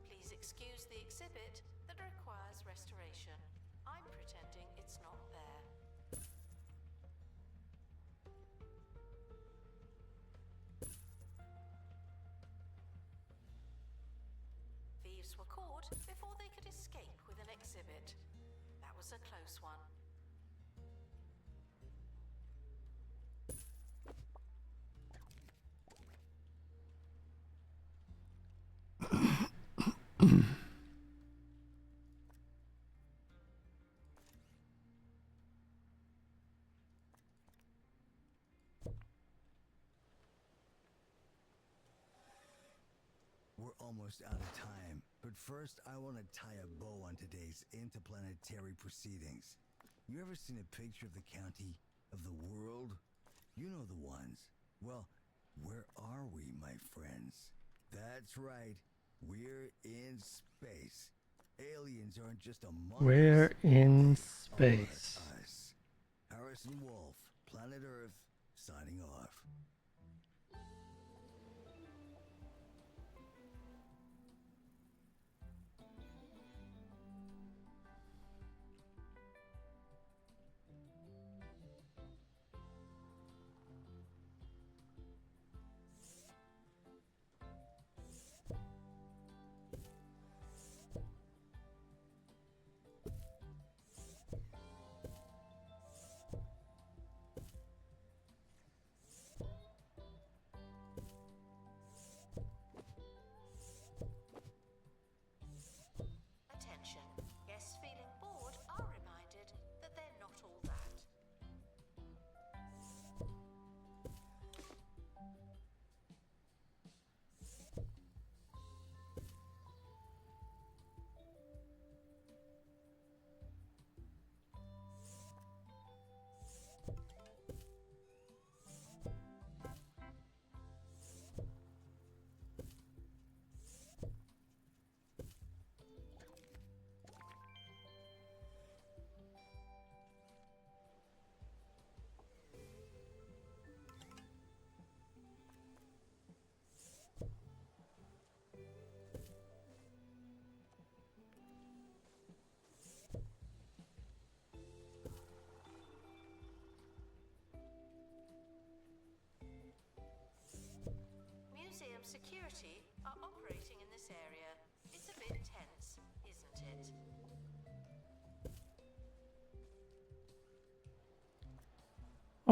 Please excuse the exhibit that requires restoration. I'm pretending it's not there. Thieves were caught before they could escape with an exhibit. That was a close one. We're almost out of time, but first I want to tie a bow on today's interplanetary proceedings. You ever seen a picture of the county, of the world? You know the ones. Well, where are we, my friends? That's right, we're in space. Aliens aren't just among us. We're in They are space. us. Harrison Wolf, Planet Earth, signing off.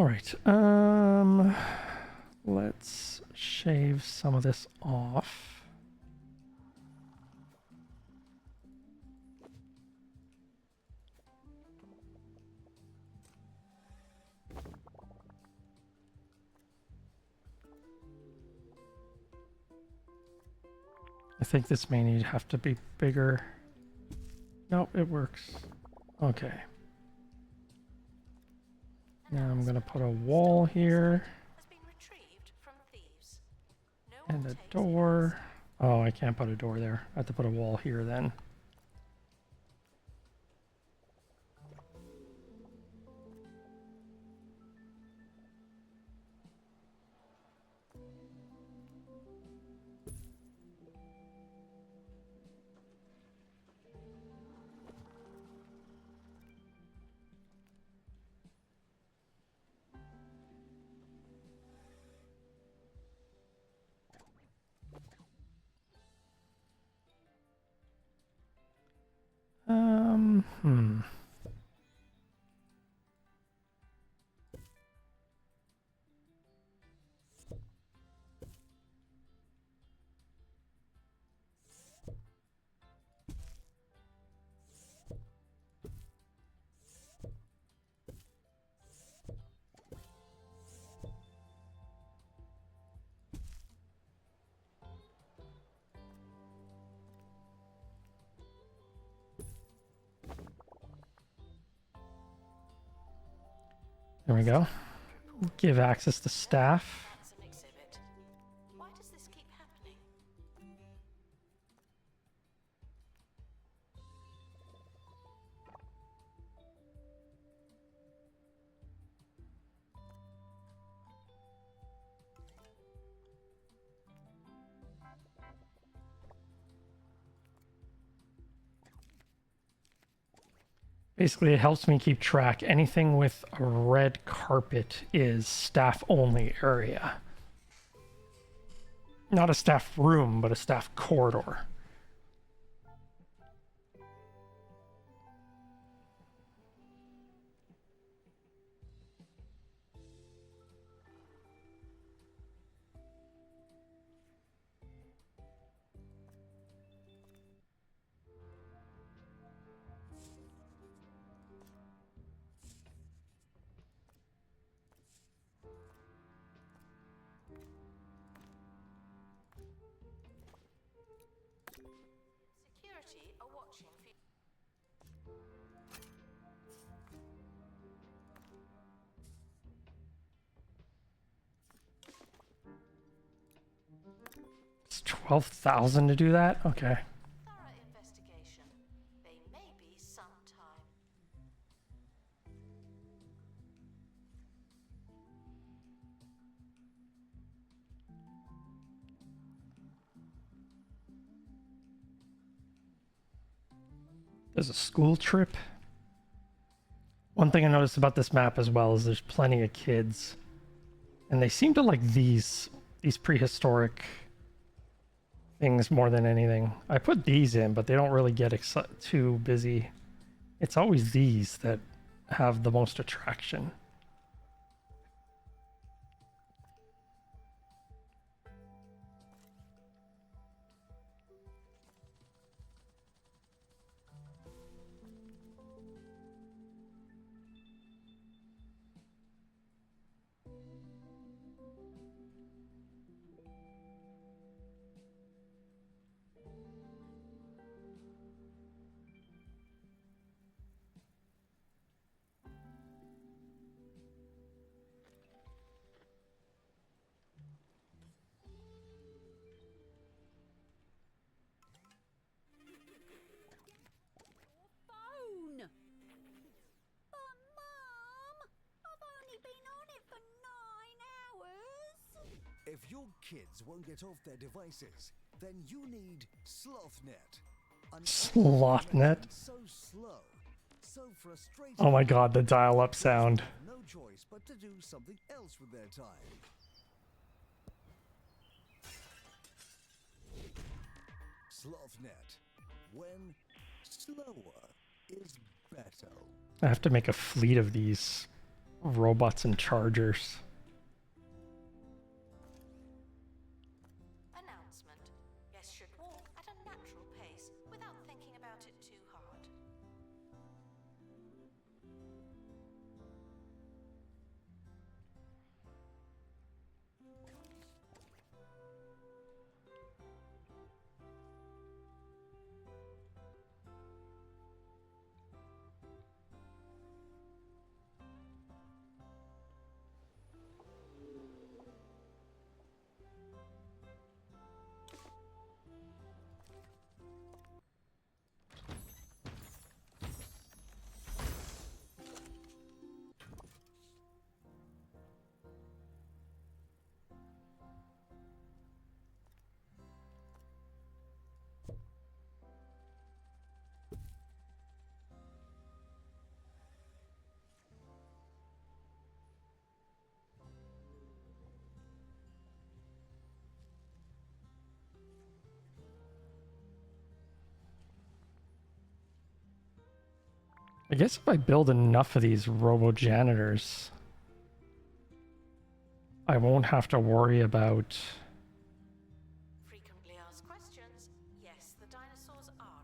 All right. Let's shave some of this off. I think this may have to be bigger. Nope, it works. Okay. Now I'm gonna put a wall here Has been retrieved from thieves. No and one a takes door. Oh, I can't put a door there. I have to put a wall here then. Hmm. There we go. Give access to staff. That's an exhibit. Why does this keep happening? Basically, it helps me keep track. Anything with a red carpet is staff only area. Not a staff room, but a staff corridor. Security are watching for you. It's 12,000 to do that? Okay. Thorough investigation. They may be some time. There's a school trip. One thing I noticed about this map as well is there's plenty of kids. And they seem to like these prehistoric things more than anything. I put these in, but they don't really get too busy. It's always these that have the most attraction. Phone! But Mum, I've only been on it for 9 hours. If your kids won't get off their devices, then you need SlothNet. An SlothNet? so slow, so frustrating. Oh my god, the dial-up sound. No choice but to do something else with their time. SlothNet. When slower is better. I have to make a fleet of these. robots and chargers. Announcement. Guests should walk at a natural pace without thinking about it too hard. I guess if I build enough of these robo janitors, I won't have to worry about. Frequently asked questions. Yes, the dinosaurs are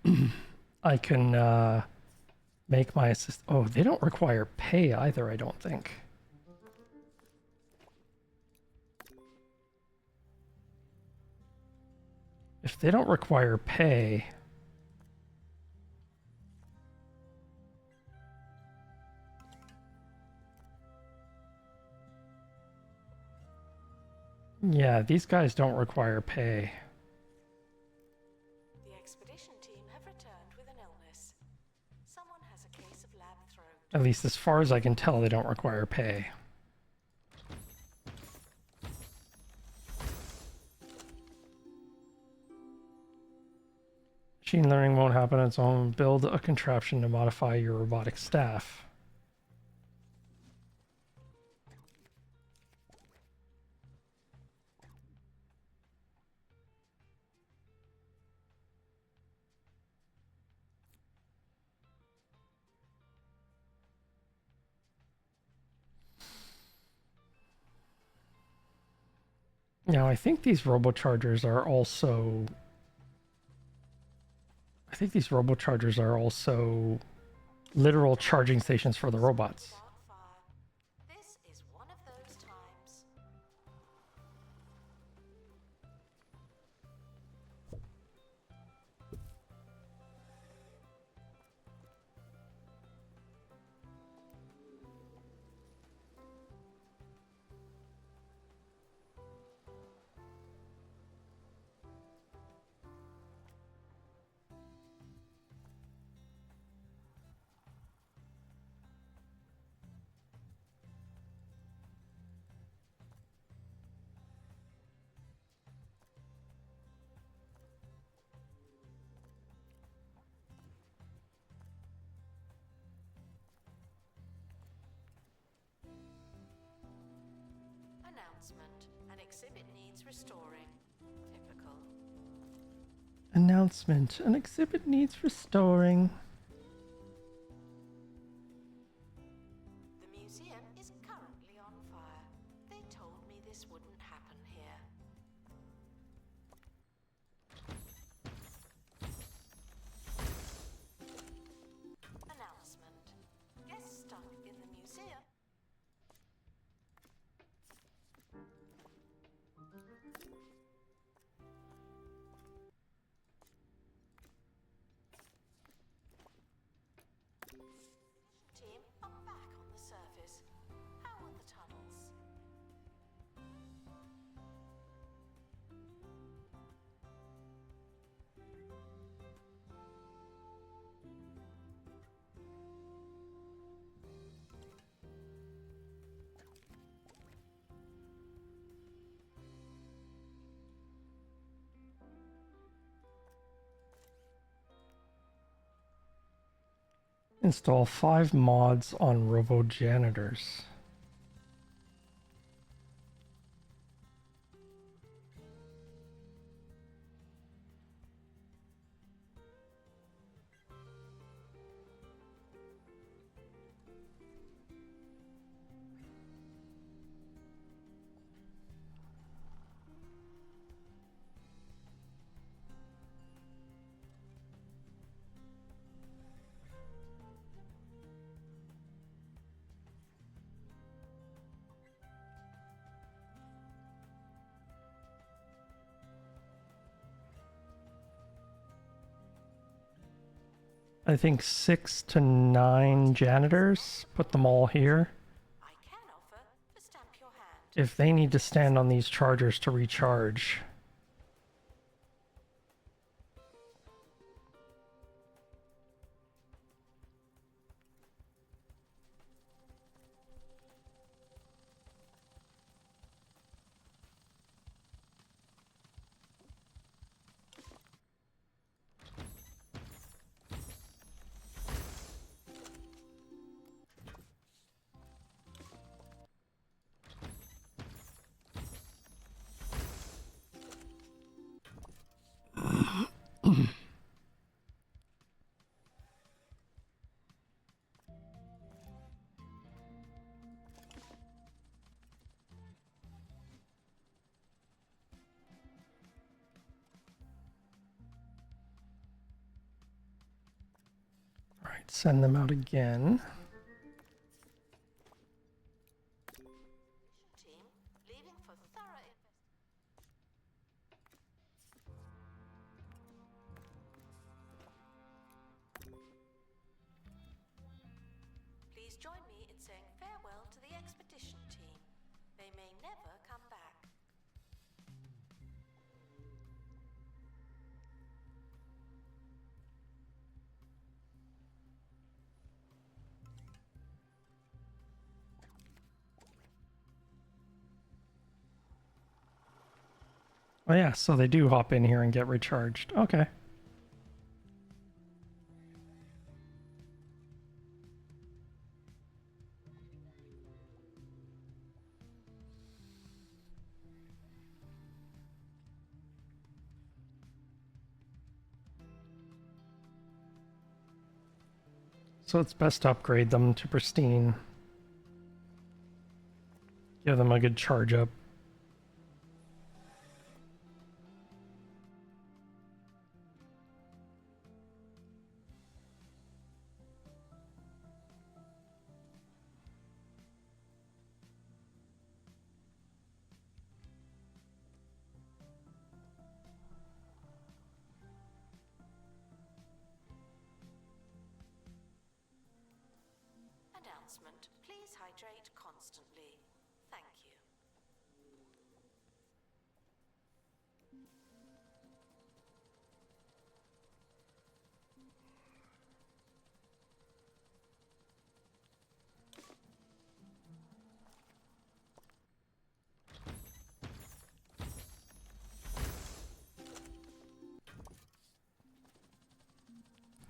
real. I can make my assist. Oh, they don't require pay either, I don't think. If they don't require pay, yeah, these guys don't require pay. The expedition team have returned with an illness. Someone has a case of lab throat. At least as far as I can tell, they don't require pay. Machine learning won't happen on its own. Build a contraption to modify your robotic staff. Now, I think these robochargers are also... I think these robochargers are also literal charging stations for the robots. Wildfire. This is one of those times. Announcement. An exhibit needs restoring. Typical. Announcement. An exhibit needs restoring. The museum is currently on fire. They told me this wouldn't happen here. Announcement. Guests stuck in the museum. Team are back on the surface. How are the tunnels? Install 5 mods on robo janitors. I think 6 to 9 janitors. Put them all here. I can offer to stamp your hand. If they need to stand on these chargers to recharge. All right, send them out again. Team, leaving for thorough Please join me in saying farewell to the expedition team. They may never come back. Oh yeah, so they do hop in here and get recharged. Okay. So it's best to upgrade them to pristine. Give them a good charge up. Announcement. Please hydrate constantly. Thank you.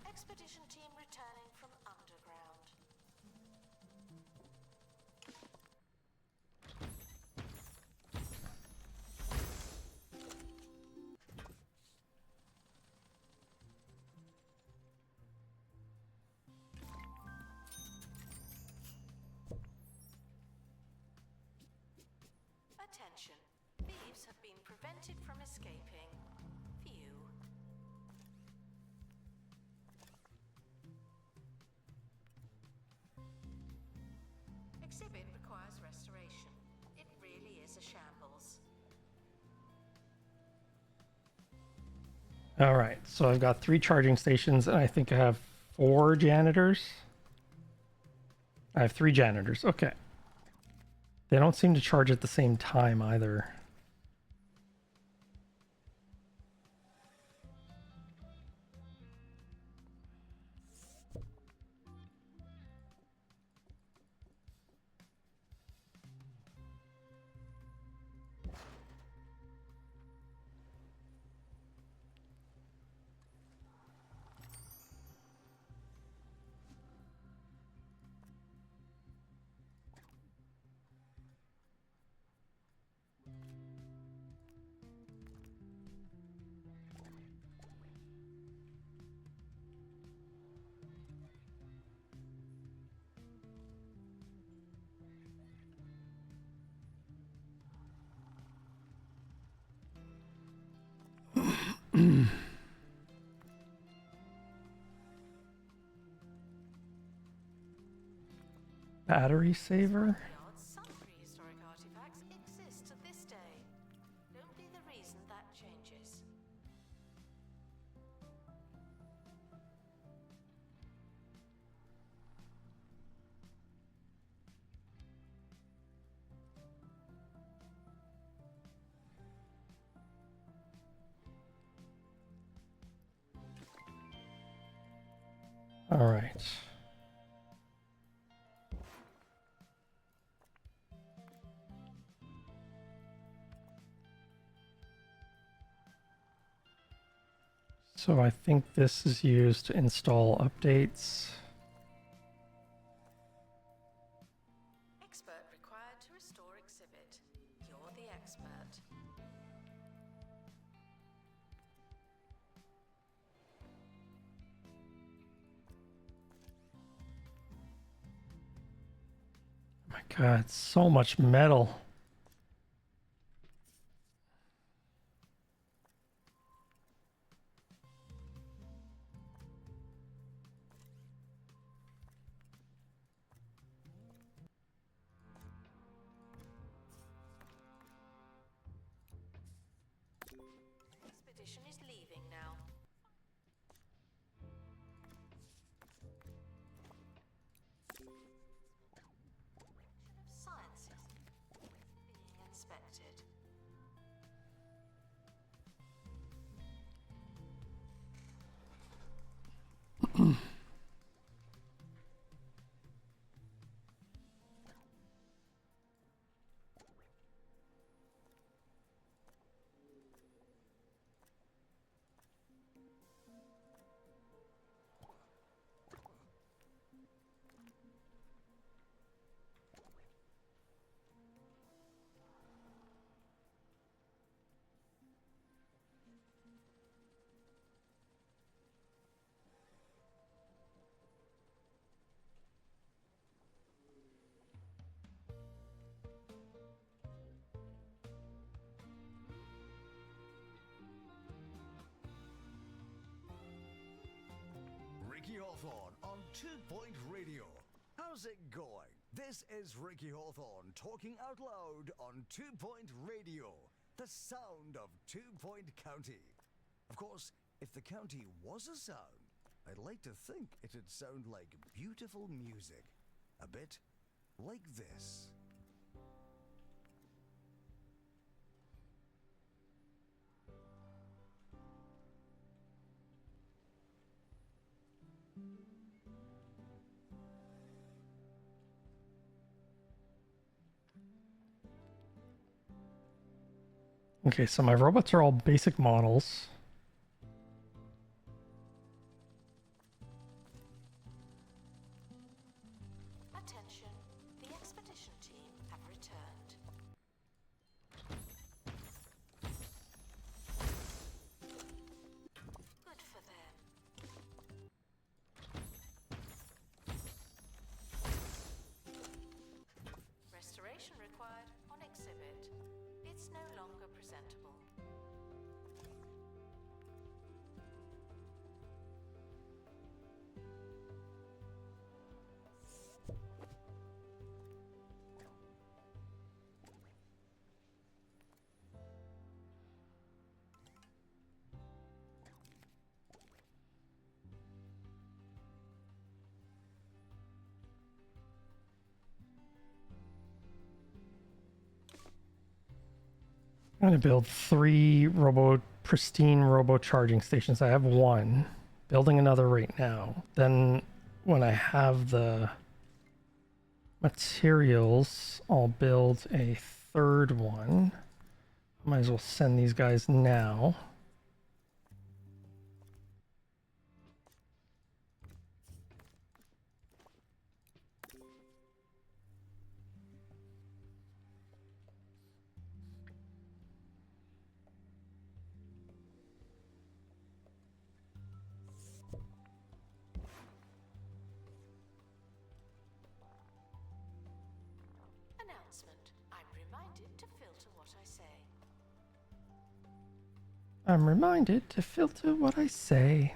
Expedition team returning from underground. Attention. Thieves have been prevented from escaping. Phew. Exhibit requires restoration. It really is a shambles. All right, so I've got 3 charging stations, and I think I have 4 janitors. I have 3 janitors. Okay. They don't seem to charge at the same time either. Battery saver? Some prehistoric artifacts exist to this day. Don't be the reason that changes. All right. So I think this is used to install updates. Expert required to restore exhibit. You're the expert. Oh my God, so much metal. Expedition is leaving now. Direction of Sciences being inspected. Ricky Hawthorne on 2 Point Radio. How's it going? This is Ricky Hawthorne talking out loud on 2 Point Radio, the sound of 2 Point County. Of course, if the county was a sound, I'd like to think it'd sound like beautiful music. A bit like this. Okay, so my robots are all basic models. Attention, the expedition team have returned. Good for them. Restoration required on exhibit. It's no longer presentable. I'm going to build 3 pristine robo charging stations. I have 1. Building another right now. Then when I have the materials, I'll build a 3rd one. Might as well send these guys now. Announcement. I'm reminded to filter what I say. I'm reminded to filter what I say.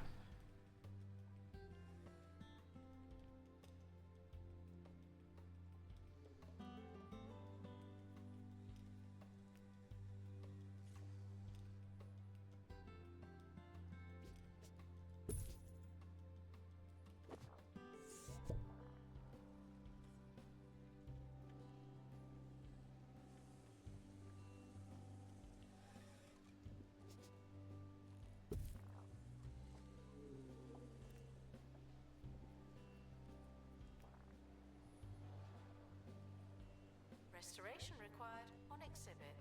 Restoration required on exhibit.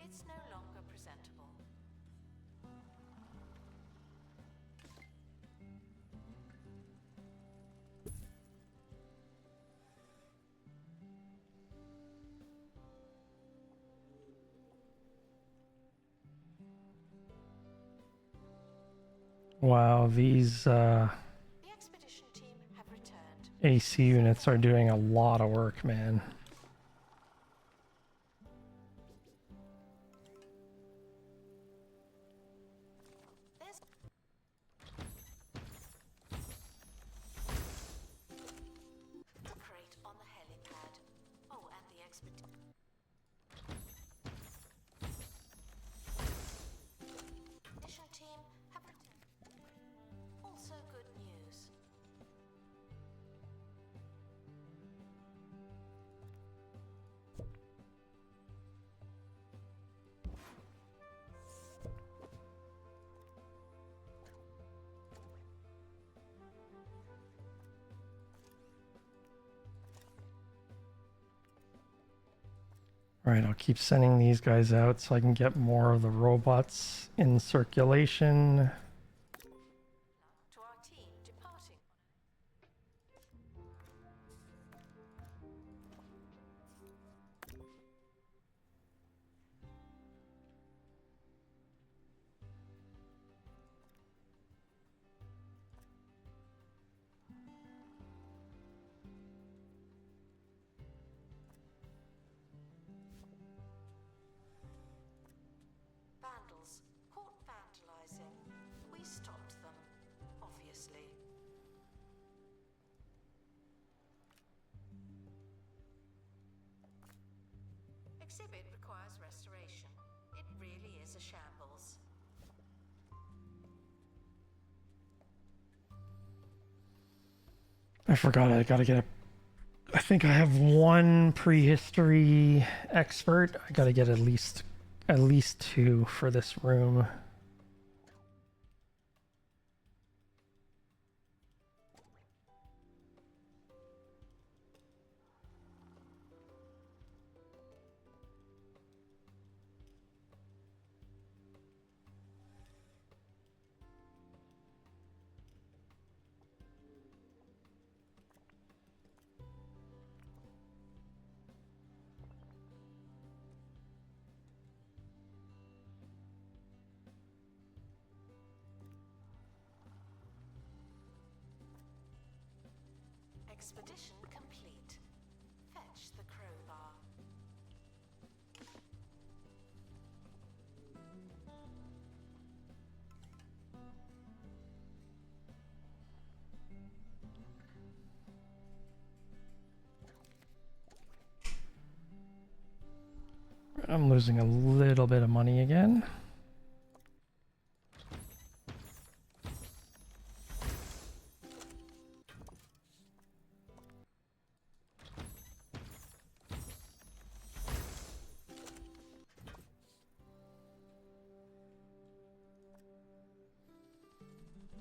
It's no longer presentable. Wow, these The expedition team have returned. AC units are doing a lot of work, man. There's the crate on the helipad. Oh, and the expedition. Team have returned. Also good news. Right, I'll keep sending these guys out so I can get more of the robots in circulation. To our team departing. Vandals caught vandalizing. We stopped them, obviously. Exhibit requires restoration. It really is a shambles. I forgot I gotta get a... I think I have one prehistory expert. I gotta get at least 2 for this room. Expedition complete. Fetch the crowbar. I'm losing a little bit of money again.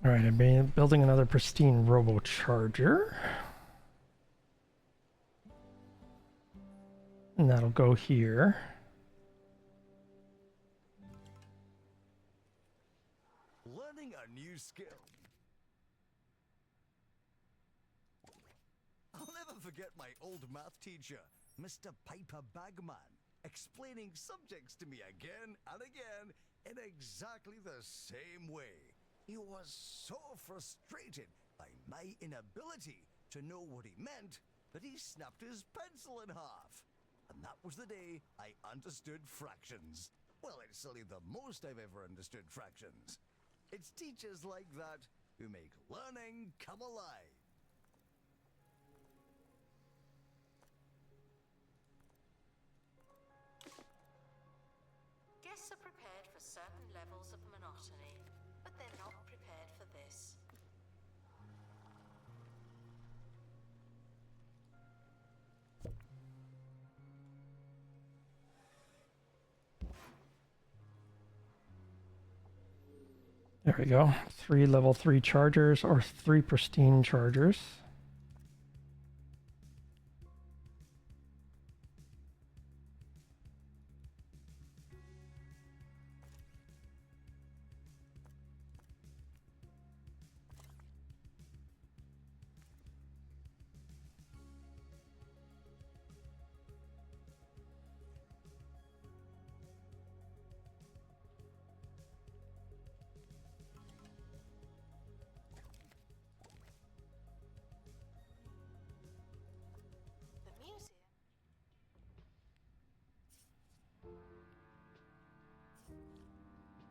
All right, I'm building another pristine robocharger. And that'll go here. Learning a new skill. I'll never forget my old math teacher, Mr. Piper Bagman, explaining subjects to me again and again in exactly the same way. He was so frustrated by my inability to know what he meant that he snapped his pencil in half. And that was the day I understood fractions. Well, it's certainly the most I've ever understood fractions. It's teachers like that who make learning come alive. Guests are prepared for certain levels of monotony, but they're not prepared for this. There we go. 3 level 3 chargers, or 3 pristine chargers.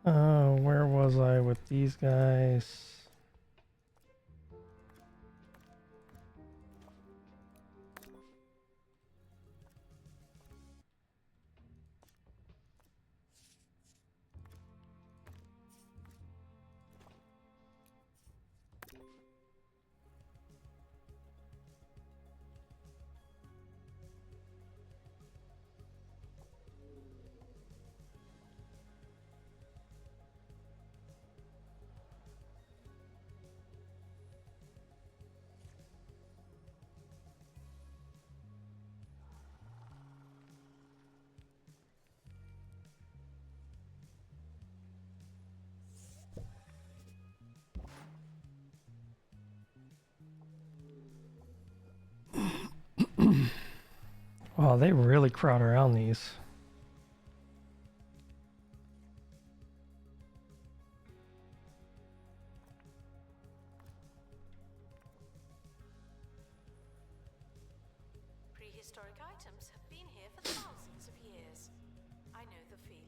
Where was I with these guys? Wow, they really crowd around these. Prehistoric items have been here for thousands of years. I know the feeling.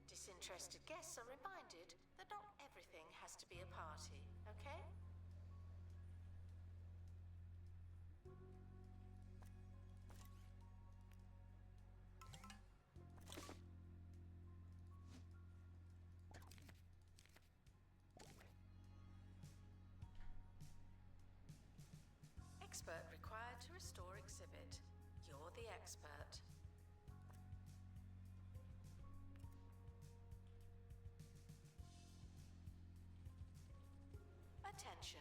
Disinterested guests are reminded that not everything has to be a party, okay? Expert required to restore exhibit. You're the expert. Attention.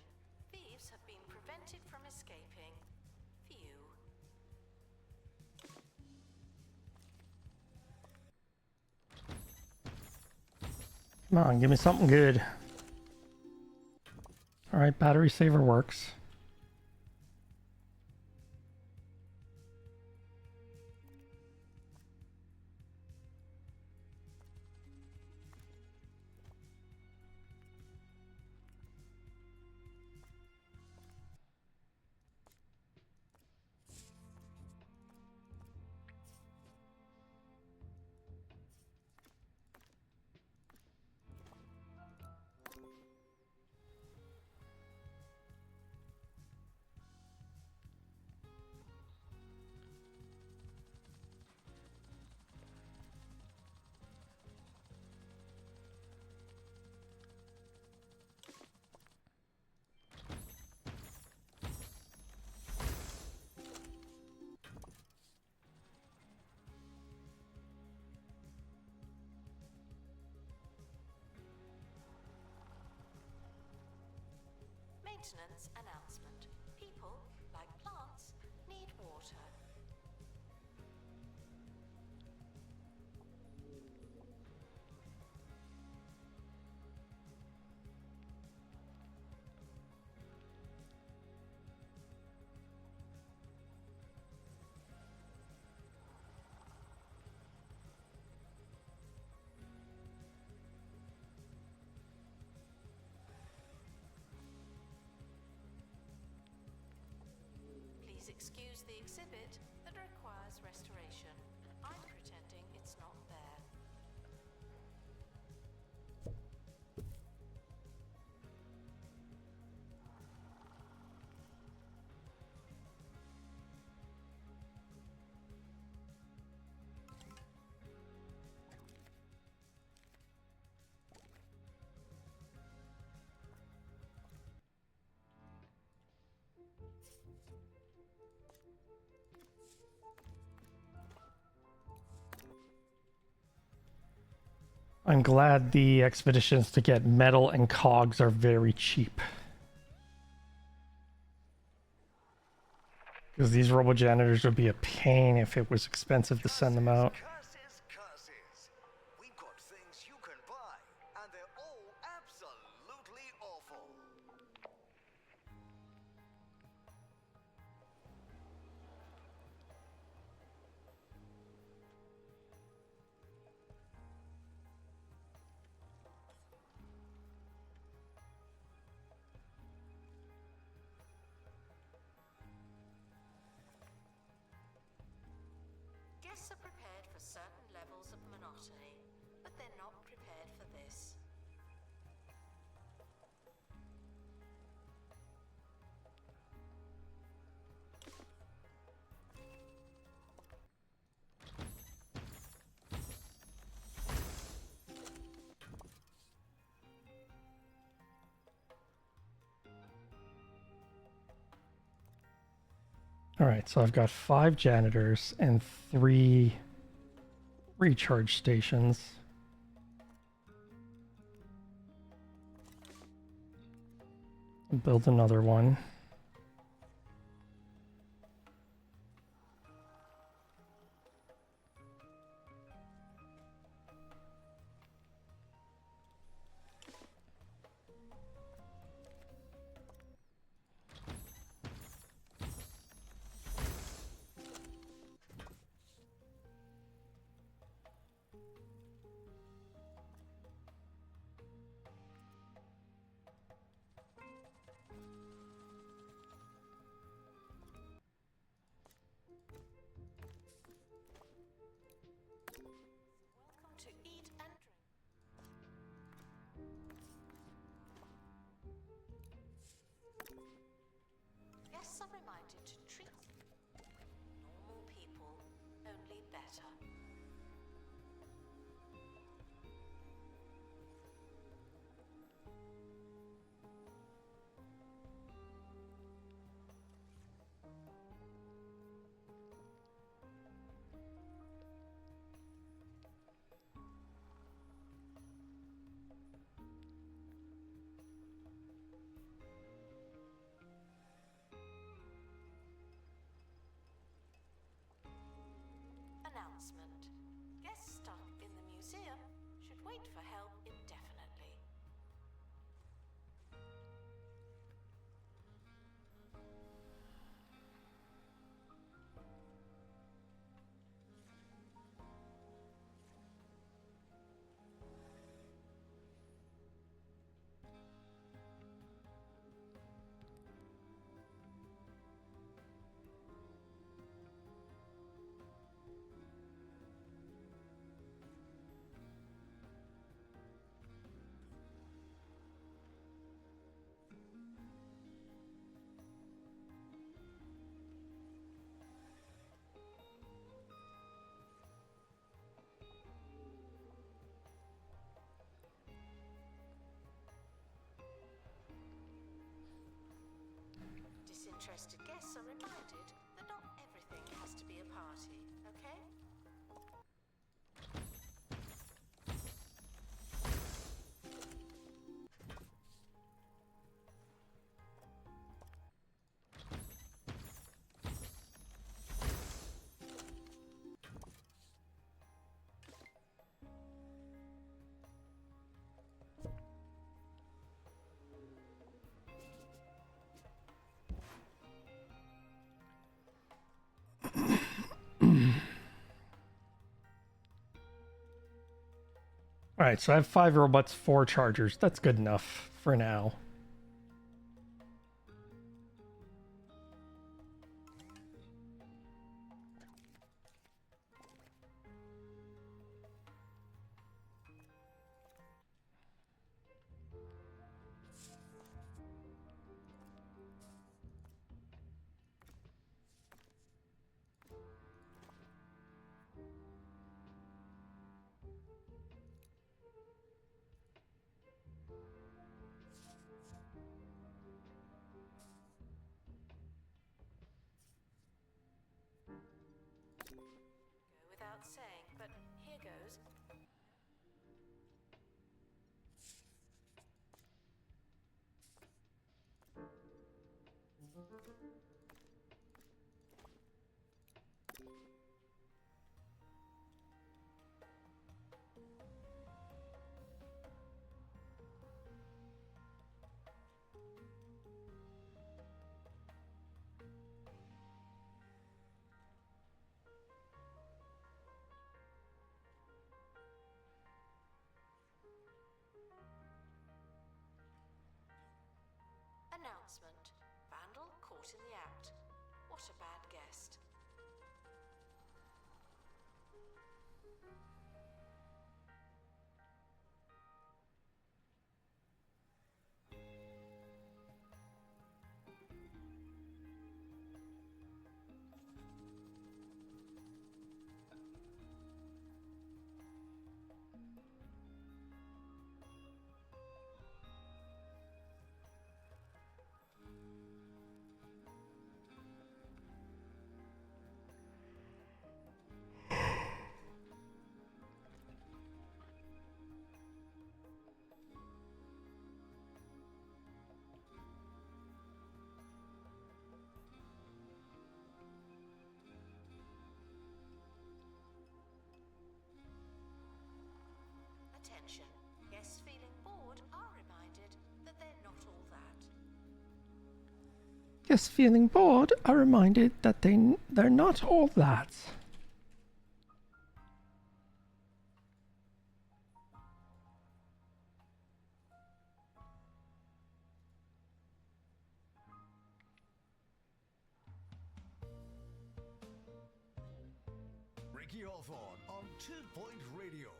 Thieves have been prevented from escaping. Phew. Come on, give me something good. Alright, battery saver works. Maintenance announcement. People, like plants, need water. Please excuse the exhibit that requires restoration. I'm pretending it's not there. I'm glad the expeditions to get metal and cogs are very cheap. Because these robo janitors would be a pain if it was expensive to send them out. Curses, curses. We've got things you can buy, and they're all absolutely awful. Guests are prepared for certain levels of monotony, but they're not prepared for this. Alright, so I've got 5 janitors and 3 recharge stations. Build another one. Welcome to eat and drink. Guests are reminded to treat normal people, only better. Announcement. Guests stuck in the museum should wait for help indefinitely. Disinterested guests are reminded that not everything has to be a party, okay? Alright, so I have 5 robots, 4 chargers. That's good enough for now. Go without saying, but here goes. Announcement. Vandal caught in the act. What a bad guest. Attention. Guests feeling bored are reminded that they're not all that. Guests feeling bored are reminded that they're not all that. Ricky Hawthorne on 2 Point Radio.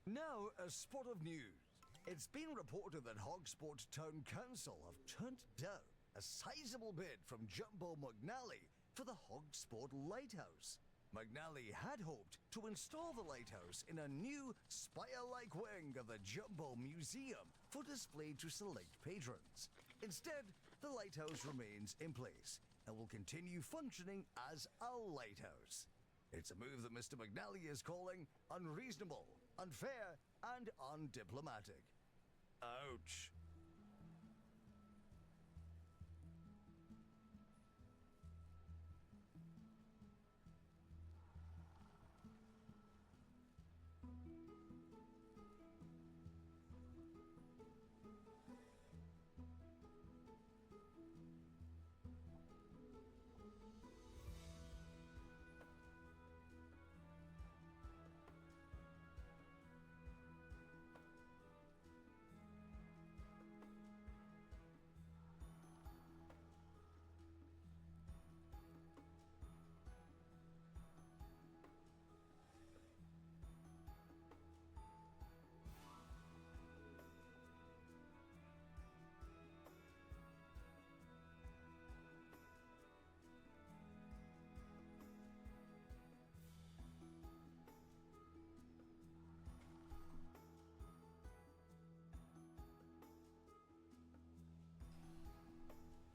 Now, a spot of news. It's been reported that Hogsport Town Council have turned down a sizable bid from Jumbo McNally for the Hogsport Lighthouse. McNally had hoped to install the lighthouse in a new spire-like wing of the Jumbo Museum for display to select patrons. Instead, the lighthouse remains in place and will continue functioning as a lighthouse. It's a move that Mr. McNally is calling unreasonable, unfair, and undiplomatic. Ouch.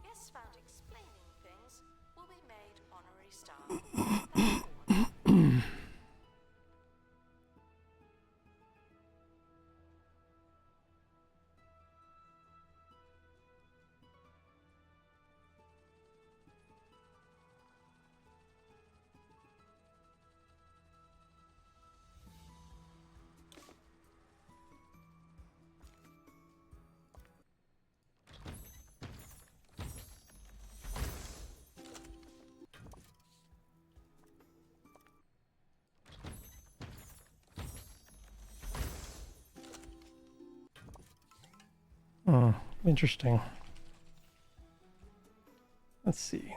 Guests found explaining things will be made honorary staff. Thank you. Oh, interesting. Let's see.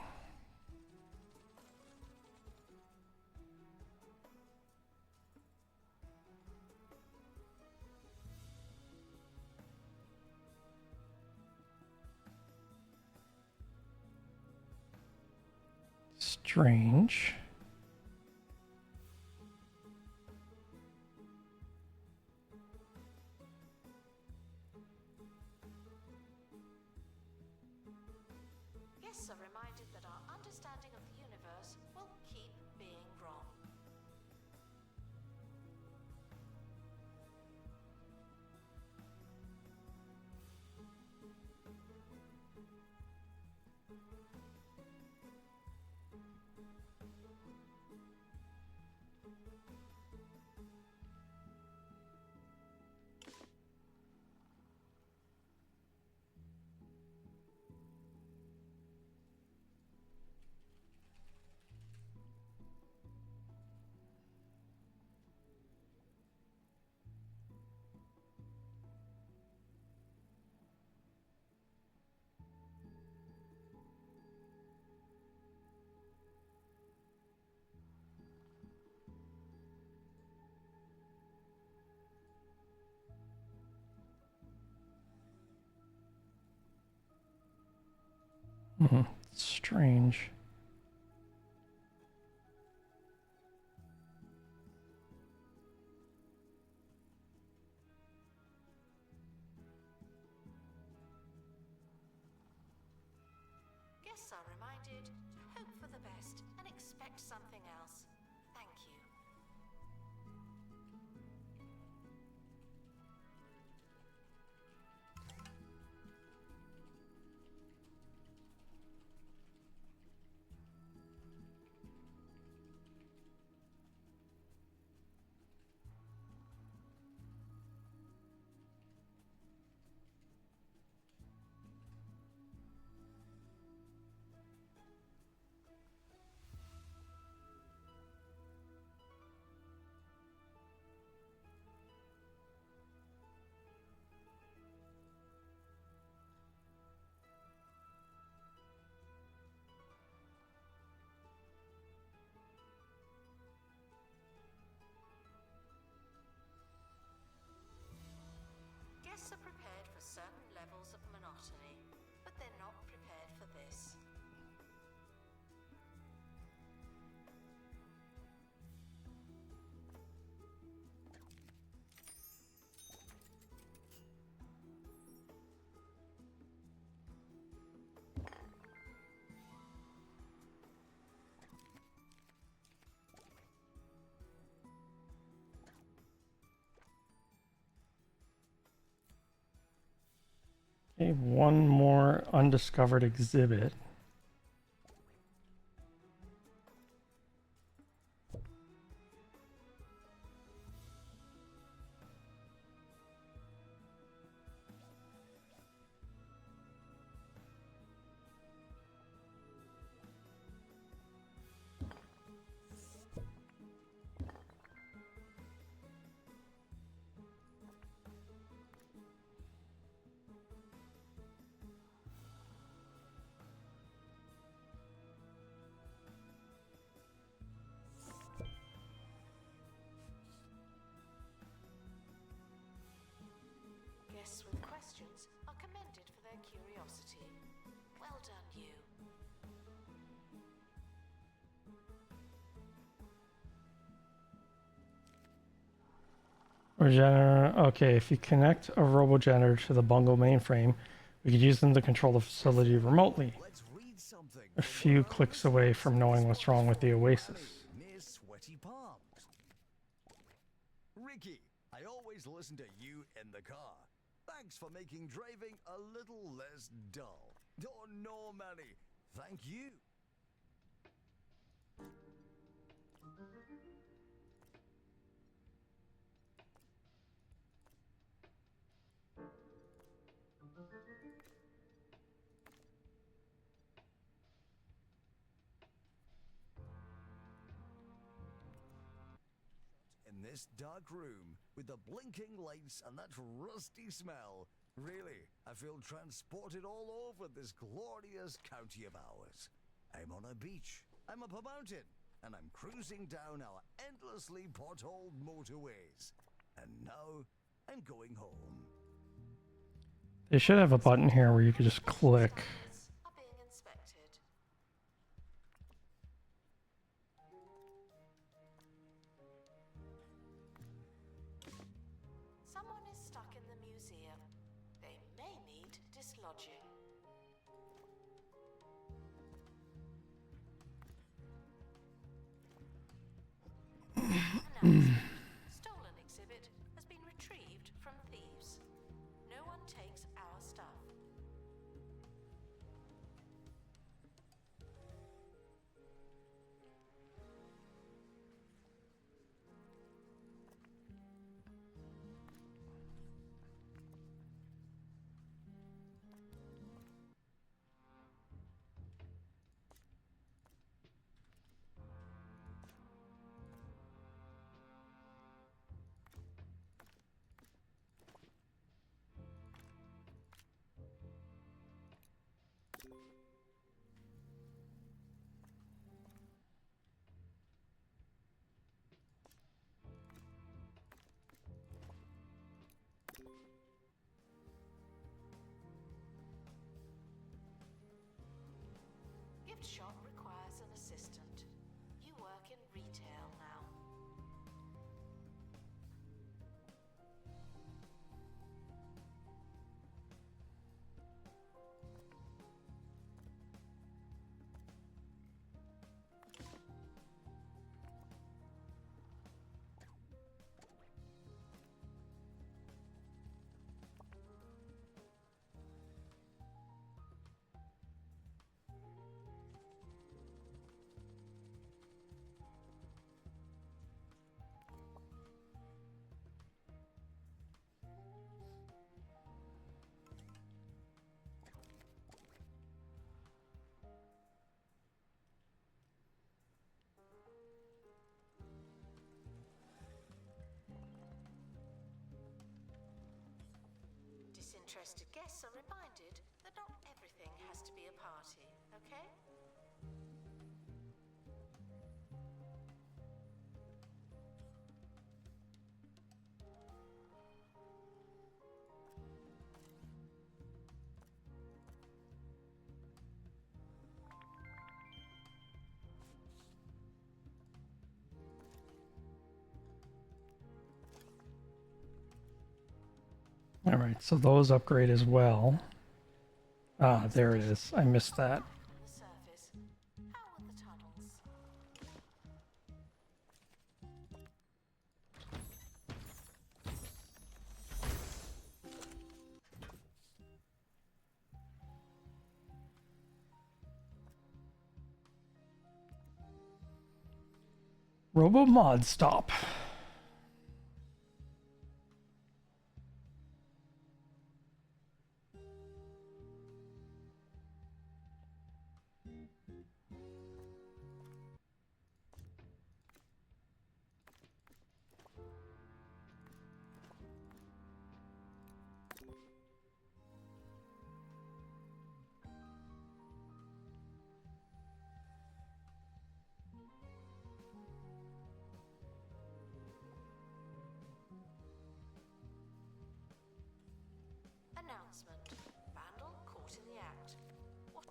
Strange. Guests are reminded that our understanding of the universe will keep being wrong. Strange. Guests are reminded to hope for the best and expect something else. Thank you. Guests are prepared for certain levels of monotony, but they're not prepared for this. Okay, one more undiscovered exhibit. Guests with questions are commended for their curiosity. Well done, you. Okay, if you connect a robo-generator to the bungle mainframe, we could use them to control the facility remotely. Let's read something A from few one of clicks our away from knowing what's wrong with the Oasis. near Sweaty Palms. Ricky, I always listen to you in the car. Thanks for making driving a little less dull. Oh no, Manny. Thank you. In this dark room, with the blinking lights and that rusty smell, really, I feel transported all over this glorious county of ours. I'm on a beach, I'm up a mountain, and I'm cruising down our endlessly potholed motorways. And now, I'm going home. They should have a button here where you could just click. Tunnels are being inspected. Someone is stuck in the museum. They may need dislodging. Announcement. Stolen exhibit has been retrieved from thieves. No one takes our stuff. Gift shop requires an assistant. You work in retail now. Disinterested guests are reminded that not everything has to be a party, okay? All right, so those upgrade as well. Ah, there it is. I missed that. On the surface. How are the tunnels? Robo mod stop. Announcement. Vandal caught in the act. What?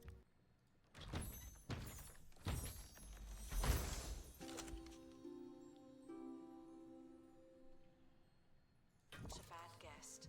What a bad guest.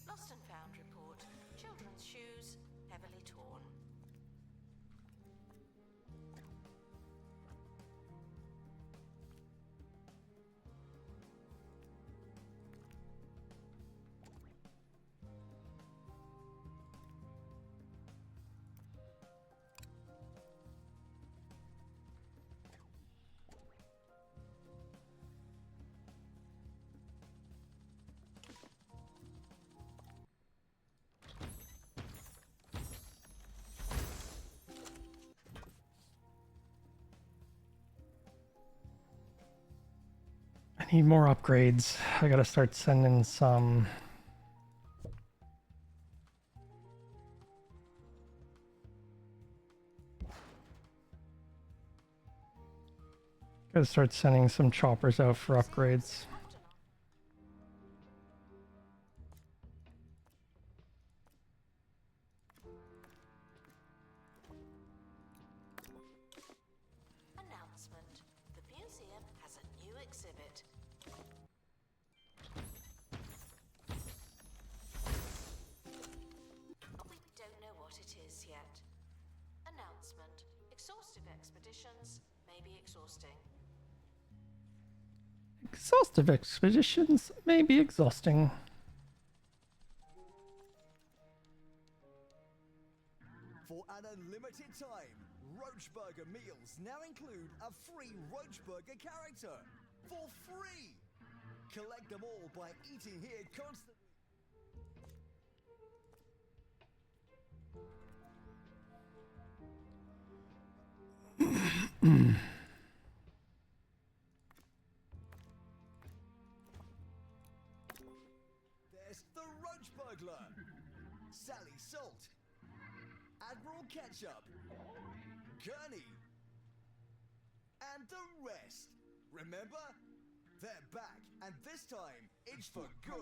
Lost and found report. Children's shoes heavily torn. I need more upgrades. I gotta start sending some. Gotta start sending some choppers out for upgrades. Announcement. The museum has a new exhibit. expeditions may be exhausting. Exhaustive expeditions may be exhausting. For an unlimited time, Roach Burger meals now include a free Roach Burger character. For free! Collect them all by eating here constantly. There's the Roach Burglar, Sally Salt, Admiral Ketchup, Gurney, and the rest. Remember? They're back, and this time, it's for good.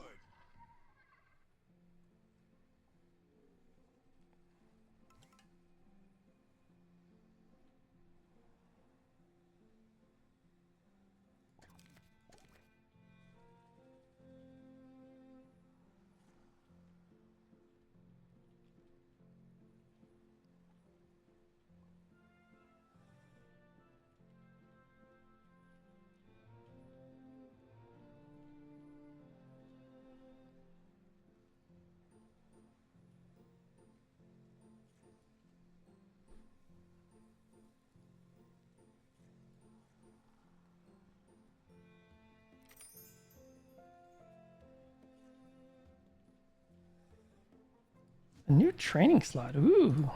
A new training slot. Ooh.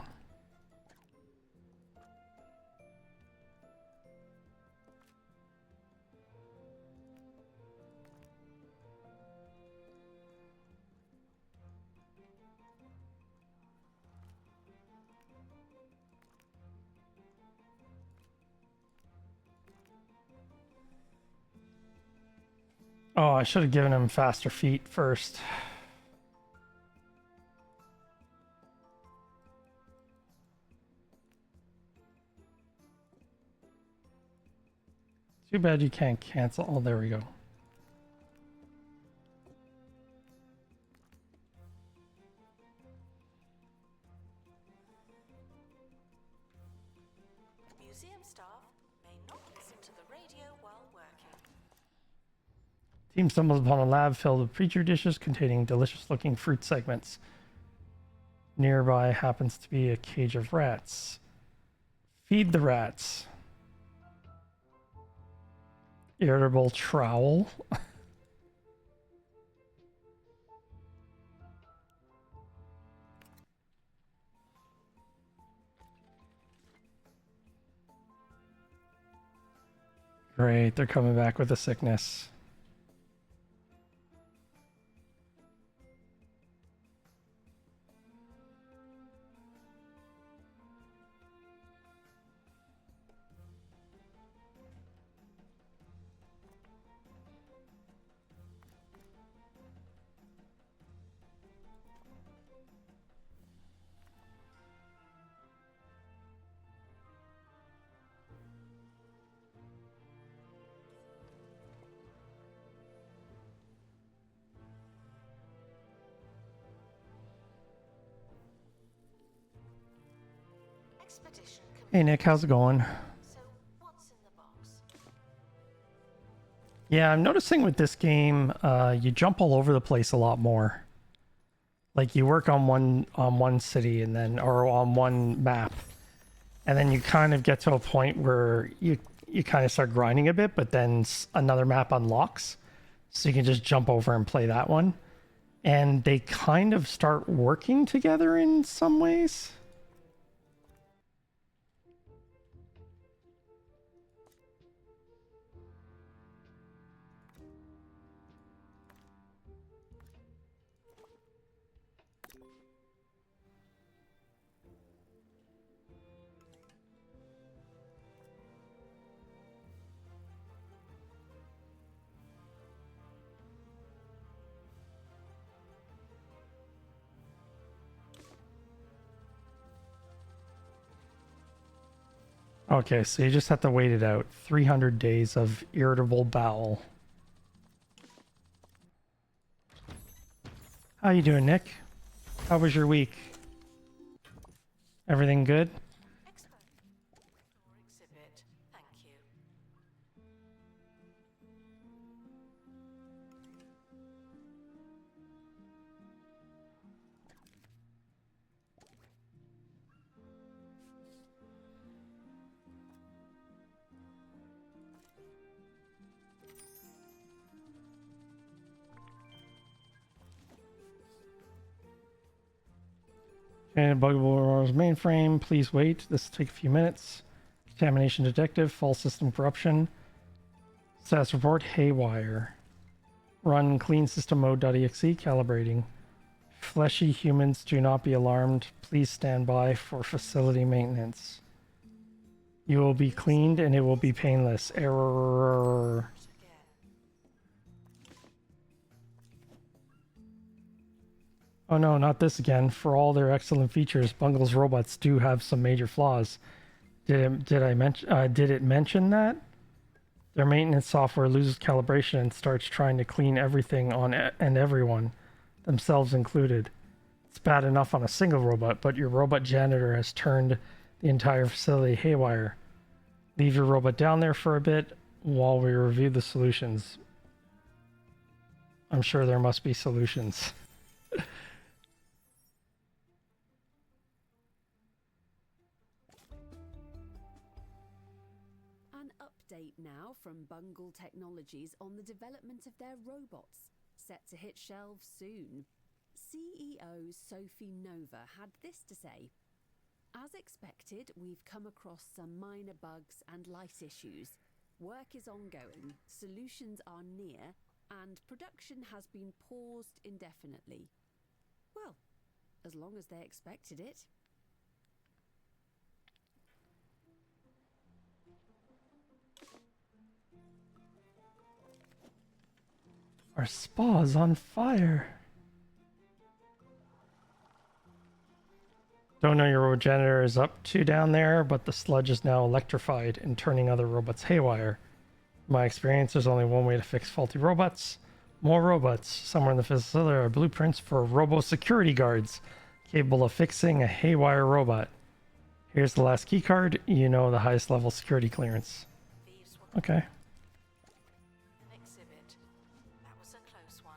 Oh, I should have given him faster feet first. Too bad you can't cancel. Oh, there we go. Museum staff may not listen to the radio while working. Team stumbles upon a lab filled with petri dishes containing delicious-looking fruit segments. Nearby happens to be a cage of rats. Feed the rats. Irritable trowel. Great, they're coming back with a sickness. Expedition complete. Hey Nick, how's it going? So, what's in the box? Yeah, I'm noticing with this game, you jump all over the place a lot more. Like you work on one city and then or on one map, and then you kind of get to a point where you kind of start grinding a bit, but then another map unlocks, so you can just jump over and play that one. And they kind of start working together in some ways. Okay, so you just have to wait it out. 300 days of irritable bowel. How you doing, Nick? How was your week? Everything good? Expo or exhibit. And Bugable's mainframe. Please wait. This will take a few minutes. Contamination detective. False system corruption. Status report. Haywire. Run clean system mode.exe. Calibrating. Fleshy humans, do not be alarmed. Please stand by for facility maintenance. You will be cleaned and it will be painless. Error. Oh no, not this again. For all their excellent features, Bungle's robots do have some major flaws. Did it mention that? Their maintenance software loses calibration and starts trying to clean everything on and everyone, themselves included. It's bad enough on a single robot, but your robot janitor has turned the entire facility haywire. Leave your robot down there for a bit while we review the solutions. I'm sure there must be solutions. An update now from Bungle Technologies on the development of their robots, set to hit shelves soon. CEO Sophie Nova had this to say. As expected, we've come across some minor bugs and light issues. Work is ongoing, solutions are near, and production has been paused indefinitely. Well, as long as they expected it. Our spa's on fire. Don't know your janitor is up to down there, but the sludge is now electrified and turning other robots haywire. In my experience, there's only one way to fix faulty robots. More robots. Somewhere in the facility are blueprints for robo-security guards capable of fixing a haywire robot. Here's the last keycard. You know the highest level security clearance. Okay. An exhibit. That was a close one.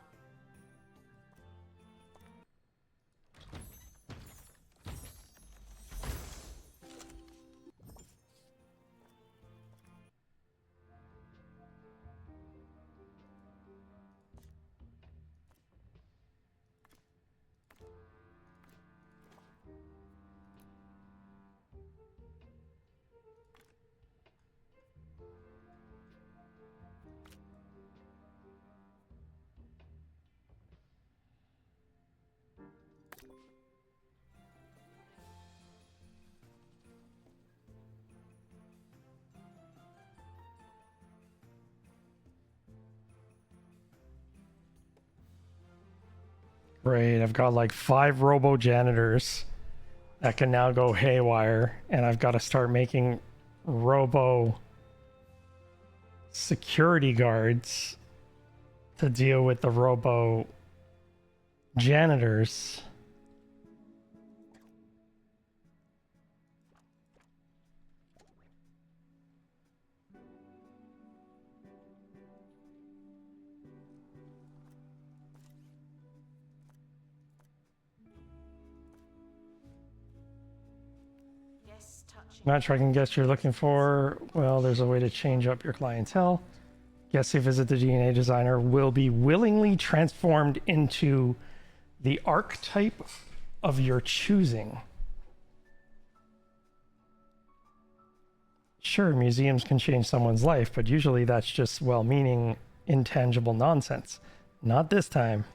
Great, I've got like 5 robo janitors that can now go haywire, and I've got to start making robo security guards to deal with the robo janitors. Not sure I can guess you're looking for. Well, there's a way to change up your clientele. Guests who visit the DNA designer will be willingly transformed into the archetype of your choosing. Sure, museums can change someone's life, but usually that's just well-meaning, intangible nonsense. Not this time.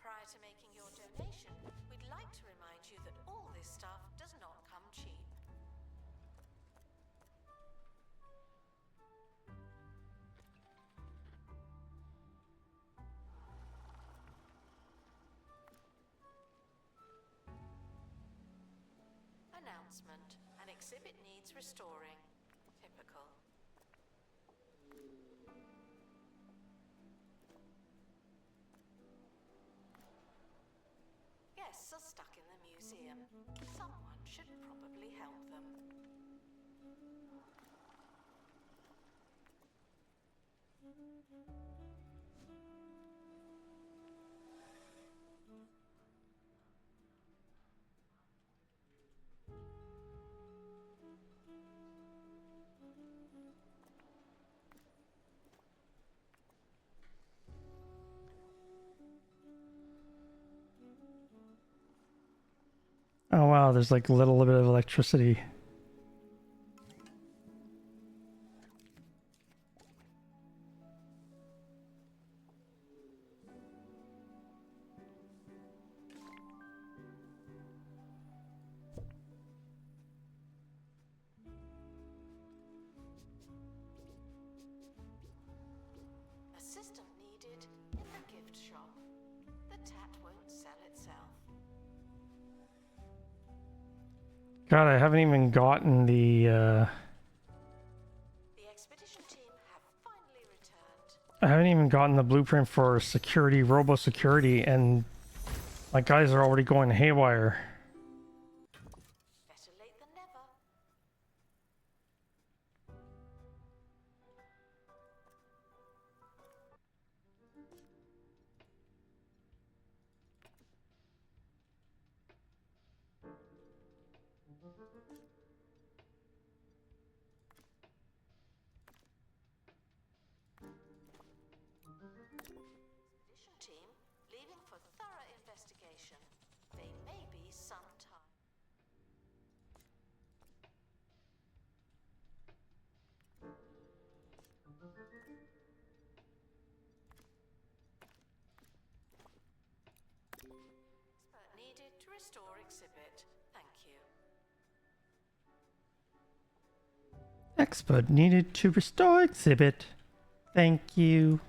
Prior to making your donation, we'd like to remind you that all this stuff does not come cheap. announcement. An exhibit needs restoring. Typical. Guests are stuck in the museum. Someone should probably help them. Oh wow, there's like a little bit of electricity. Assistant needed in the gift shop. The tat won't sell itself. God, I haven't even gotten the The expedition team have finally returned. I haven't even gotten the blueprint for security, robo security, and my guys are already going haywire. Better late than never. Expedition team leaving for thorough investigation. They may be some time. Expert needed to restore exhibit. Thank you. Expert needed to restore exhibit. Thank you.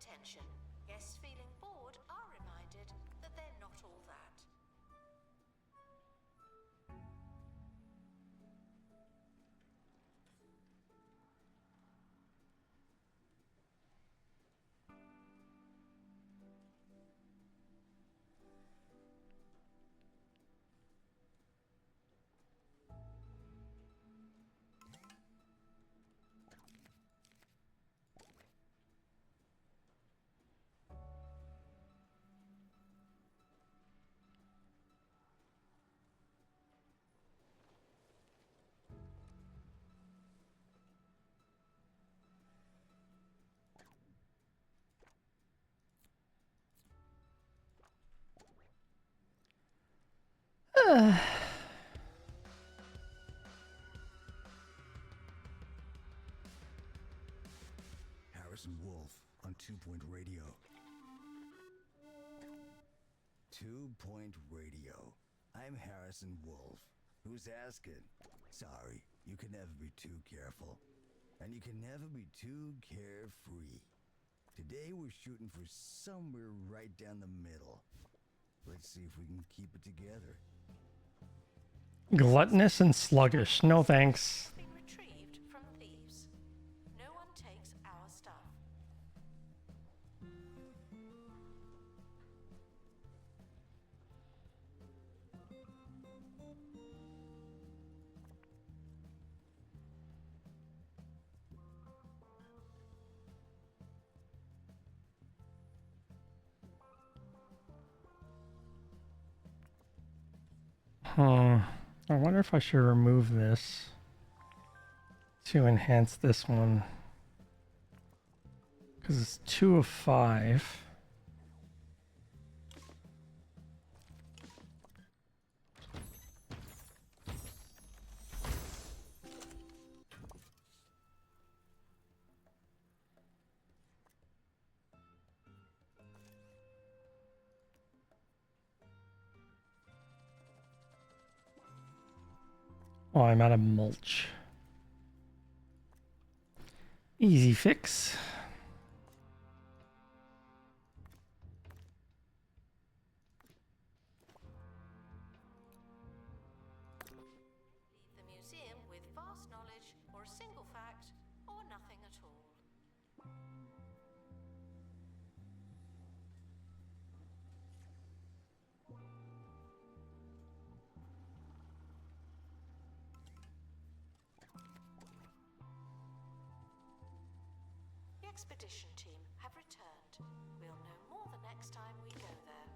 Attention. Guests feeling bored are reminded that they're not all that. Harrison Wolf on 2-Point Radio. 2-Point Radio. I'm Harrison Wolf. Who's asking? Sorry, you can never be too careful. And you can never be too carefree. Today we're shooting for somewhere right down the middle. Let's see if we can keep it together. Gluttonous and sluggish. No thanks. Been retrieved from thieves. No one takes our stuff. I wonder if I should remove this to enhance this one. Because it's 2 of 5. Oh, I'm out of mulch. Easy fix. Leave the museum with vast knowledge or a single fact or nothing at all. The expedition team have returned. We'll know more the next time we go there.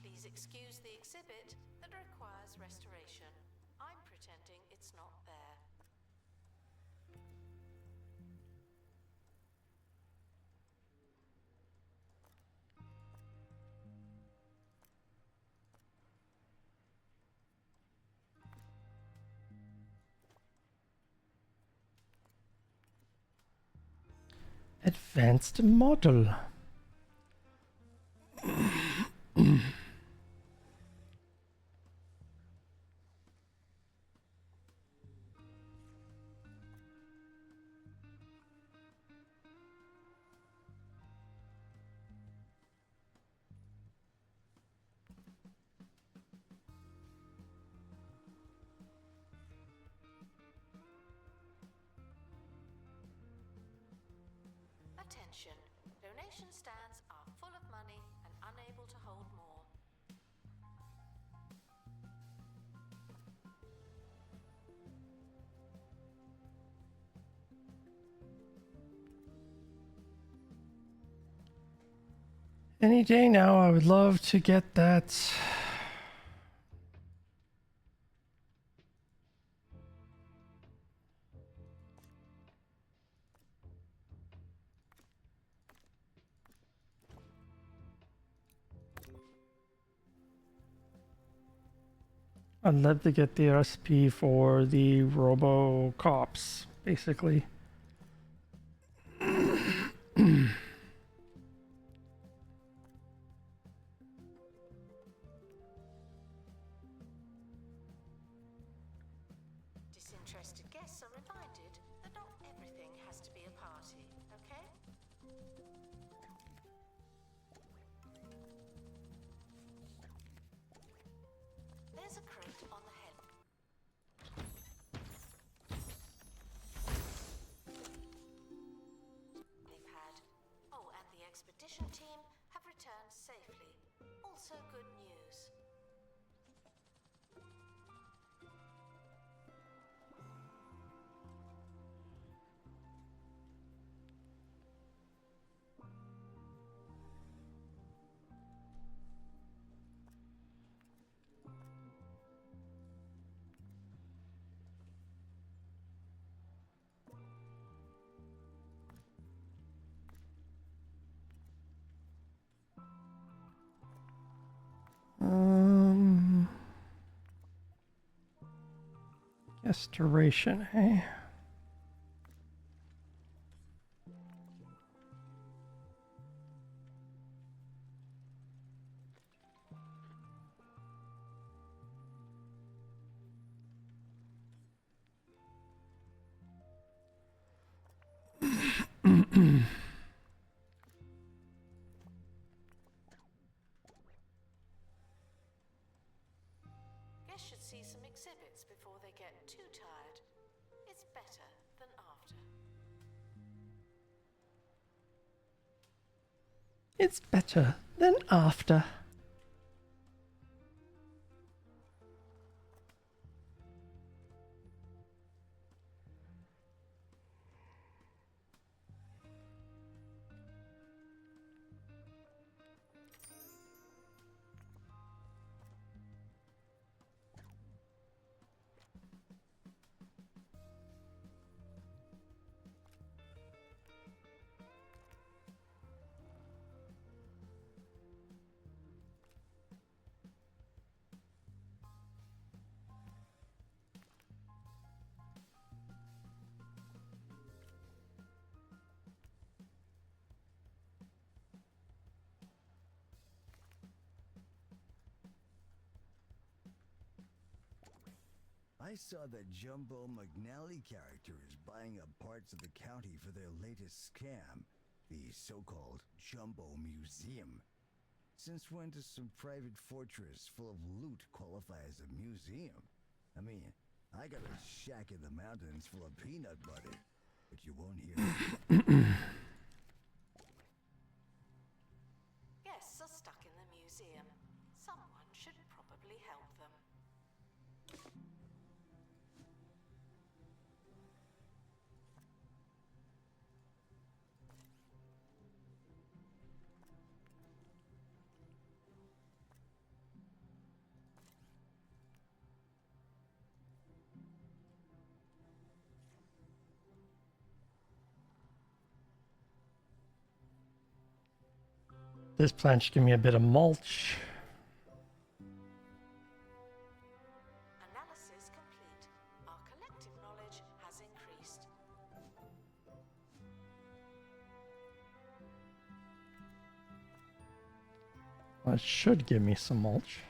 Please excuse the exhibit that requires restoration. I'm pretending it's not there. Advanced model. Attention! Donation stands are full of money and unable to hold more. Any day now, I would love to get that. I'd love to get the recipe for the Robo Cops, basically. Disinterested guests are reminded that not everything has to be a party, okay? There's a crate on the head. Pad. Oh, and the expedition team have returned safely. Also good news. Restoration, eh? Guests should see some exhibits before they get too tired. It's better than after. It's better than after. I saw that Jumbo McNally character is buying up parts of the county for their latest scam, the so-called Jumbo Museum. Since when does some private fortress full of loot qualify as a museum? I mean, I got a shack in the mountains full of peanut butter, but you won't hear Guests are stuck in the museum. Someone should probably help them. This plant should give me a bit of mulch. Analysis complete. Our collective knowledge has increased. Well, it should give me some mulch.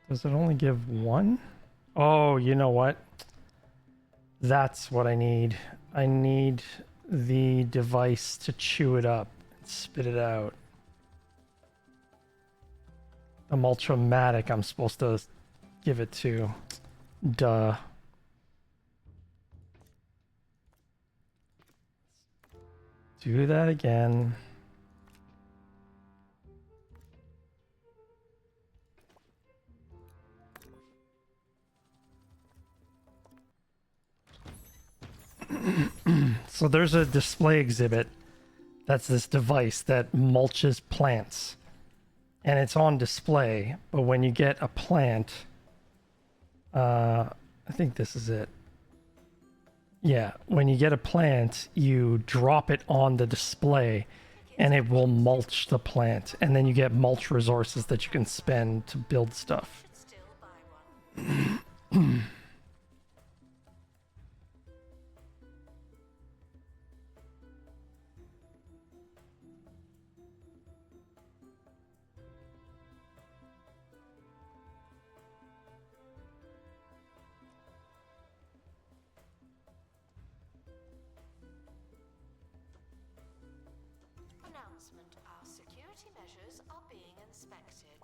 Does it only give one? Oh, you know what? That's what I need. I need the device to chew it up and spit it out. The Mulchomatic I'm supposed to give it to. Duh. Do that again. So there's a display exhibit that's this device that mulches plants. And it's on display, but when you get a plant, I think this is it. Yeah, when you get a plant, you drop it on the display and it will mulch the plant. And then you get mulch resources that you can spend to build stuff. Should still buy one. Announcement. Our security measures are being inspected.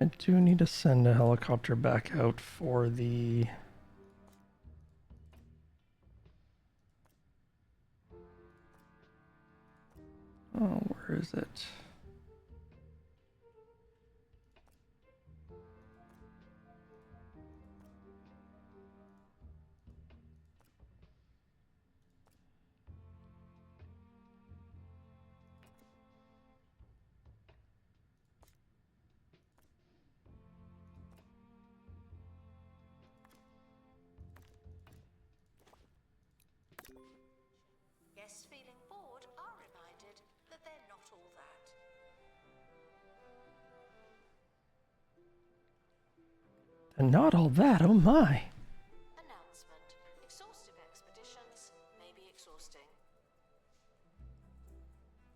I do need to send a helicopter back out for the... Oh, where is it? Guests feeling bored are reminded that they're not all that. And not all that, oh my. Announcement. Exhaustive expeditions may be exhausting.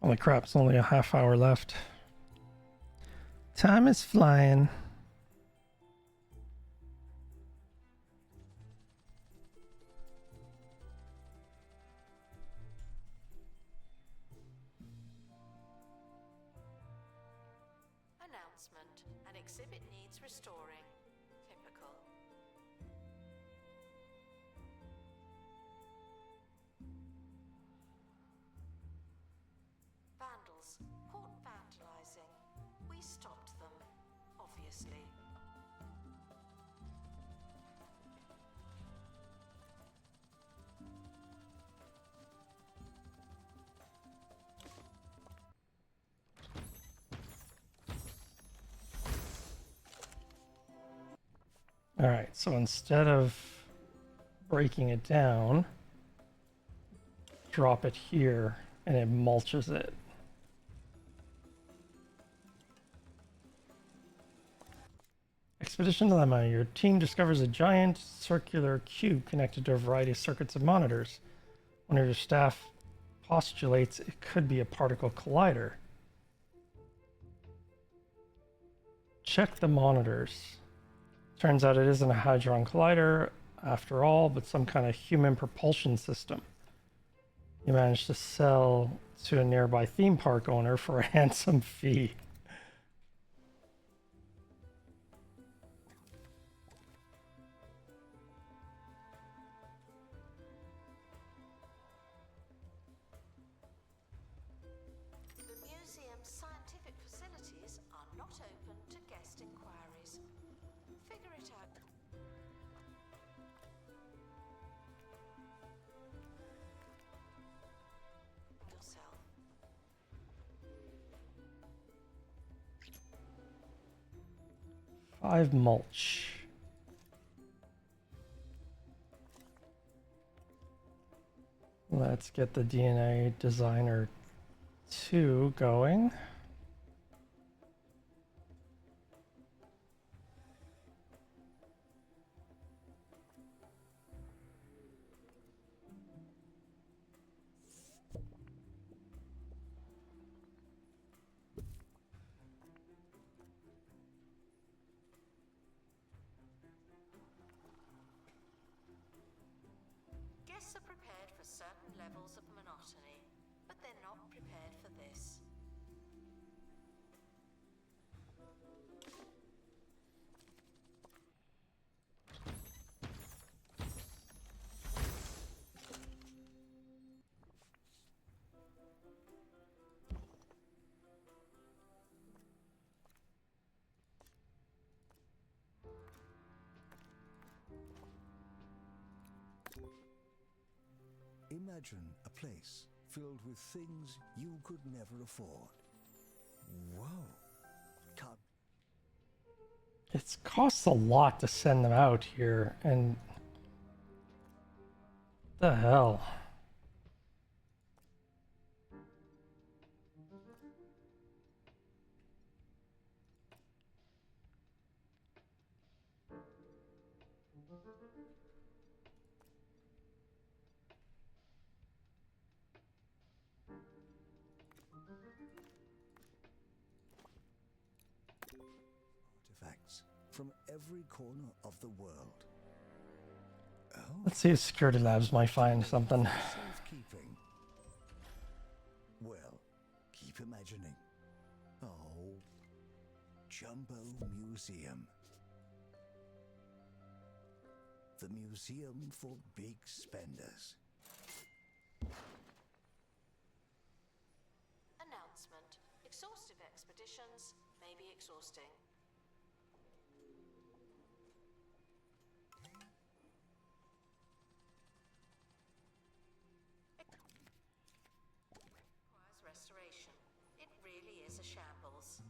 Holy crap, it's only a half hour left. Time is flying. Announcement. An exhibit needs restoring. Typical. Vandals. Port obviously. All right, so instead of breaking it down, drop it here and it mulches it. Expedition Dilemma. Your team discovers a giant circular cube connected to a variety of circuits and monitors. One of your staff postulates it could be a particle collider. Check the monitors. Turns out it isn't a hadron collider after all, but some kind of human propulsion system. You managed to sell to a nearby theme park owner for a handsome fee. The museum's scientific facilities are not open to guest inquiries. Figure it out yourself. 5 mulch. Let's get the DNA designer 2 going. Guests are prepared for certain levels of monotony, but they're not prepared for this. Imagine a place filled with things you could never afford. Whoa. Can't It costs a lot to send them out here, and the hell. artifacts from every corner of the world. Oh, Let's see if security labs might find something. safekeeping. Well, keep imagining. Oh, Jumbo Museum. The museum for big spenders. Announcement. Exhaustive expeditions may be exhausting. Requires restoration. It really is a shambles.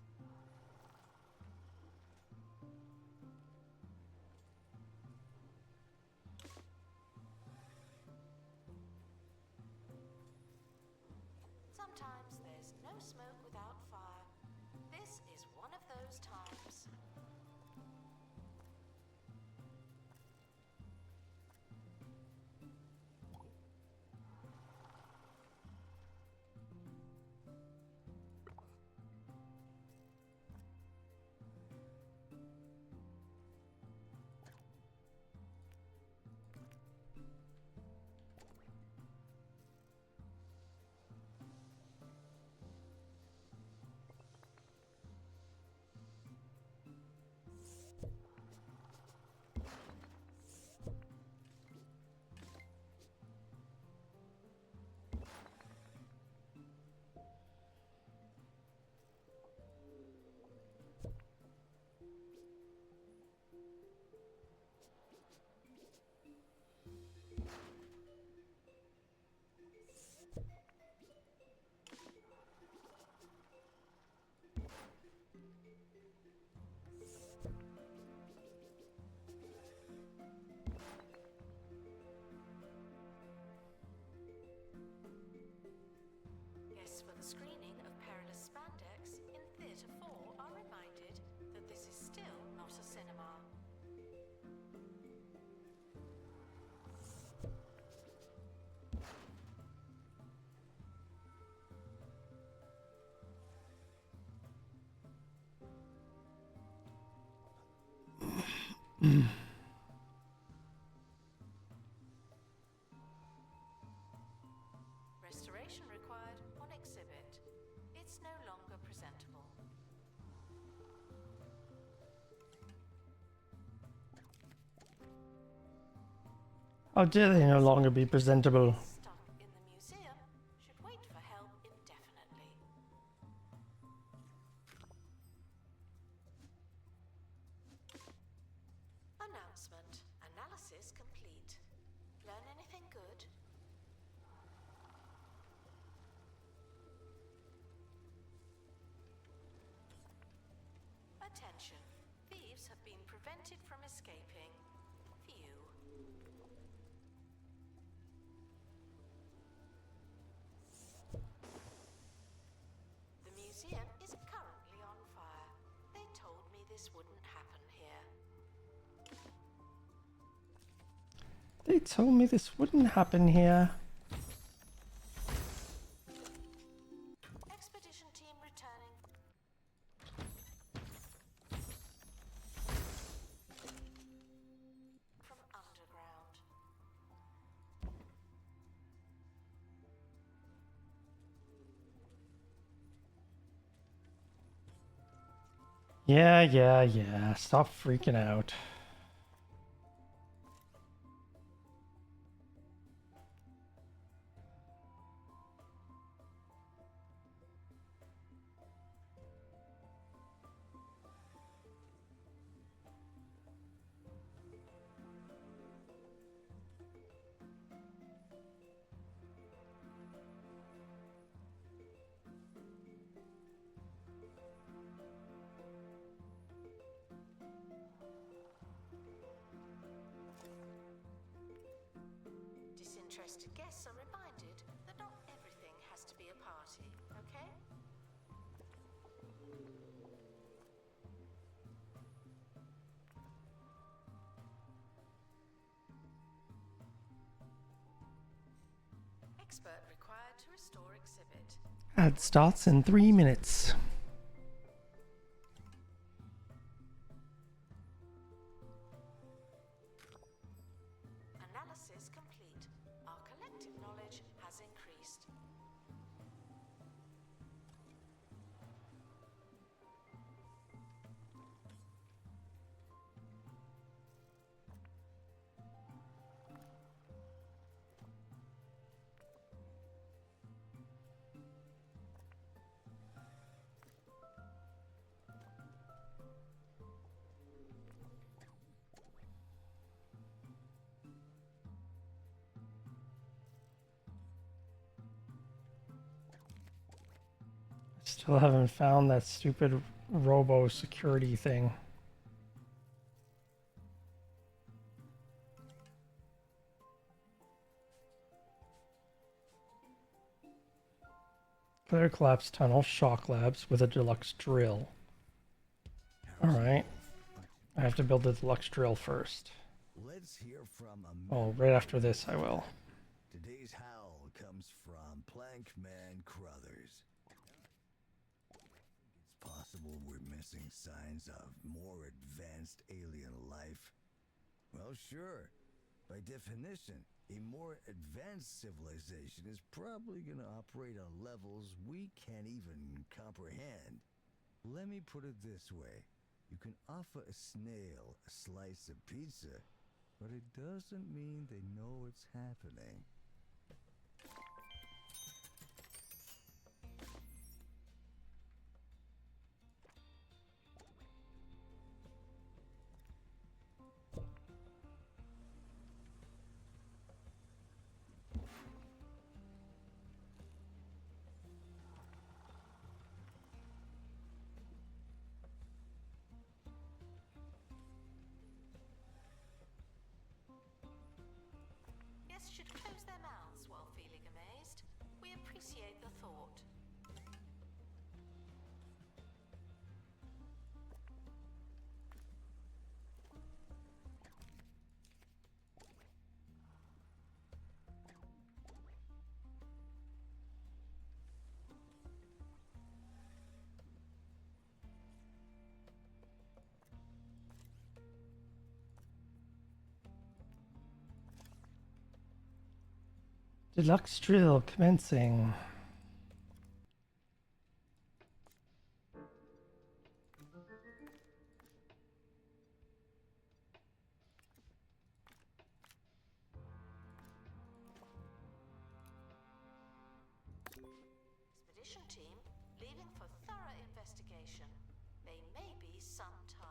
Restoration required on exhibit. It's no longer presentable. How dare they no longer be presentable? Stuck in the museum should wait for help indefinitely. Announcement. Analysis complete. Learn anything good? Attention. Thieves have been prevented from escaping. View. The museum is currently on fire. They told me this wouldn't happen here. They told me this wouldn't happen here. Expedition team returning. From underground. Yeah. Stop freaking out. Disinterested guests are reminded that not everything has to be a party, okay? Expert required to restore exhibit. Ad starts in 3 minutes. Analysis complete. Our collective knowledge has increased. Still haven't found that stupid robo security thing. Clear collapse tunnel, shock labs with a deluxe drill. Alright. I have to build the deluxe drill first. Let's hear from a Oh, right after this I will. Today's howl comes from Plankman Crothers. It's possible we're missing signs of more advanced alien life. Well, sure. By definition, a more advanced civilization is probably going to operate on levels we can't even comprehend. Let me put it this way. You can offer a snail a slice of pizza, but it doesn't mean they know it's happening. Guests should close their mouths while feeling amazed. We appreciate the thought. Deluxe drill commencing. Expedition team leaving for thorough investigation. They may be some time.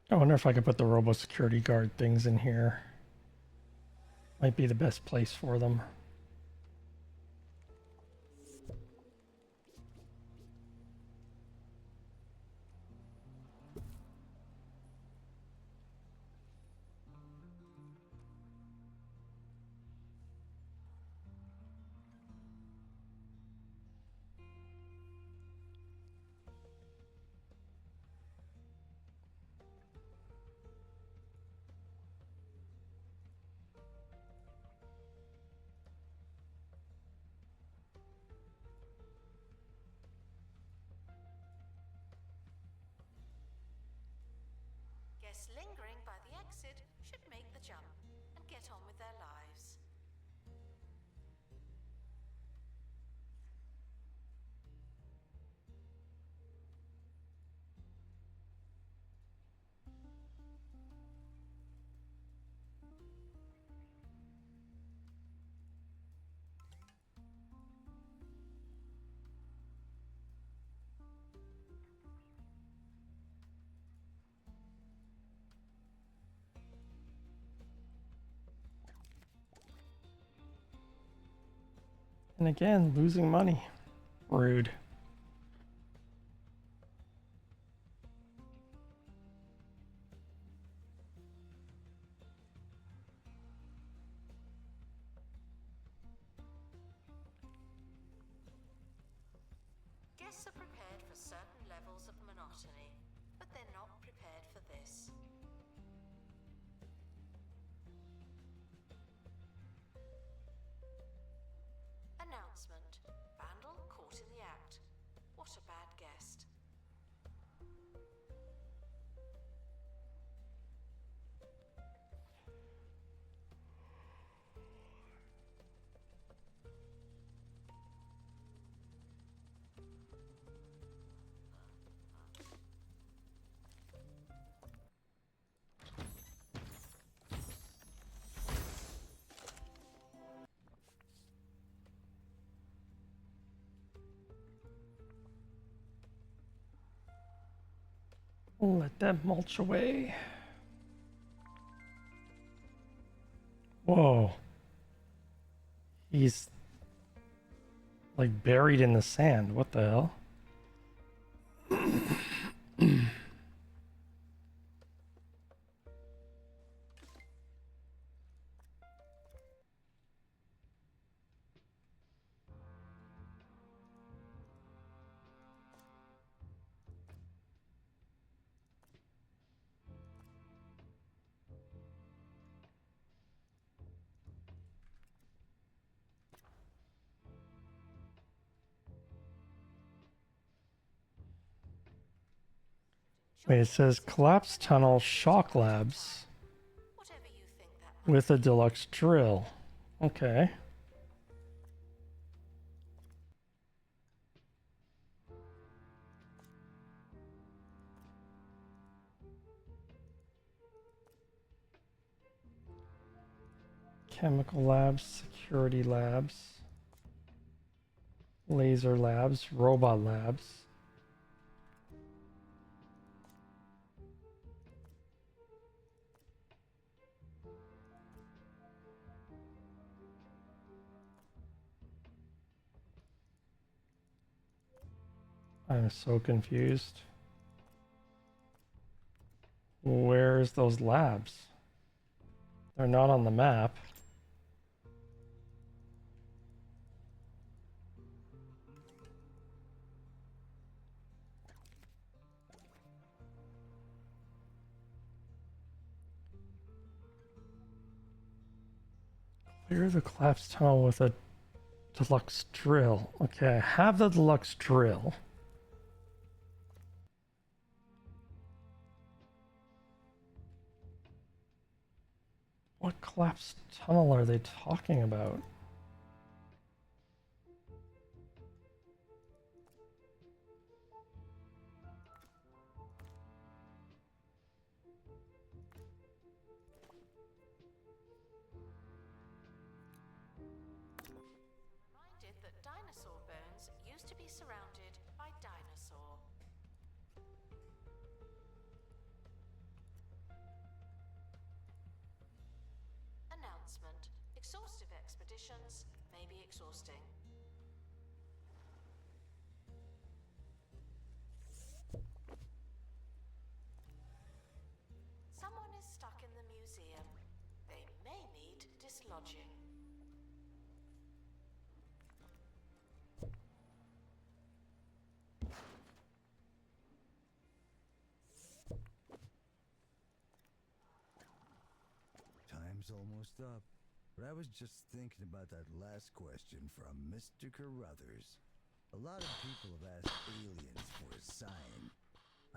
I wonder if I could put the robo security guard things in here. Might be the best place for them. Guests lingering by the exit should make the jump and get on with their lives. And again, losing money. Rude. Guests are prepared for certain levels of monotony, but they're not prepared for this. Announcement. Vandal caught in the act. What a bad guest. Let that mulch away. Whoa. He's like buried in the sand. What the hell? Wait, it says collapse tunnel shock labs Whatever you think that might with a deluxe drill. Okay. Chemical labs, security labs, laser labs, robot labs. I'm so confused. Where's those labs? They're not on the map. Clear the collapsed tunnel with a deluxe drill. Okay, I have the deluxe drill. What collapsed tunnel are they talking about? Reminded that dinosaur bones used to be surrounded by dinosaur. Announcement. Exhaustive expeditions may be exhausting. Someone is stuck in the museum. They may need dislodging. Time's almost up. But I was just thinking about that last question from Mr. Carruthers. A lot of people have asked aliens for a sign.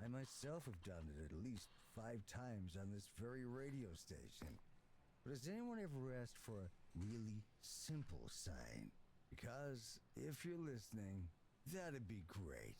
I myself have done it at least 5 times on this very radio station. But has anyone ever asked for a really simple sign? Because if you're listening, that'd be great.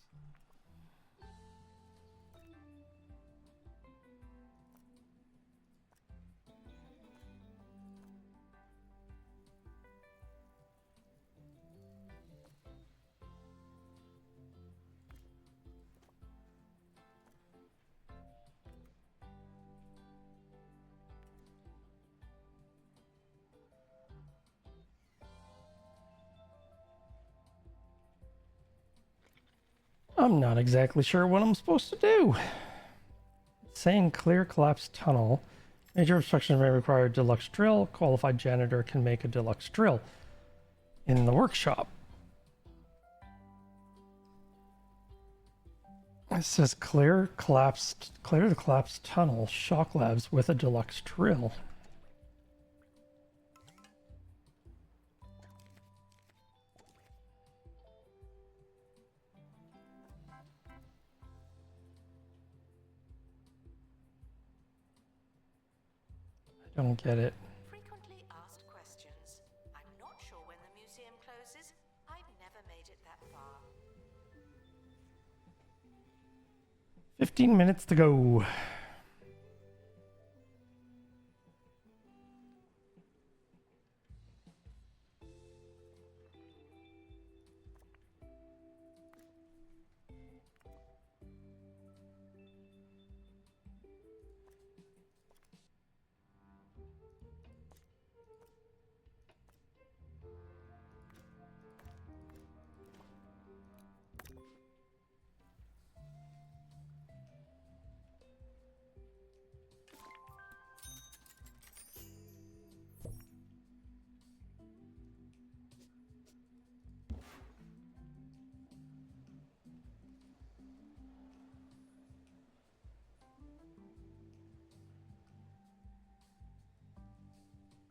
I'm not exactly sure what I'm supposed to do. It's saying clear collapsed tunnel. Major obstructions may require a deluxe drill. Qualified janitor can make a deluxe drill in the workshop. It says clear the collapsed tunnel, shock labs with a deluxe drill. I don't get it. Frequently asked questions. I'm not sure when the museum closes. I've never made it that far. 15 minutes to go.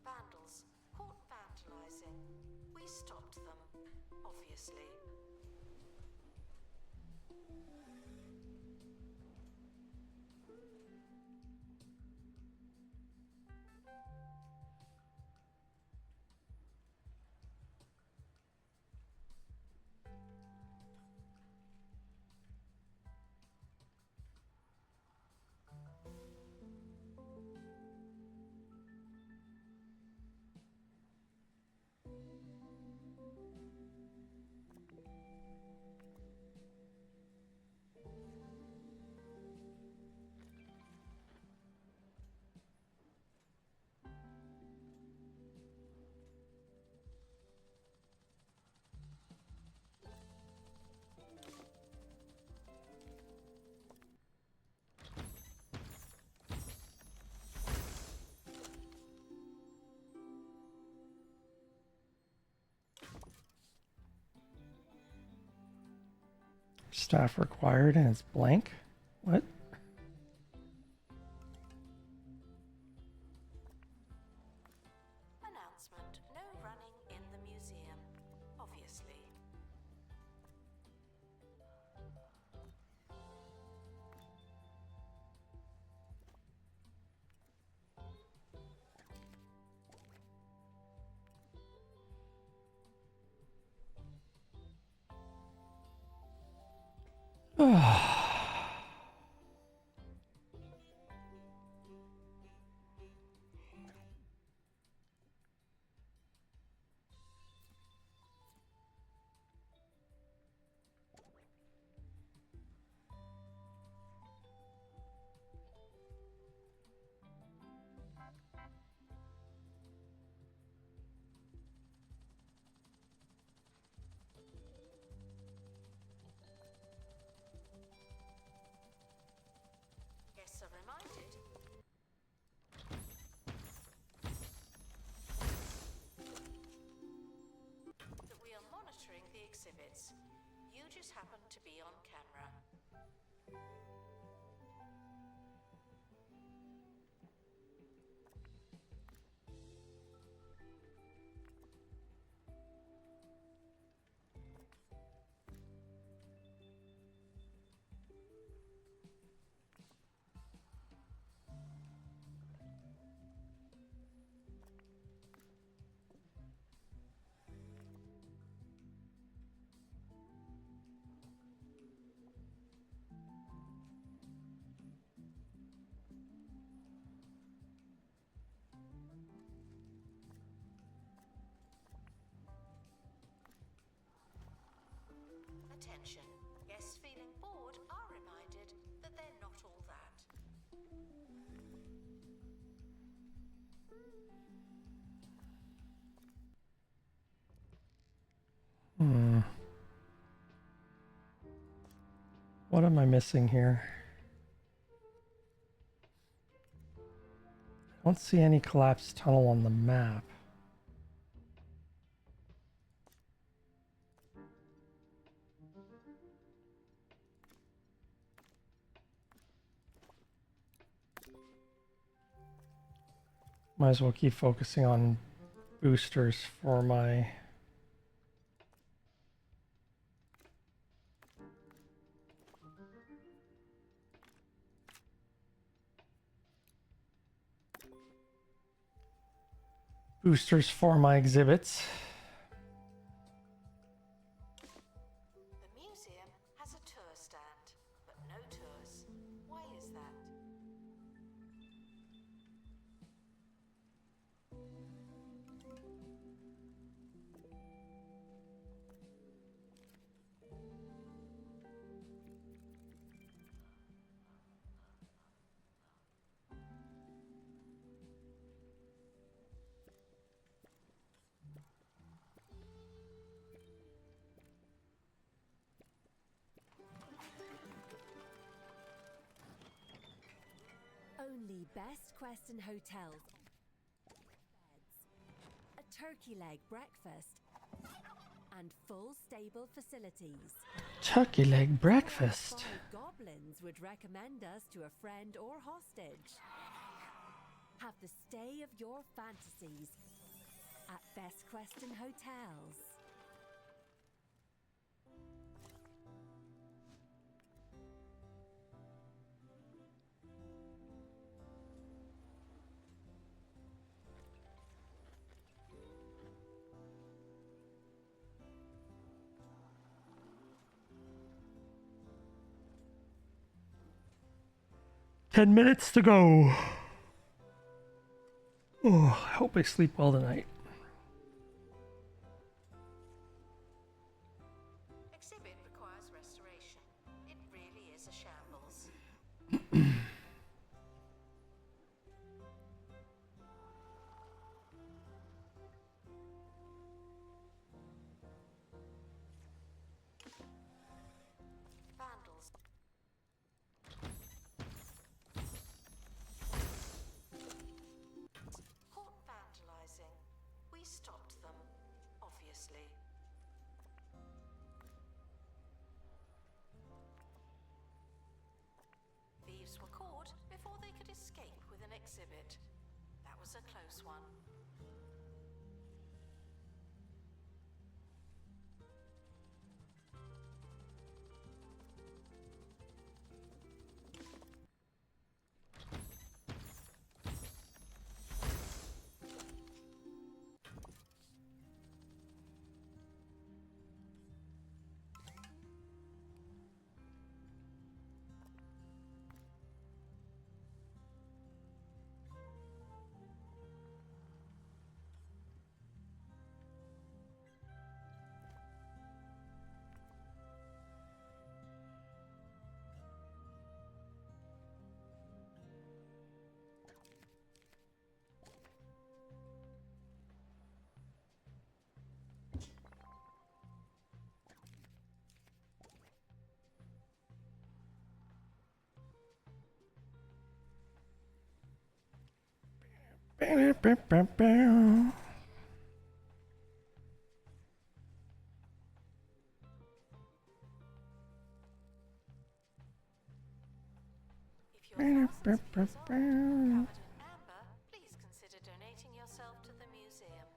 Vandals caught vandalizing. We stopped them, obviously. Staff required and it's blank. What? Announcement. attention. Guests feeling bored are reminded that they're not all that. What am I missing here? I don't see any collapsed tunnel on the map. Might as well keep focusing on boosters for my... boosters for my exhibits. The museum has a tour stand, but no tours. Why is that? Only best Queston hotels. Beds, a turkey leg breakfast, and full stable facilities. Turkey leg breakfast. 5 goblins would recommend us to a friend or hostage. Have the stay of your fantasies at Best Queston Hotels. Ten minutes to go. Oh, I hope I sleep well tonight. Exhibit requires restoration. It really is a shambles. Vandals. Caught vandalizing. We stopped them, obviously. Thieves were caught before they could escape with an exhibit. That was a close one. If your thousands of years old or covered in amber, please consider donating yourself to the museum.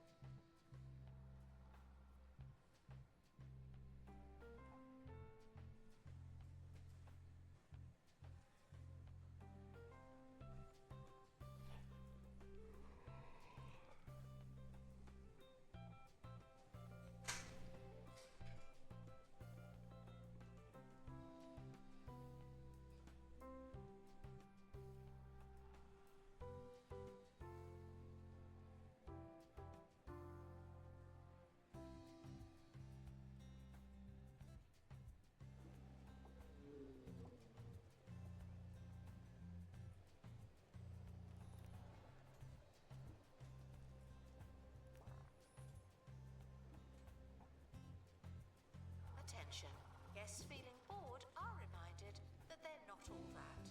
Attention, guests feeling bored are reminded that they're not all that.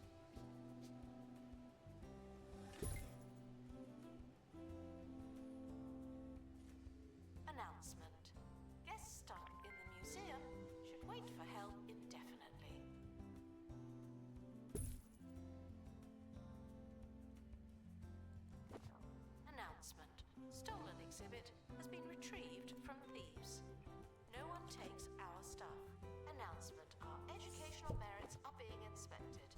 Announcement. Guests stuck in the museum should wait for help indefinitely. Announcement. Stolen exhibit has been retrieved from thieves. No one takes our stuff. Announcement. Our educational merits are being inspected.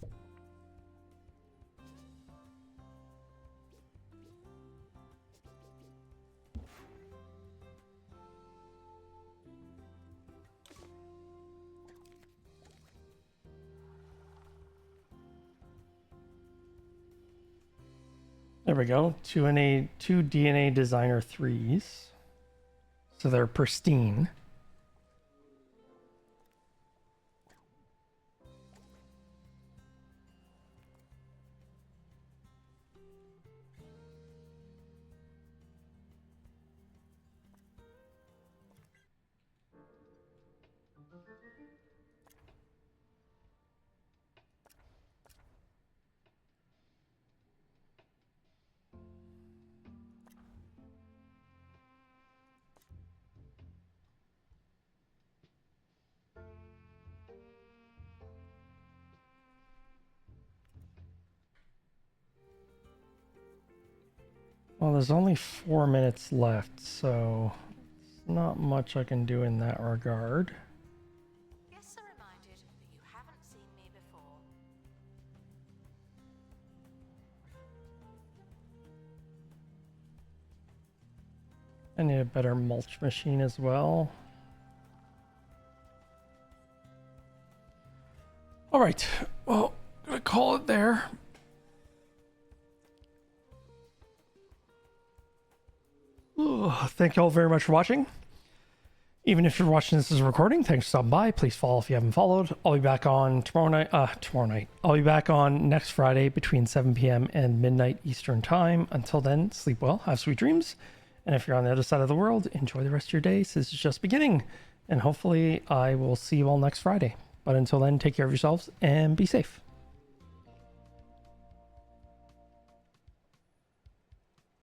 There we go. Two DNA designer 3s. So they're pristine. Well, there's only 4 minutes left, so there's not much I can do in that regard. Guests are reminded that you haven't seen me before. I need a better mulch machine as well. All right, well, I'm gonna call it there. Thank you all very much for watching. Even if you're watching this as a recording, thanks for stopping by. Please follow if you haven't followed. I'll be back on tomorrow night. I'll be back on next Friday between 7 p.m. and midnight Eastern time. Until then, sleep well, have sweet dreams. And if you're on the other side of the world, enjoy the rest of your day. This is just beginning. And hopefully I will see you all next Friday. But until then, take care of yourselves and be safe.